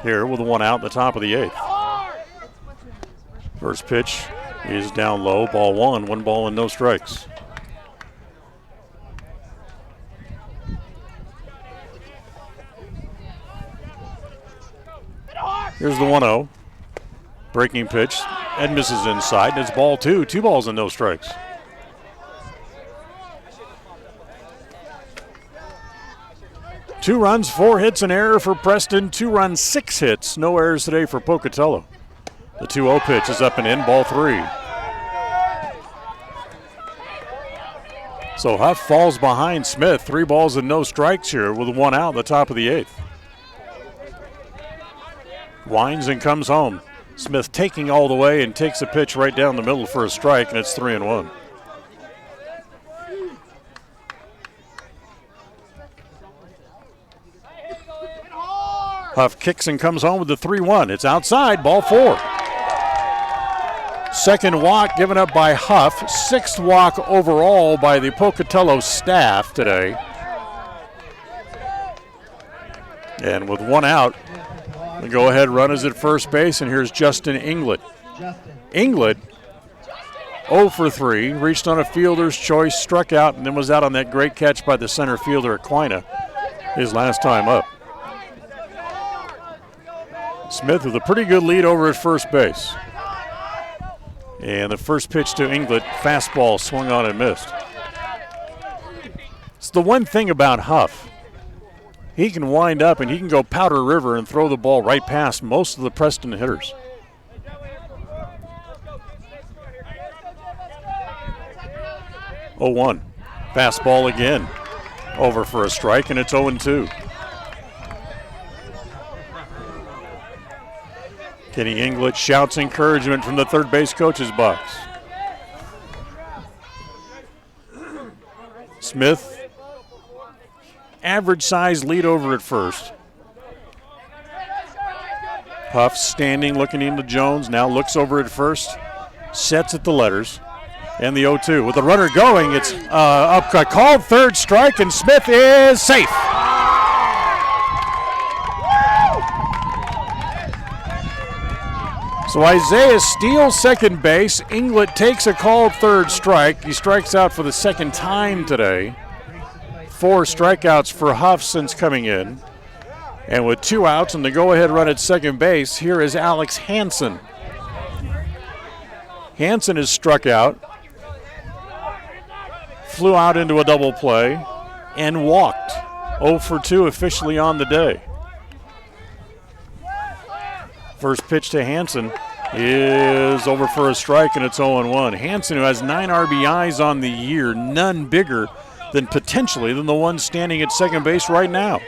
here with 1 out at the top of the 8th. First pitch is down low, ball 1, 1 ball and no strikes. Here's the 1-0. Breaking pitch. Ed misses inside, and it's ball 2. 2 balls and no strikes. Two runs, 4 hits, an error for Preston. 2 runs, 6 hits. No errors today for Pocatello. The 2-0 pitch is up and in, ball 3. So Huff falls behind Smith. 3 balls and no strikes here with 1 out at the top of the 8th. Winds and comes home. Smith taking all the way and takes a pitch right down the middle for a strike, and it's 3-1. Huff kicks and comes home with the 3-1. It's outside, ball 4. Second walk given up by Huff. 6th walk overall by the Pocatello staff today. And with 1 out, the go-ahead run is at first base, and here's Justin Inglet. Inglet, 0 for 3, reached on a fielder's choice, struck out, and then was out on that great catch by the center fielder Aquina his last time up. Smith with a pretty good lead over at first base. And the first pitch to Inglet, fastball swung on and missed. It's the one thing about Huff. He can wind up and he can go Powder River and throw the ball right past most of the Preston hitters. Oh, 1. Fastball again. Over for a strike, and it's 0-2. Kenny Inglet shouts encouragement from the third base coach's box. Smith, average size lead over at first. Huff standing, looking into Jones, now looks over at first, sets at the letters. And the 0-2. With the runner going, it's a called third strike, and Smith is safe. So Isaiah steals second base. Inglet takes a called third strike. He strikes out for the second time today. 4 strikeouts for Huff since coming in. And with 2 outs and the go-ahead run at second base, here is Alex Hansen. Hansen is struck out, flew out into a double play, and walked. 0 for 2 officially on the day. First pitch to Hansen is over for a strike, and it's 0-1. Hansen, who has 9 RBIs on the year, none bigger than potentially than the one standing at second base right now.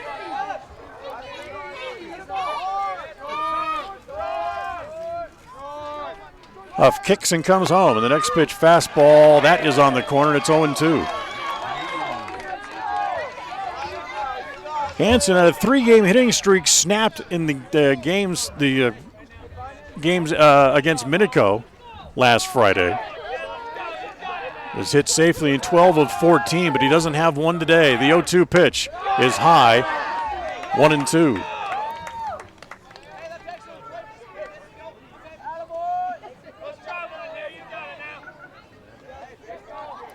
Huff kicks and comes home, and the next pitch, fastball, that is on the corner, and it's 0-2. Hansen had a 3-game hitting streak snapped in the games against Minico last Friday. Was hit safely in 12 of 14, but he doesn't have one today. The 0-2 pitch is high, 1-2.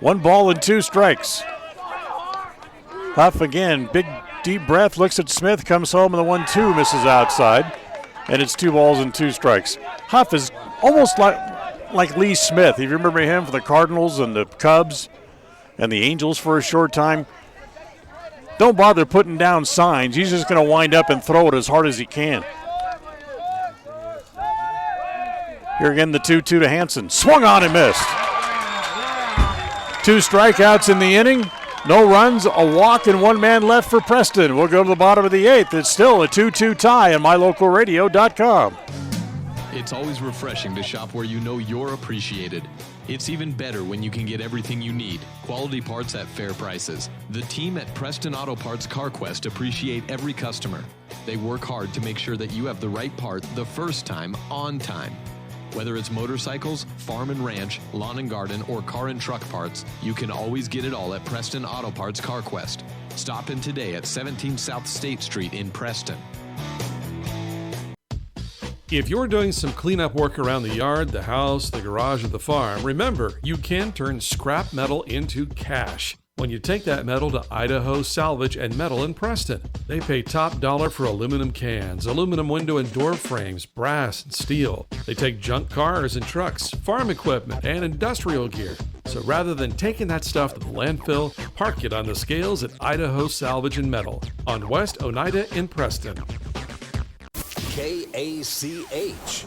One ball and 2 strikes. Huff again, big deep breath, looks at Smith, comes home, and the 1-2 misses outside. And it's 2 balls and 2 strikes. Huff is almost like Lee Smith. If you remember him for the Cardinals and the Cubs and the Angels for a short time, don't bother putting down signs. He's just going to wind up and throw it as hard as he can. Here again, the 2-2 to Hansen. Swung on and missed. 2 strikeouts in the inning. No runs, a walk, and 1 man left for Preston. We'll go to the bottom of the 8th. It's still a 2-2 tie on mylocalradio.com. It's always refreshing to shop where you know you're appreciated. It's even better when you can get everything you need. Quality parts at fair prices. The team at Preston Auto Parts CarQuest appreciate every customer. They work hard to make sure that you have the right part the first time, on time. Whether it's motorcycles, farm and ranch, lawn and garden, or car and truck parts, you can always get it all at Preston Auto Parts CarQuest. Stop in today at 17 South State Street in Preston. If you're doing some cleanup work around the yard, the house, the garage, or the farm, remember, you can turn scrap metal into cash when you take that metal to Idaho Salvage and Metal in Preston. They pay top dollar for aluminum cans, aluminum window and door frames, brass and steel. They take junk cars and trucks, farm equipment, and industrial gear. So rather than taking that stuff to the landfill, park it on the scales at Idaho Salvage and Metal on West Oneida in Preston. KACH.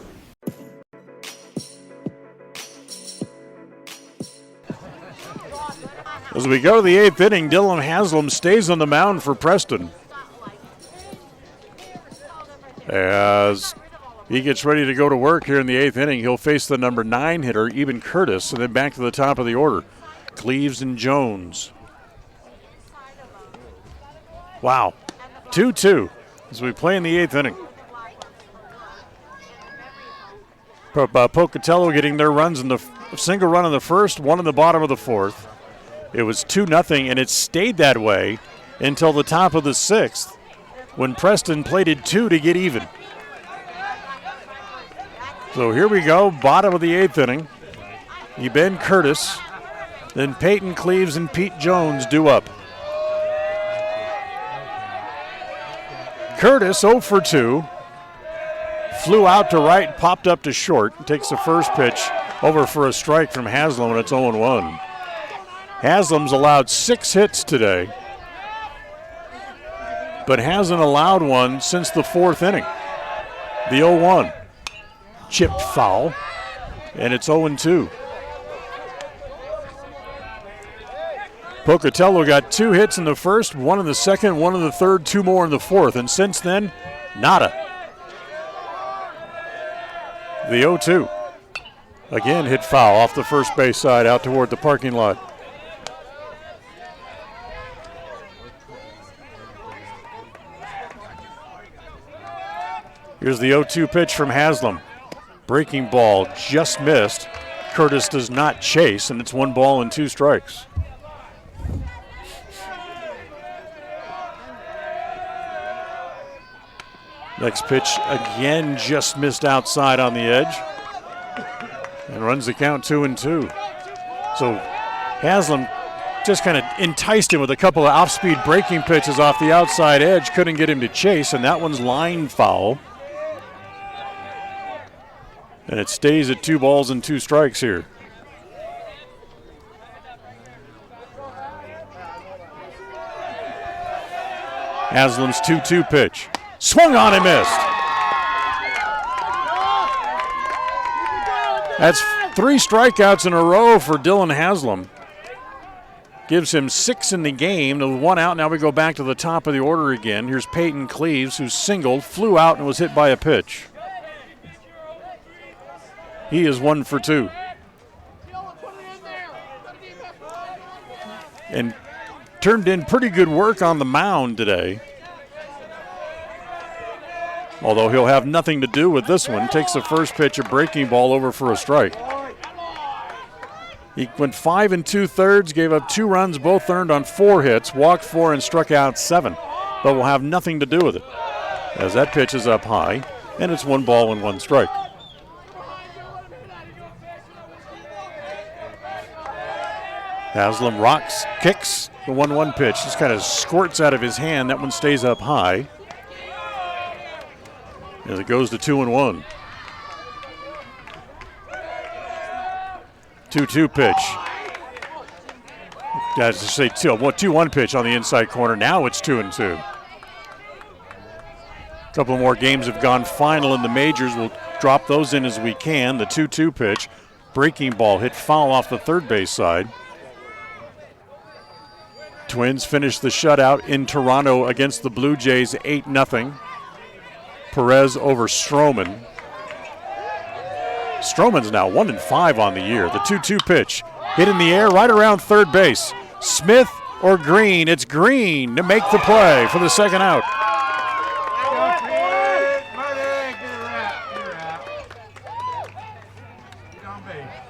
As we go to the 8th inning, Dylan Haslam stays on the mound for Preston. As he gets ready to go to work here in the 8th inning, he'll face the number 9 hitter, Eben Curtis, and then back to the top of the order, Cleaves and Jones. Wow, 2-2 as we play in the 8th inning. Pocatello getting their runs in the single run in the first, one in the bottom of the 4th. It was 2-0, and it stayed that way until the top of the 6th when Preston plated 2 to get even. So here we go, bottom of the 8th inning. Eben Curtis, then Peyton Cleaves and Pete Jones due up. Curtis 0 for 2. Flew out to right, popped up to short, takes the first pitch over for a strike from Haslam, and it's 0-1. Haslam's allowed 6 hits today, but hasn't allowed one since the 4th inning. The 0-1. Chipped foul, and it's 0-2. Pocatello got 2 hits in the first, 1 in the second, 1 in the third, 2 more in the 4th, and since then, nada. The 0-2. Again, hit foul off the first base side out toward the parking lot. Here's the 0-2 pitch from Haslam. Breaking ball just missed. Curtis does not chase, and it's 1 ball and 2 strikes. Next pitch again just missed outside on the edge and runs the count 2-2. So Haslam just kind of enticed him with a couple of off-speed breaking pitches off the outside edge, couldn't get him to chase, and that one's line foul. And it stays at 2 balls and 2 strikes here. Haslam's 2-2 pitch. Swung on and missed. That's 3 strikeouts in a row for Dylan Haslam. Gives him 6 in the game. The 1 out. Now we go back to the top of the order again. Here's Peyton Cleaves, who singled, flew out, and was hit by a pitch. He is 1 for 2. And turned in pretty good work on the mound today. Although he'll have nothing to do with this one. Takes the first pitch, a breaking ball over for a strike. He went 5 2/3, gave up 2 runs, both earned on 4 hits, walked 4 and struck out 7. But will have nothing to do with it, as that pitch is up high, and it's 1 ball and 1 strike. Haslam rocks, kicks, the 1-1 pitch. Just kind of squirts out of his hand. That one stays up high. As it goes to 2-1. 2-2 pitch. Guys, just say 2-1 pitch on the inside corner. Now it's 2-2. A couple more games have gone final in the majors. We'll drop those in as we can. The 2-2 pitch. Breaking ball hit foul off the third base side. Twins finish the shutout in Toronto against the Blue Jays 8-0. Perez over Stroman. Stroman's now 1-5 on the year. The 2-2 pitch hit in the air right around third base. Smith or Green? It's Green to make the play for the second out.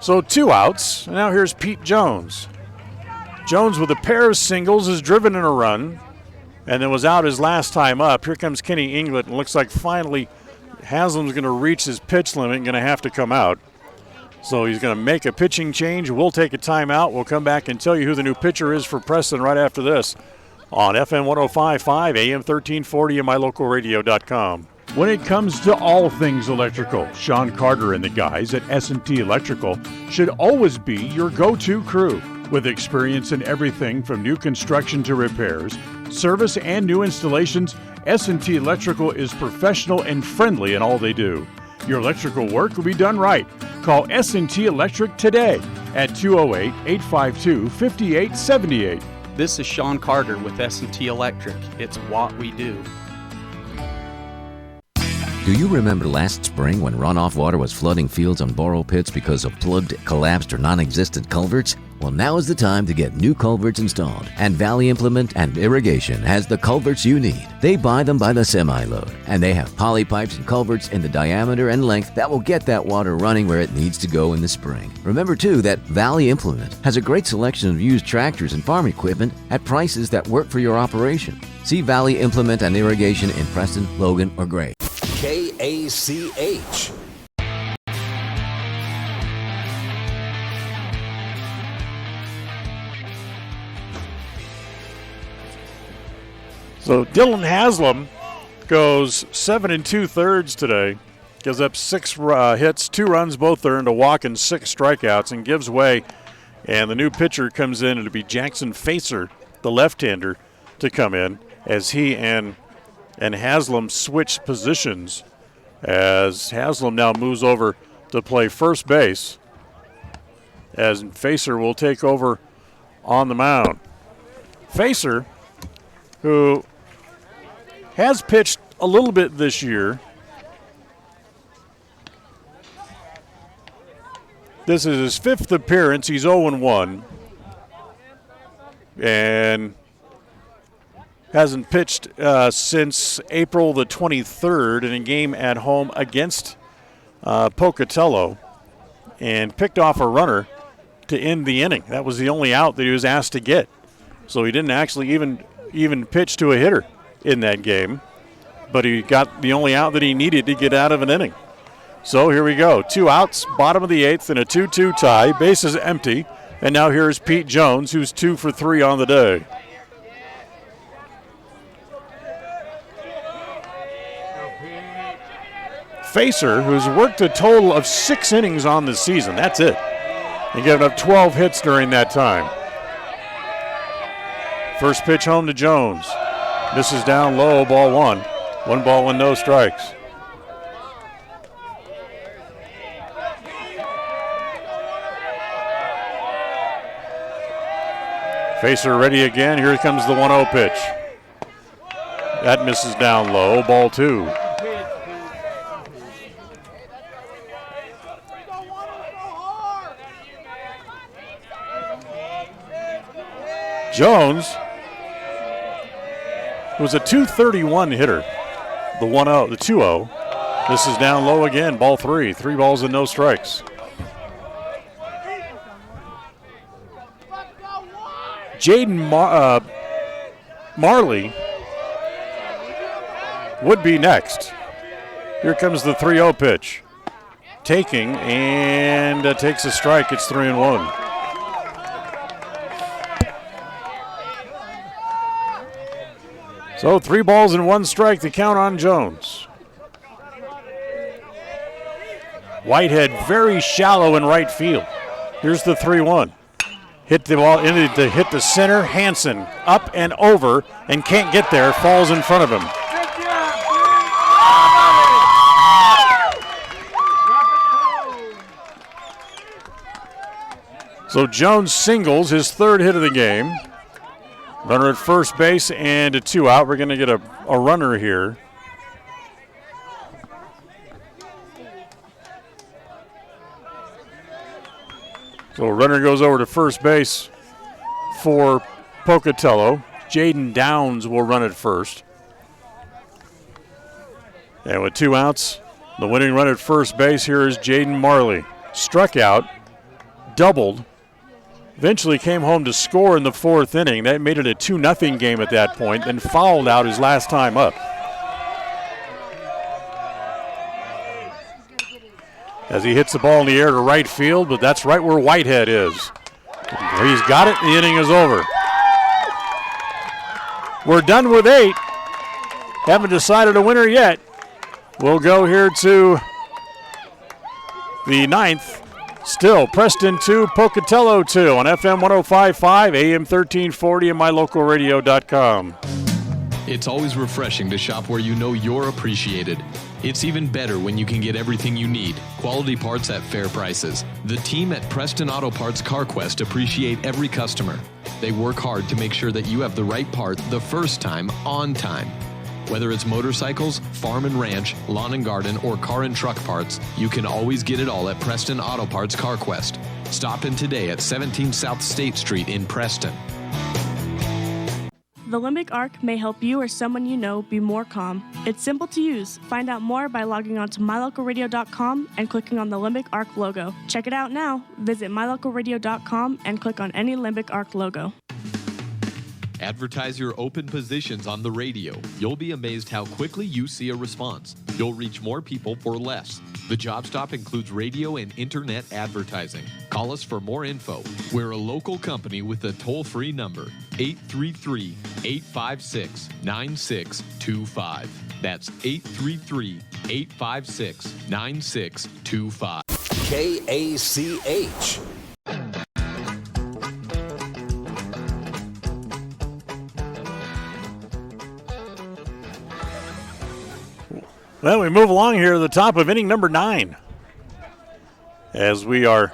So 2 outs. Now here's Pete Jones. Jones with a pair of singles has driven in a run and then was out his last time up. Here comes Kenny Inglet, and looks like finally Haslam's going to reach his pitch limit and going to have to come out. So he's going to make a pitching change. We'll take a timeout. We'll come back and tell you who the new pitcher is for Preston right after this on FM 105.5, AM 1340, and mylocalradio.com. When it comes to all things electrical, Sean Carter and the guys at S&T Electrical should always be your go-to crew. With experience in everything from new construction to repairs, service, and new installations, S&T Electrical is professional and friendly in all they do. Your electrical work will be done right. Call S&T Electric today at 208-852-5878. This is Sean Carter with S&T Electric. It's what we do. Do you remember last spring when runoff water was flooding fields and borrow pits because of plugged, collapsed, or non-existent culverts? Well, now is the time to get new culverts installed. And Valley Implement and Irrigation has the culverts you need. They buy them by the semi-load. And they have poly pipes and culverts in the diameter and length that will get that water running where it needs to go in the spring. Remember, too, that Valley Implement has a great selection of used tractors and farm equipment at prices that work for your operation. See Valley Implement and Irrigation in Preston, Logan, or Gray. KACH. So Dylan Haslam goes 7 2/3 today. Gives up 6 hits, 2 runs, both earned, a walk, and 6 strikeouts, and gives way. And the new pitcher comes in. It'll be Jackson Facer, the left-hander, to come in as he and Haslam switch positions, as Haslam now moves over to play first base, as Facer will take over on the mound. Facer, who has pitched a little bit this year. This is his 5th appearance. He's 0-1 and hasn't pitched since April the 23rd in a game at home against Pocatello. and picked off a runner to end the inning. That was the only out that he was asked to get. So he didn't actually even pitch to a hitter in that game, but he got the only out that he needed to get out of an inning. So here we go. 2 outs, bottom of the 8th, and a 2-2 tie. Bases empty. And now here's Pete Jones, who's 2 for 3 on the day. Facer, who's worked a total of 6 innings on the season. That's it. And given up 12 hits during that time. First pitch home to Jones. Misses down low, ball 1. 1 ball and no strikes. Facer ready again. Here comes the 1-0 pitch. That misses down low, ball 2. Jones was a .231 hitter. The 1-0, the 2-0. This is down low again, ball 3. 3 balls and no strikes. Jaden Marley would be next. Here comes the 3-0 pitch. Taking and takes a strike. It's 3-1. So 3 balls and 1 strike to count on Jones. Whitehead very shallow in right field. Here's the 3-1. Hit the ball into hit the center. Hansen up and over and can't get there. Falls in front of him. So Jones singles his 3rd hit of the game. Runner at first base and a 2 out. We're going to get a runner here. So runner goes over to first base for Pocatello. Jaden Downs will run at first. And with 2 outs, the winning run at first base here is Jaden Marley. Struck out, doubled, eventually came home to score in the 4th inning. That made it a 2-0 game at that point, then fouled out his last time up. As he hits the ball in the air to right field, but that's right where Whitehead is. He's got it, the inning is over. We're done with 8. Haven't decided a winner yet. We'll go here to the 9th. Still, Preston 2, Pocatello 2 on FM 105.5, AM 1340, and mylocalradio.com. It's always refreshing to shop where you know you're appreciated. It's even better when you can get everything you need, quality parts at fair prices. The team at Preston Auto Parts CarQuest appreciate every customer. They work hard to make sure that you have the right part the first time, on time. Whether it's motorcycles, farm and ranch, lawn and garden, or car and truck parts, you can always get it all at Preston Auto Parts CarQuest. Stop in today at 17 South State Street in Preston. The Limbic Arc may help you or someone you know be more calm. It's simple to use. Find out more by logging on to mylocalradio.com and clicking on the Limbic Arc logo. Check it out now. Visit mylocalradio.com and click on any Limbic Arc logo. Advertise your open positions on the radio. You'll be amazed how quickly you see a response. You'll reach more people for less. The Job Stop includes radio and internet advertising. Call us for more info. We're a local company with a toll-free number, 833-856-9625. That's 833-856-9625. KACH. Well, we move along here to the top of inning number 9. As we are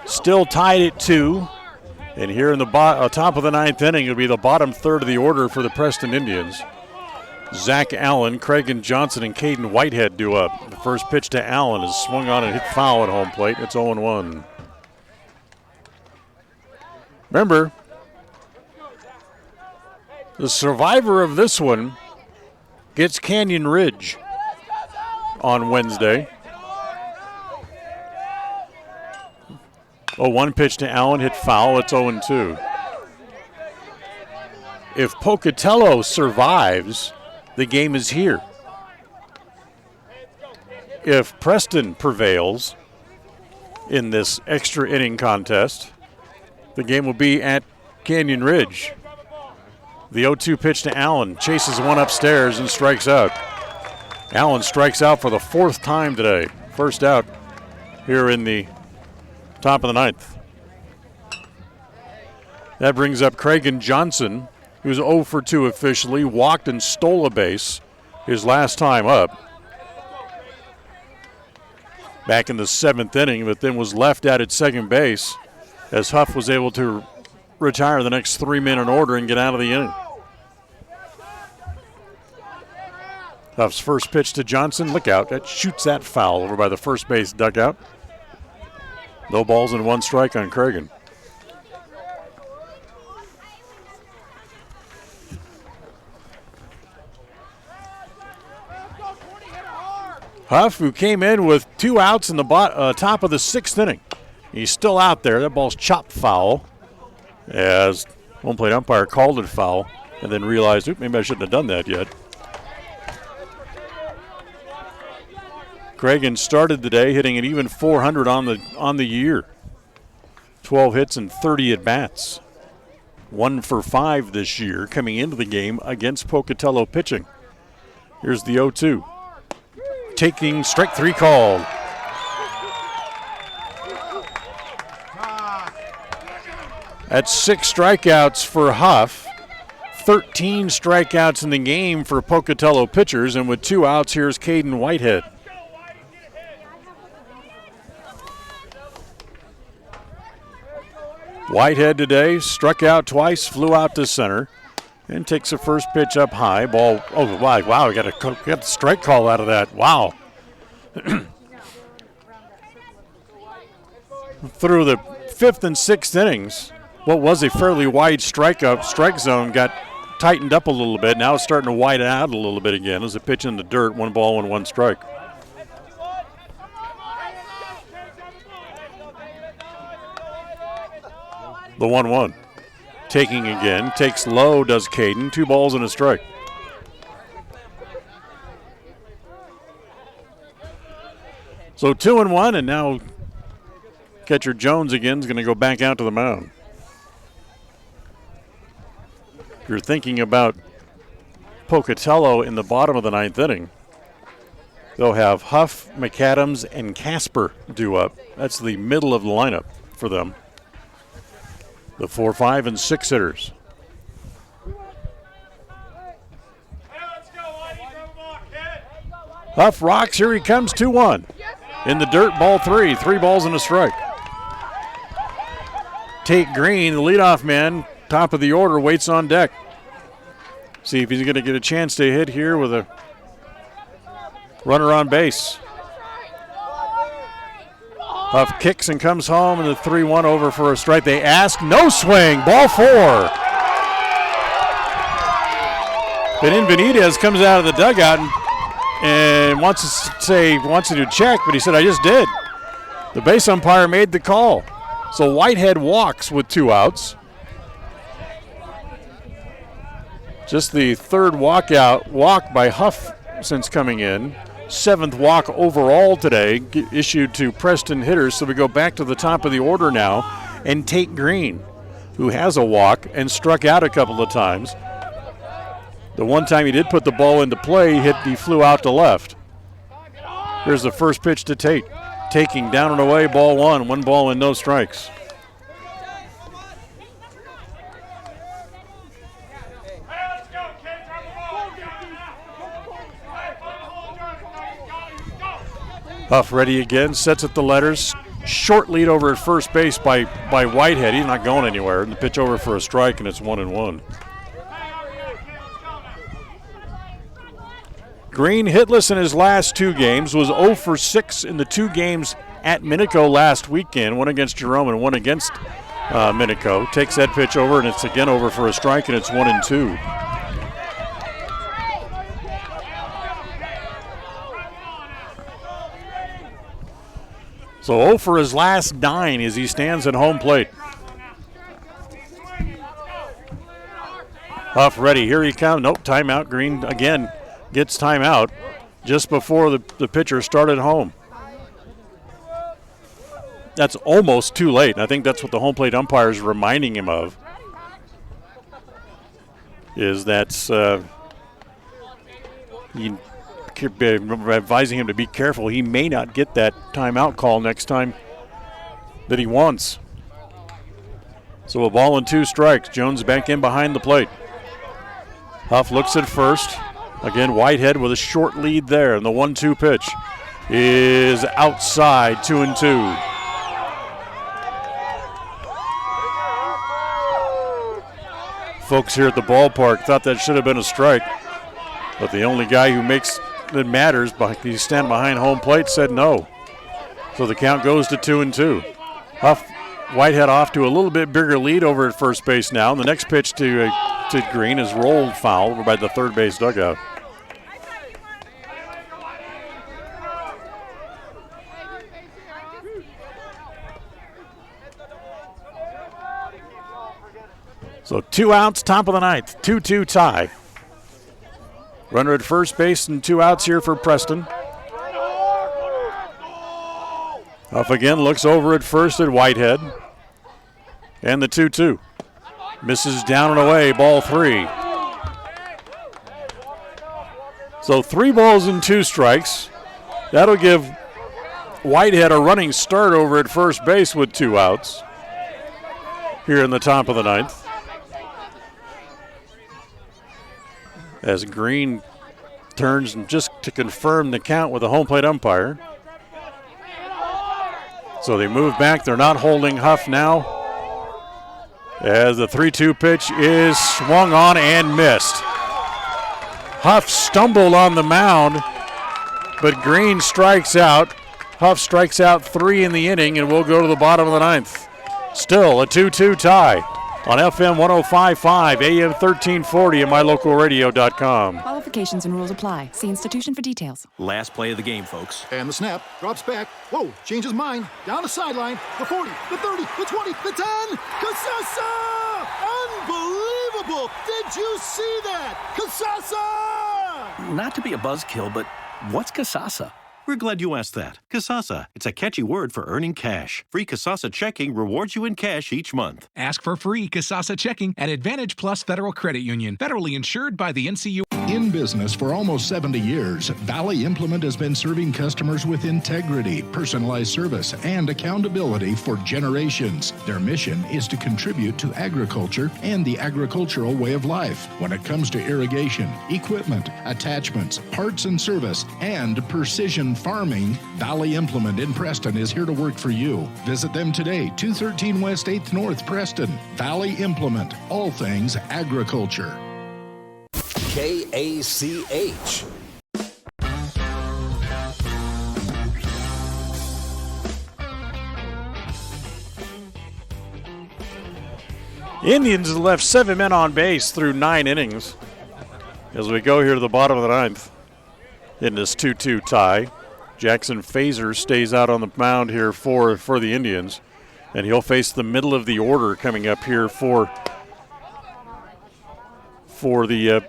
still tied at 2. And here in the top of the 9th inning, it'll be the bottom third of the order for the Preston Indians. Zach Allen, Craig Johnson, and Caden Whitehead due up. The first pitch to Allen is swung on and hit foul at home plate. It's 0-1. Remember, the survivor of this one gets Canyon Ridge on Wednesday. 0-1 pitch to Allen, hit foul. It's 0-2. If Pocatello survives, the game is here. If Preston prevails in this extra inning contest, the game will be at Canyon Ridge. The 0-2 pitch to Allen, chases one upstairs and strikes out. Allen strikes out for the 4th time today. First out here in the top of the 9th. That brings up Cragen Johnson, who's 0 for 2 officially, walked and stole a base his last time up. Back in the 7th inning, but then was left out at second base as Huff was able to retire the next 3 men in order and get out of the inning. Huff's first pitch to Johnson, look out, that shoots that foul over by the first base dugout. No balls and 1 strike on Cragen. Huff, who came in with 2 outs in the top of the 6th inning. He's still out there. That ball's chopped foul as home plate umpire called it foul and then realized, maybe I shouldn't have done that yet. Cragen started the day hitting an even .400 on the year. 12 hits and 30 at-bats. 1 for 5 this year coming into the game against Pocatello pitching. Here's the 0-2. Taking strike 3 called. That's 6 strikeouts for Huff. 13 strikeouts in the game for Pocatello pitchers, and with 2 outs, here's Caden Whitehead. Whitehead today struck out twice, flew out to center, and takes the first pitch up high. Ball, wow, we got the strike call out of that. Wow. Through the 5th and 6th innings, what was a fairly wide strike zone got tightened up a little bit. Now it's starting to widen out a little bit again as a pitch in the dirt, 1 ball and 1 strike. The 1-1. Taking again, takes low, does Caden. 2 balls and a strike. So 2-1, and now catcher Jones again is going to go back out to the mound. If you're thinking about Pocatello in the bottom of the 9th inning, they'll have Huff, McAdams, and Casper due up. That's the middle of the lineup for them. The 4, 5, and 6 hitters. Huff rocks, here he comes, 2-1. In the dirt, ball 3, 3 balls and a strike. Tate Green, the leadoff man, top of the order, waits on deck. See if he's going to get a chance to hit here with a runner on base. Huff kicks and comes home, and the 3-1 over for a strike. They ask, no swing, ball 4. Benitez comes out of the dugout and wants to do check, but he said, I just did. The base umpire made the call. So Whitehead walks with 2 outs. Just the 3rd walk by Huff since coming in. 7th walk overall today issued to Preston hitters, so we go back to the top of the order now. And Tate Green, who has a walk and struck out a couple of times. The one time he did put the ball into play, he flew out to left. Here's the first pitch to Tate. Taking down and away, ball 1, 1 ball and no strikes. Huff ready again, sets at the letters. Short lead over at first base by Whitehead. He's not going anywhere. And the pitch over for a strike, and it's 1-1. Green hitless in his last 2 games, was 0 for 6 in the 2 games at Minico last weekend, 1 against Jerome and 1 against Minico. Takes that pitch over, and it's again over for a strike, and it's 1-2. So 0 for his last 9 as he stands at home plate. Huff ready. Here he comes. Nope, timeout. Green again gets timeout just before the pitcher started home. That's almost too late. And I think that's what the home plate umpire is reminding him of. Is that's advising him to be careful. He may not get that timeout call next time that he wants. So a ball and 2 strikes. Jones back in behind the plate. Huff looks at first. Again, Whitehead with a short lead there. And the 1-2 pitch is outside, 2-2. Folks here at the ballpark thought that should have been a strike. But the only guy who makes that matters, he's standing behind home plate, said no. So the count goes to 2-2. Huff, Whitehead off to a little bit bigger lead over at first base now. And the next pitch to Green is rolled foul over by the third base dugout. So 2 outs, top of the ninth, 2-2 tie. Runner at first base and 2 outs here for Preston. Huff again looks over at first at Whitehead. And the 2-2. Misses down and away, ball 3. So 3 balls and 2 strikes. That'll give Whitehead a running start over at first base with 2 outs here in the top of the ninth. As Green turns just to confirm the count with the home plate umpire. So they move back. They're not holding Huff now. As the 3-2 pitch is swung on and missed. Huff stumbled on the mound, but Green strikes out. Huff strikes out 3 in the inning, and we'll go to the bottom of the ninth. Still a 2-2 tie. On FM 105.5, AM 1340, and mylocalradio.com. Qualifications and rules apply. See institution for details. Last play of the game, folks. And the snap, drops back. Whoa, changes mind. Down the sideline, the 40, the 30, the 20, the 10. Casasa! Unbelievable! Did you see that? Casasa! Not to be a buzzkill, but what's Casasa? We're glad you asked that. Casasa, it's a catchy word for earning cash. Free Casasa checking rewards you in cash each month. Ask for free Casasa checking at Advantage Plus Federal Credit Union. Federally insured by the NCU. In business for almost 70 years, Valley Implement has been serving customers with integrity, personalized service, and accountability for generations. Their mission is to contribute to agriculture and the agricultural way of life. When it comes to irrigation, equipment, attachments, parts and service, and precision farming, Valley Implement in Preston is here to work for you. Visit them today, 213 West 8th North, Preston. Valley Implement, all things agriculture. KACH. Indians left 7 men on base through 9 innings. As we go here to the bottom of the ninth in this 2-2 tie. Jackson Fazer stays out on the mound here for the Indians, and he'll face the middle of the order coming up here for the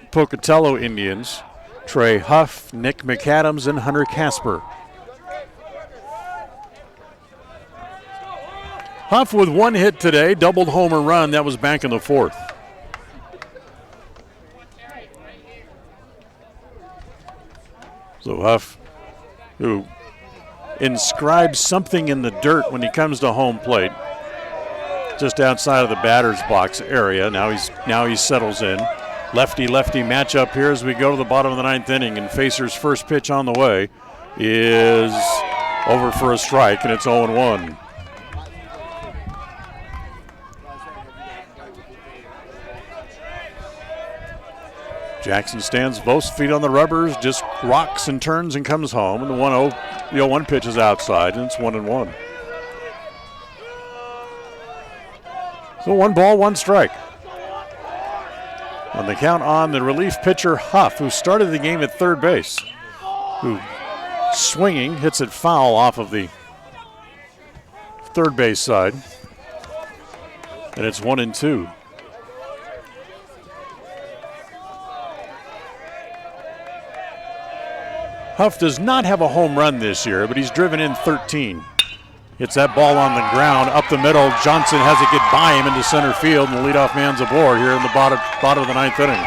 Pocatello Indians. Trey Huff, Nick McAdams, and Hunter Casper. Huff with 1 hit today, doubled homer run. That was back in the 4th. So Huff, who inscribes something in the dirt when he comes to home plate, just outside of the batter's box area. Now he settles in. Lefty-lefty matchup here as we go to the bottom of the 9th inning, and Facer's first pitch on the way is over for a strike, and it's 0-1. Jackson stands both feet on the rubbers, just rocks and turns and comes home, and the 0-1 pitch is outside, and it's 1-1. So 1 ball, 1 strike. On the count on the relief pitcher Huff, who started the game at third base, who swinging hits it foul off of the third base side. And it's 1-2. Huff does not have a home run this year, but he's driven in 13. Hits that ball on the ground, up the middle. Johnson has it get by him into center field, and the leadoff man's aboard here in the bottom of the ninth inning.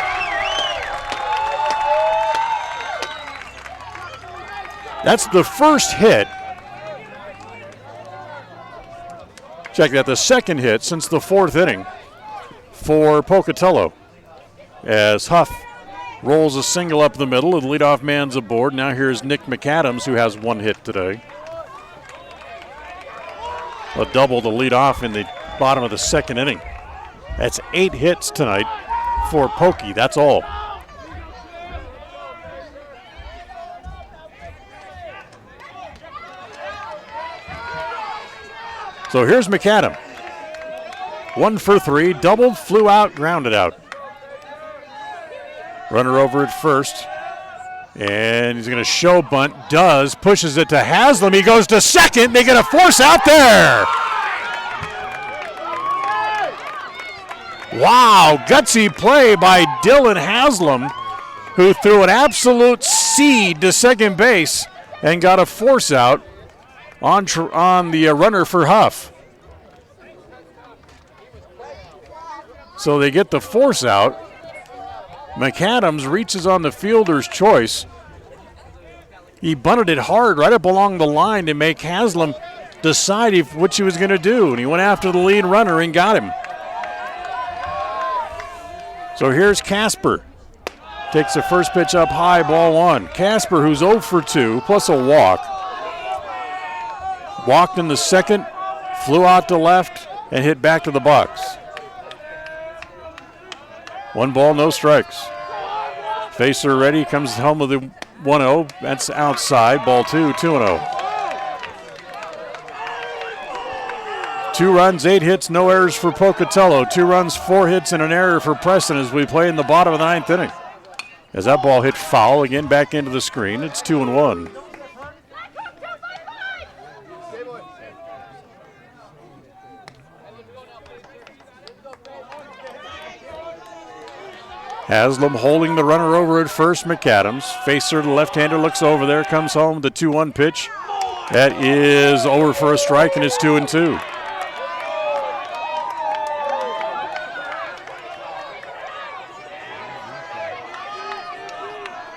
That's the first hit. Check that, the second hit since the fourth inning for Pocatello. As Huff rolls a single up the middle, and the leadoff man's aboard. Now here's Nick McAdams, who has one hit today. A double to lead off in the bottom of the second inning. That's 8 hits tonight for Pokey. That's all. So here's McAdam. 1 for 3, doubled, flew out, grounded out. Runner over at first. And he's going to show bunt, does, pushes it to Haslam. He goes to second. They get a force out there. Wow, gutsy play by Dylan Haslam, who threw an absolute seed to second base and got a force out on the runner for Huff. So they get the force out. McAdams reaches on the fielder's choice. He bunted it hard right up along the line to make Haslam decide what she was going to do, and he went after the lead runner and got him. So here's Casper. Takes the first pitch up high, ball 1. Casper, who's 0 for 2, plus a walk. Walked in the second, flew out to left, and hit back to the box. 1 ball, no strikes. Facer ready, comes home with the 1-0. That's outside, ball 2, 2-0. 2 runs, 8 hits, no errors for Pocatello. 2 runs, 4 hits, and an error for Preston as we play in the bottom of the ninth inning. As that ball hit foul, again back into the screen. It's 2-1. Haslam holding the runner over at first, McAdams. Facer, the left-hander, looks over there, comes home, the 2-1 pitch. That is over for a strike, and it's 2-2.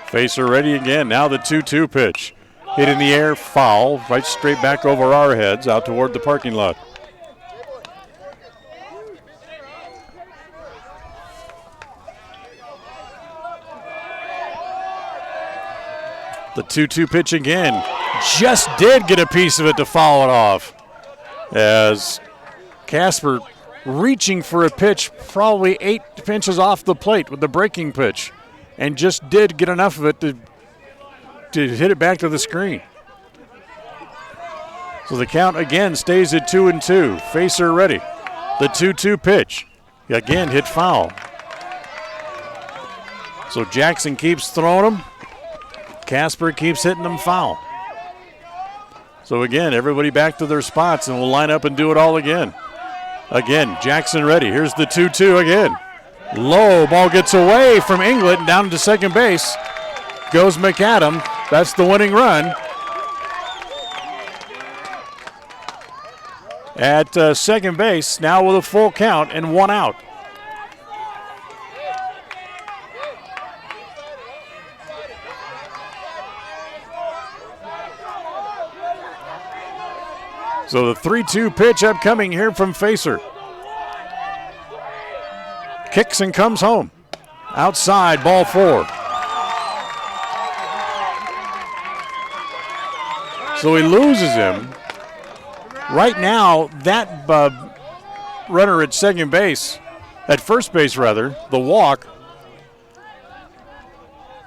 Facer ready again. Now the 2-2 pitch. Hit in the air, foul, right straight back over our heads, out toward the parking lot. The 2-2 pitch again. Just did get a piece of it to follow it off. As Casper reaching for a pitch, probably 8 inches off the plate with the breaking pitch, and just did get enough of it to hit it back to the screen. So the count again stays at 2-2. Facer ready. The 2-2 pitch. Again, hit foul. So Jackson keeps throwing them. Casper keeps hitting them foul. So again, everybody back to their spots, and we'll line up and do it all again. Again, Jackson ready. Here's the 2-2 again. Low, ball gets away from England and down to second base. Goes McAdam. That's the winning run. At second base, now with a full count and 1 out. So the 3-2 pitch upcoming here from Facer. Kicks and comes home. Outside, ball 4. So he loses him. Right now, that runner at second base, at first base rather, the walk,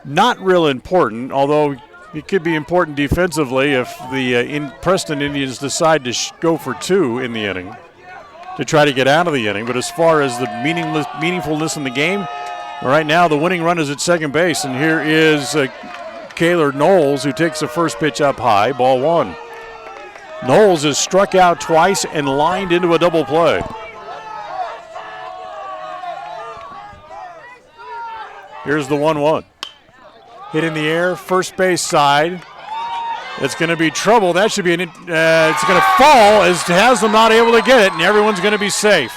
not real important, although it could be important defensively if the Preston Indians decide to go for 2 in the inning to try to get out of the inning. But as far as the meaningfulness in the game, right now the winning run is at second base. And here is Kaylor Knowles, who takes the first pitch up high, ball 1. Knowles is struck out twice and lined into a double play. Here's the 1-1. Hit in the air, first base side. It's going to be trouble. That should be it's going to fall as Haslam not able to get it, and everyone's going to be safe.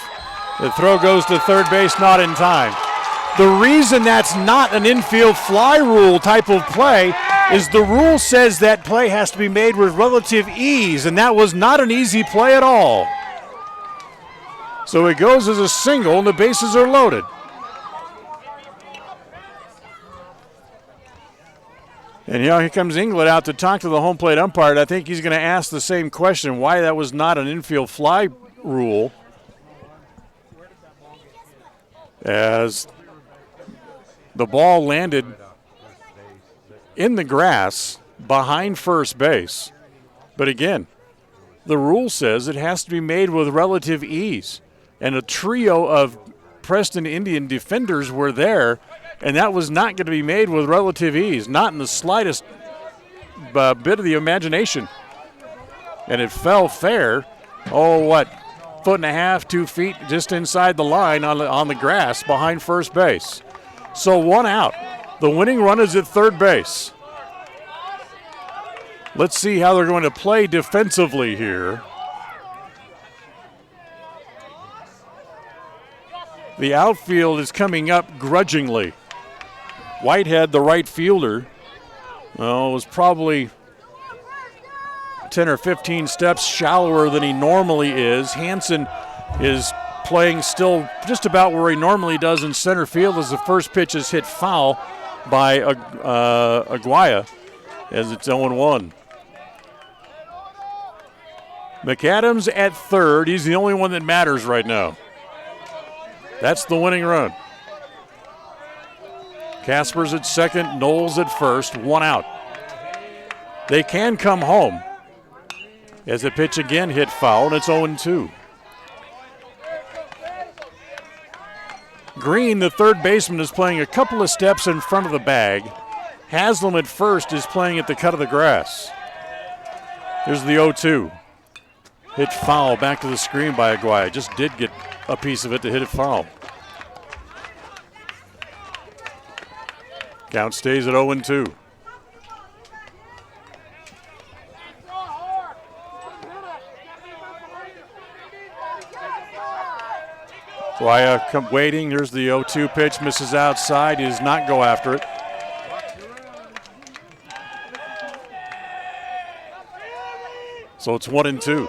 The throw goes to third base, not in time. The reason that's not an infield fly rule type of play is the rule says that play has to be made with relative ease, and that was not an easy play at all. So it goes as a single, and the bases are loaded. And here comes England out to talk to the home plate umpire. I think he's going to ask the same question, why that was not an infield fly rule. As the ball landed in the grass behind first base. But again, the rule says it has to be made with relative ease. And a trio of Preston Indian defenders were there, and that was not going to be made with relative ease, not in the slightest bit of the imagination. And it fell fair, foot and a half, 2 feet just inside the line on the grass behind first base. So 1 out. The winning run is at third base. Let's see how they're going to play defensively here. The outfield is coming up grudgingly. Whitehead, the right fielder, was probably 10 or 15 steps shallower than he normally is. Hansen is playing still just about where he normally does in center field as the first pitch is hit foul by Aguaya as it's 0-1. McAdams at third. He's the only one that matters right now. That's the winning run. Casper's at second, Knowles at first, 1 out. They can come home as the pitch again hit foul, and it's 0-2. Green, the third baseman, is playing a couple of steps in front of the bag. Haslam at first is playing at the cut of the grass. Here's the 0-2. Hit foul back to the screen by Aguaya. Just did get a piece of it to hit it foul. Count stays at 0-2. Aguaya waiting. Here's the 0-2 pitch. Misses outside. He does not go after it. So it's 1-2.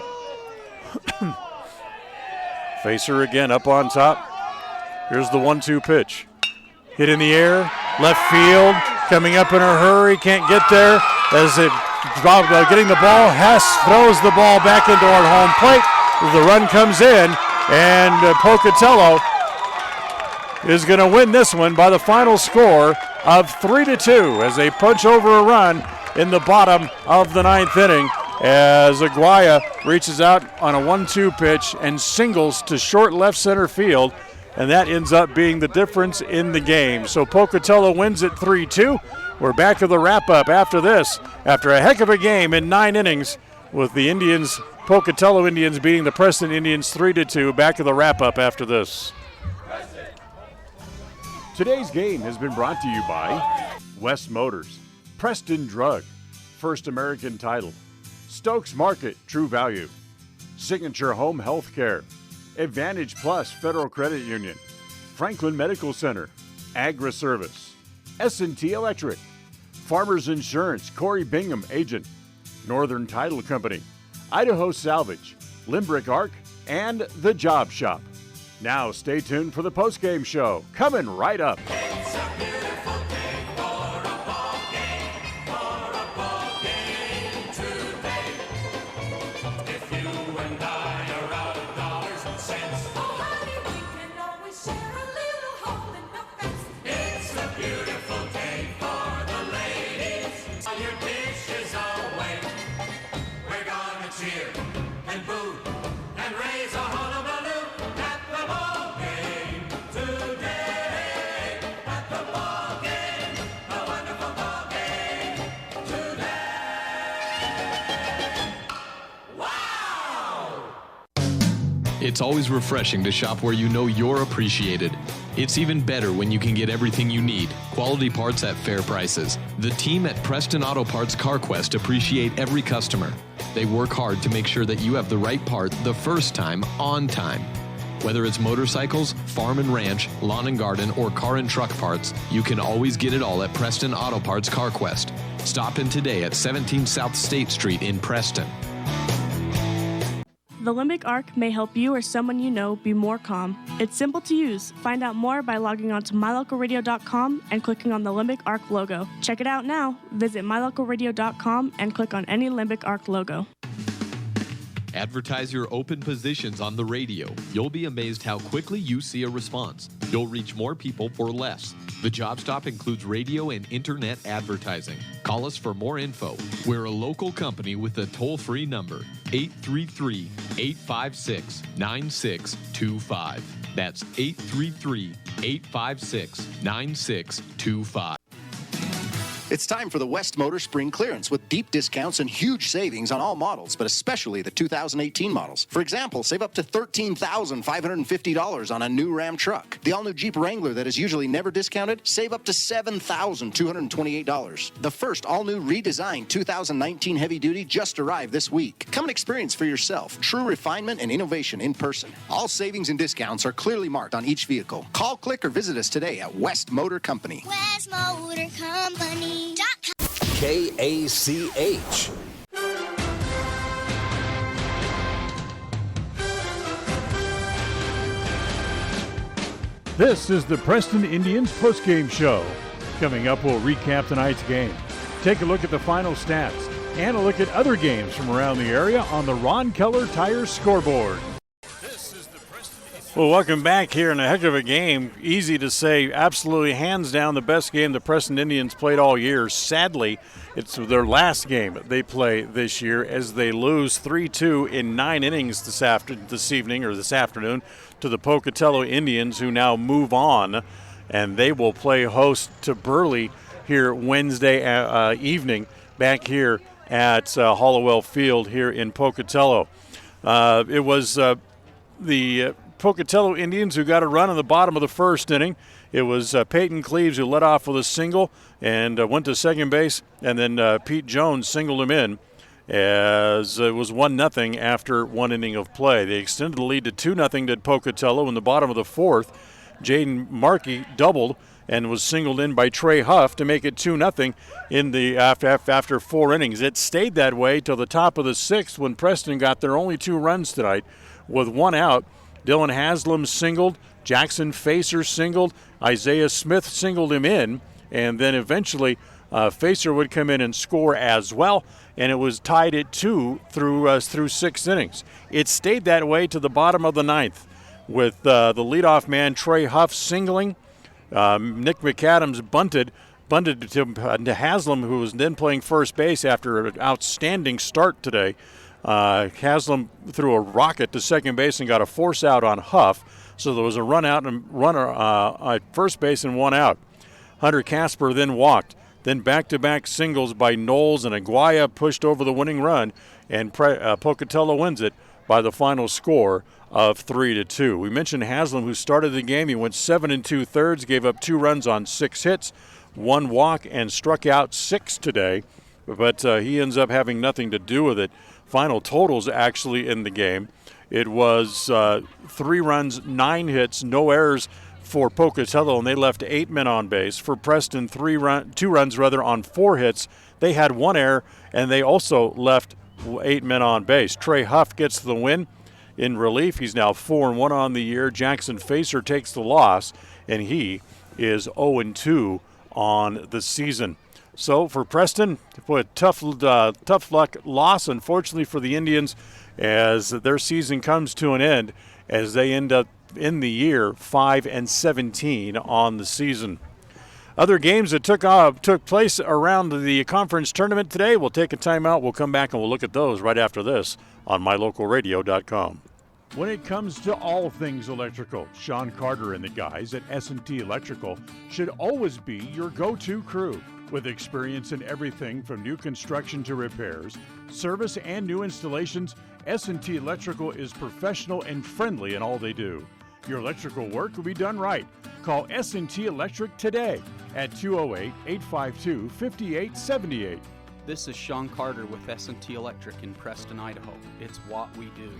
Facer again up on top. Here's the 1-2 pitch. Hit in the air, left field, coming up in a hurry, can't get there. As it getting the ball, Hess throws the ball back into our home plate. The run comes in, and Pocatello is going to win this one by the final score of 3-2 as they punch over a run in the bottom of the ninth inning. As Aguaya reaches out on a 1-2 pitch and singles to short left center field, and that ends up being the difference in the game. So Pocatello wins at 3-2. We're back to the wrap-up after this, after a heck of a game in 9 innings with the Indians, Pocatello Indians beating the Preston Indians 3-2. Back to the wrap-up after this. Today's game has been brought to you by West Motors, Preston Drug, First American Title, Stokes Market, True Value, Signature Home Health Care, Advantage Plus Federal Credit Union, Franklin Medical Center, Agra Service, S&T Electric, Farmers Insurance, Corey Bingham, Agent, Northern Title Company, Idaho Salvage, Limbrick Arc, and The Job Shop. Now stay tuned for the postgame show, coming right up. It's always refreshing to shop where you know you're appreciated. It's even better when you can get everything you need. Quality parts at fair prices. The team at Preston Auto Parts CarQuest appreciate every customer. They work hard to make sure that you have the right part the first time, on time. Whether it's motorcycles, farm and ranch, lawn and garden, or car and truck parts, you can always get it all at Preston Auto Parts CarQuest. Stop in today at 17 South State Street in Preston. The Limbic Arc may help you or someone you know be more calm. It's simple to use. Find out more by logging on to mylocalradio.com and clicking on the Limbic Arc logo. Check it out now. Visit mylocalradio.com and click on any Limbic Arc logo. Advertise your open positions on the radio. You'll be amazed how quickly you see a response. You'll reach more people for less. The Job Stop includes radio and internet advertising. Call us for more info. We're a local company with a toll-free number, 833-856-9625. That's 833-856-9625. It's time for the West Motor Spring Clearance with deep discounts and huge savings on all models, but especially the 2018 models. For example, save up to $13,550 on a new Ram truck. The all-new Jeep Wrangler that is usually never discounted, save up to $7,228. The first all-new redesigned 2019 heavy duty just arrived this week. Come and experience for yourself true refinement and innovation in person. All savings and discounts are clearly marked on each vehicle. Call, click, or visit us today at West Motor Company. West Motor Company. KACH. This is the Preston Indians postgame show. Coming up, we'll recap tonight's game, take a look at the final stats, and a look at other games from around the area on the Ron Keller Tire scoreboard. Well, welcome back here in a heck of a game. Easy to say, absolutely hands down the best game the Preston Indians played all year. Sadly, it's their last game they play this year as they lose 3-2 in 9 innings this afternoon to the Pocatello Indians, who now move on, and they will play host to Burley here Wednesday evening back here at Hollowell Field here in Pocatello. It was the Pocatello Indians who got a run in the bottom of the first inning. It was Peyton Cleaves who led off with a single and went to second base, and then Pete Jones singled him in as it was 1-0 after 1 inning of play. They extended the lead to 2-0 to Pocatello in the bottom of the fourth. Jaden Markey doubled and was singled in by Trey Huff to make it 2-0 in the after 4 innings. It stayed that way till the top of the sixth when Preston got their only 2 runs tonight with 1 out. Dylan Haslam singled, Jackson Facer singled, Isaiah Smith singled him in, and then eventually Facer would come in and score as well, and it was tied at 2 through 6 innings. It stayed that way to the bottom of the ninth with the leadoff man Trey Huff singling. Nick McAdams bunted to Haslam, who was then playing first base after an outstanding start today. Haslam threw a rocket to second base and got a force out on Huff, so there was a run out and runner at first base and 1 out. Hunter Casper then walked. Then back-to-back singles by Knowles and Aguaya pushed over the winning run, and Pocatello wins it by the final score of 3-2. We mentioned Haslam, who started the game. He went 7 2/3, gave up 2 runs on 6 hits, 1 walk, and struck out 6 today, but he ends up having nothing to do with it. Final totals actually in the game. It was 3 runs, 9 hits, no errors for Pocatello, and they left 8 men on base. For Preston, 2 runs on 4 hits. They had 1 error, and they also left 8 men on base. Trey Huff gets the win in relief. He's now 4-1 on the year. Jackson Facer takes the loss, and he is 0-2 on the season. So for Preston, a tough luck loss, unfortunately, for the Indians, as their season comes to an end, as they end up in the year 5-17 on the season. Other games that took place around the conference tournament today, we'll take a timeout. We'll come back and we'll look at those right after this on mylocalradio.com. When it comes to all things electrical, Sean Carter and the guys at S&T Electrical should always be your go-to crew. With experience in everything from new construction to repairs, service, and new installations, S&T Electrical is professional and friendly in all they do. Your electrical work will be done right. Call S&T Electric today at 208-852-5878. This is Sean Carter with S&T Electric in Preston, Idaho. It's what we do.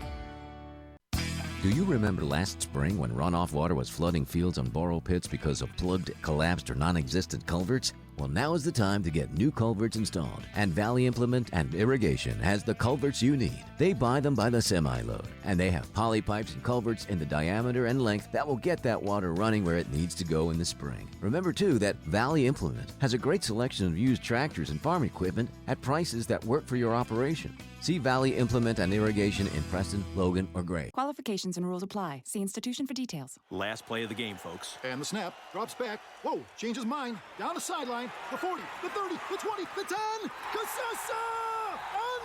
Do you remember last spring when runoff water was flooding fields and borrow pits because of plugged, collapsed, or non-existent culverts? Well, now is the time to get new culverts installed. And Valley Implement and Irrigation has the culverts you need. They buy them by the semi-load, and they have poly pipes and culverts in the diameter and length that will get that water running where it needs to go in the spring. Remember, too, that Valley Implement has a great selection of used tractors and farm equipment at prices that work for your operation. See Valley Implement and Irrigation in Preston, Logan, or Gray. Qualifications and rules apply. See institution for details. Last play of the game, folks. And the snap, drops back. Whoa, changes mind. Down the sideline. The 40, the 30, the 20, the 10. Casasa!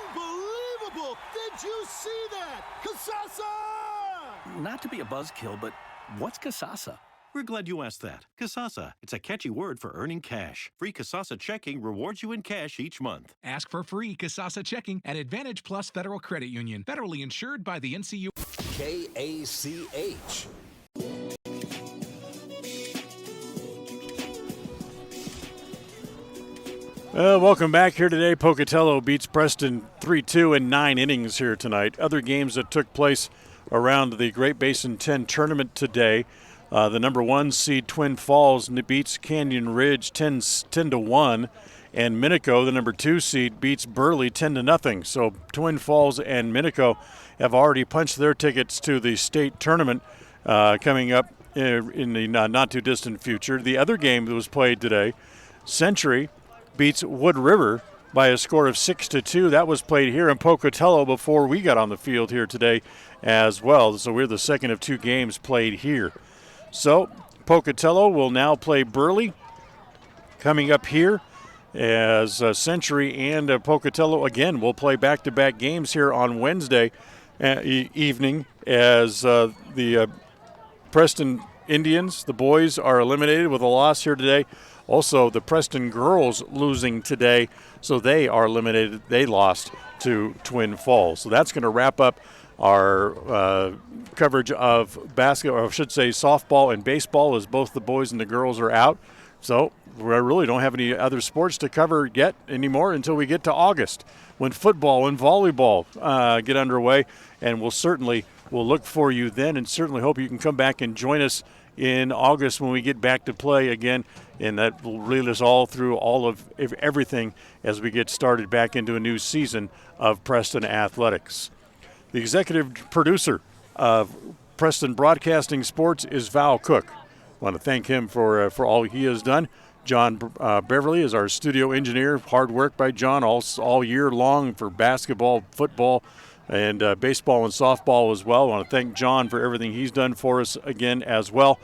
Unbelievable! Did you see that? Casasa! Not to be a buzzkill, but what's Casasa? We're glad you asked that. Casasa, it's a catchy word for earning cash. Free Casasa checking rewards you in cash each month. Ask for free Casasa checking at Advantage Plus Federal Credit Union. Federally insured by the NCU. KACH. Welcome back here today. Pocatello beats Preston 3-2 in 9 innings here tonight. Other games that took place around the Great Basin 10 tournament today. The number 1 seed Twin Falls beats Canyon Ridge 10-1, and Minico, the number 2 seed, beats Burley 10-0. So Twin Falls and Minico have already punched their tickets to the state tournament coming up in the not too distant future. The other game that was played today, Century beats Wood River by a score of 6-2. That was played here in Pocatello before we got on the field here today as well. So we're the second of 2 games played here. So Pocatello will now play Burley coming up here as Century and Pocatello again will play back-to-back games here on Wednesday evening as the Preston Indians, the boys, are eliminated with a loss here today. Also, the Preston girls losing today, so they are eliminated. They lost to Twin Falls. So that's going to wrap up our coverage of basketball, or I should say softball and baseball, as both the boys and the girls are out. So we really don't have any other sports to cover yet anymore until we get to August, when football and volleyball get underway. And we'll look for you then, and certainly hope you can come back and join us in August when we get back to play again. And that will lead us all through all of everything as we get started back into a new season of Preston Athletics. The executive producer of Preston Broadcasting Sports is Val Cook. I want to thank him for all he has done. John Beverly is our studio engineer. Hard work by John all year long for basketball, football, and baseball and softball as well. I want to thank John for everything he's done for us again as well.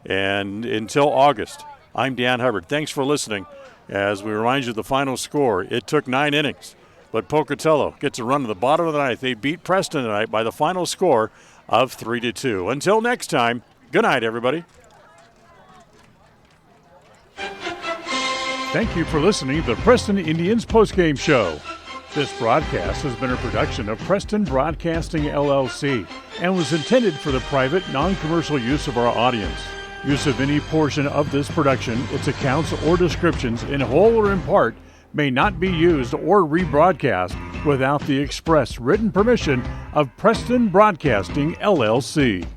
And until August, I'm Dan Hubbard. Thanks for listening. As we remind you of the final score, it took 9 innings. But Pocatello gets a run to the bottom of the ninth. They beat Preston tonight by the final score of 3-2. Until next time, good night, everybody. Thank you for listening to the Preston Indians postgame show. This broadcast has been a production of Preston Broadcasting, LLC, and was intended for the private, non-commercial use of our audience. Use of any portion of this production, its accounts or descriptions, in whole or in part, may not be used or rebroadcast without the express written permission of Preston Broadcasting, LLC.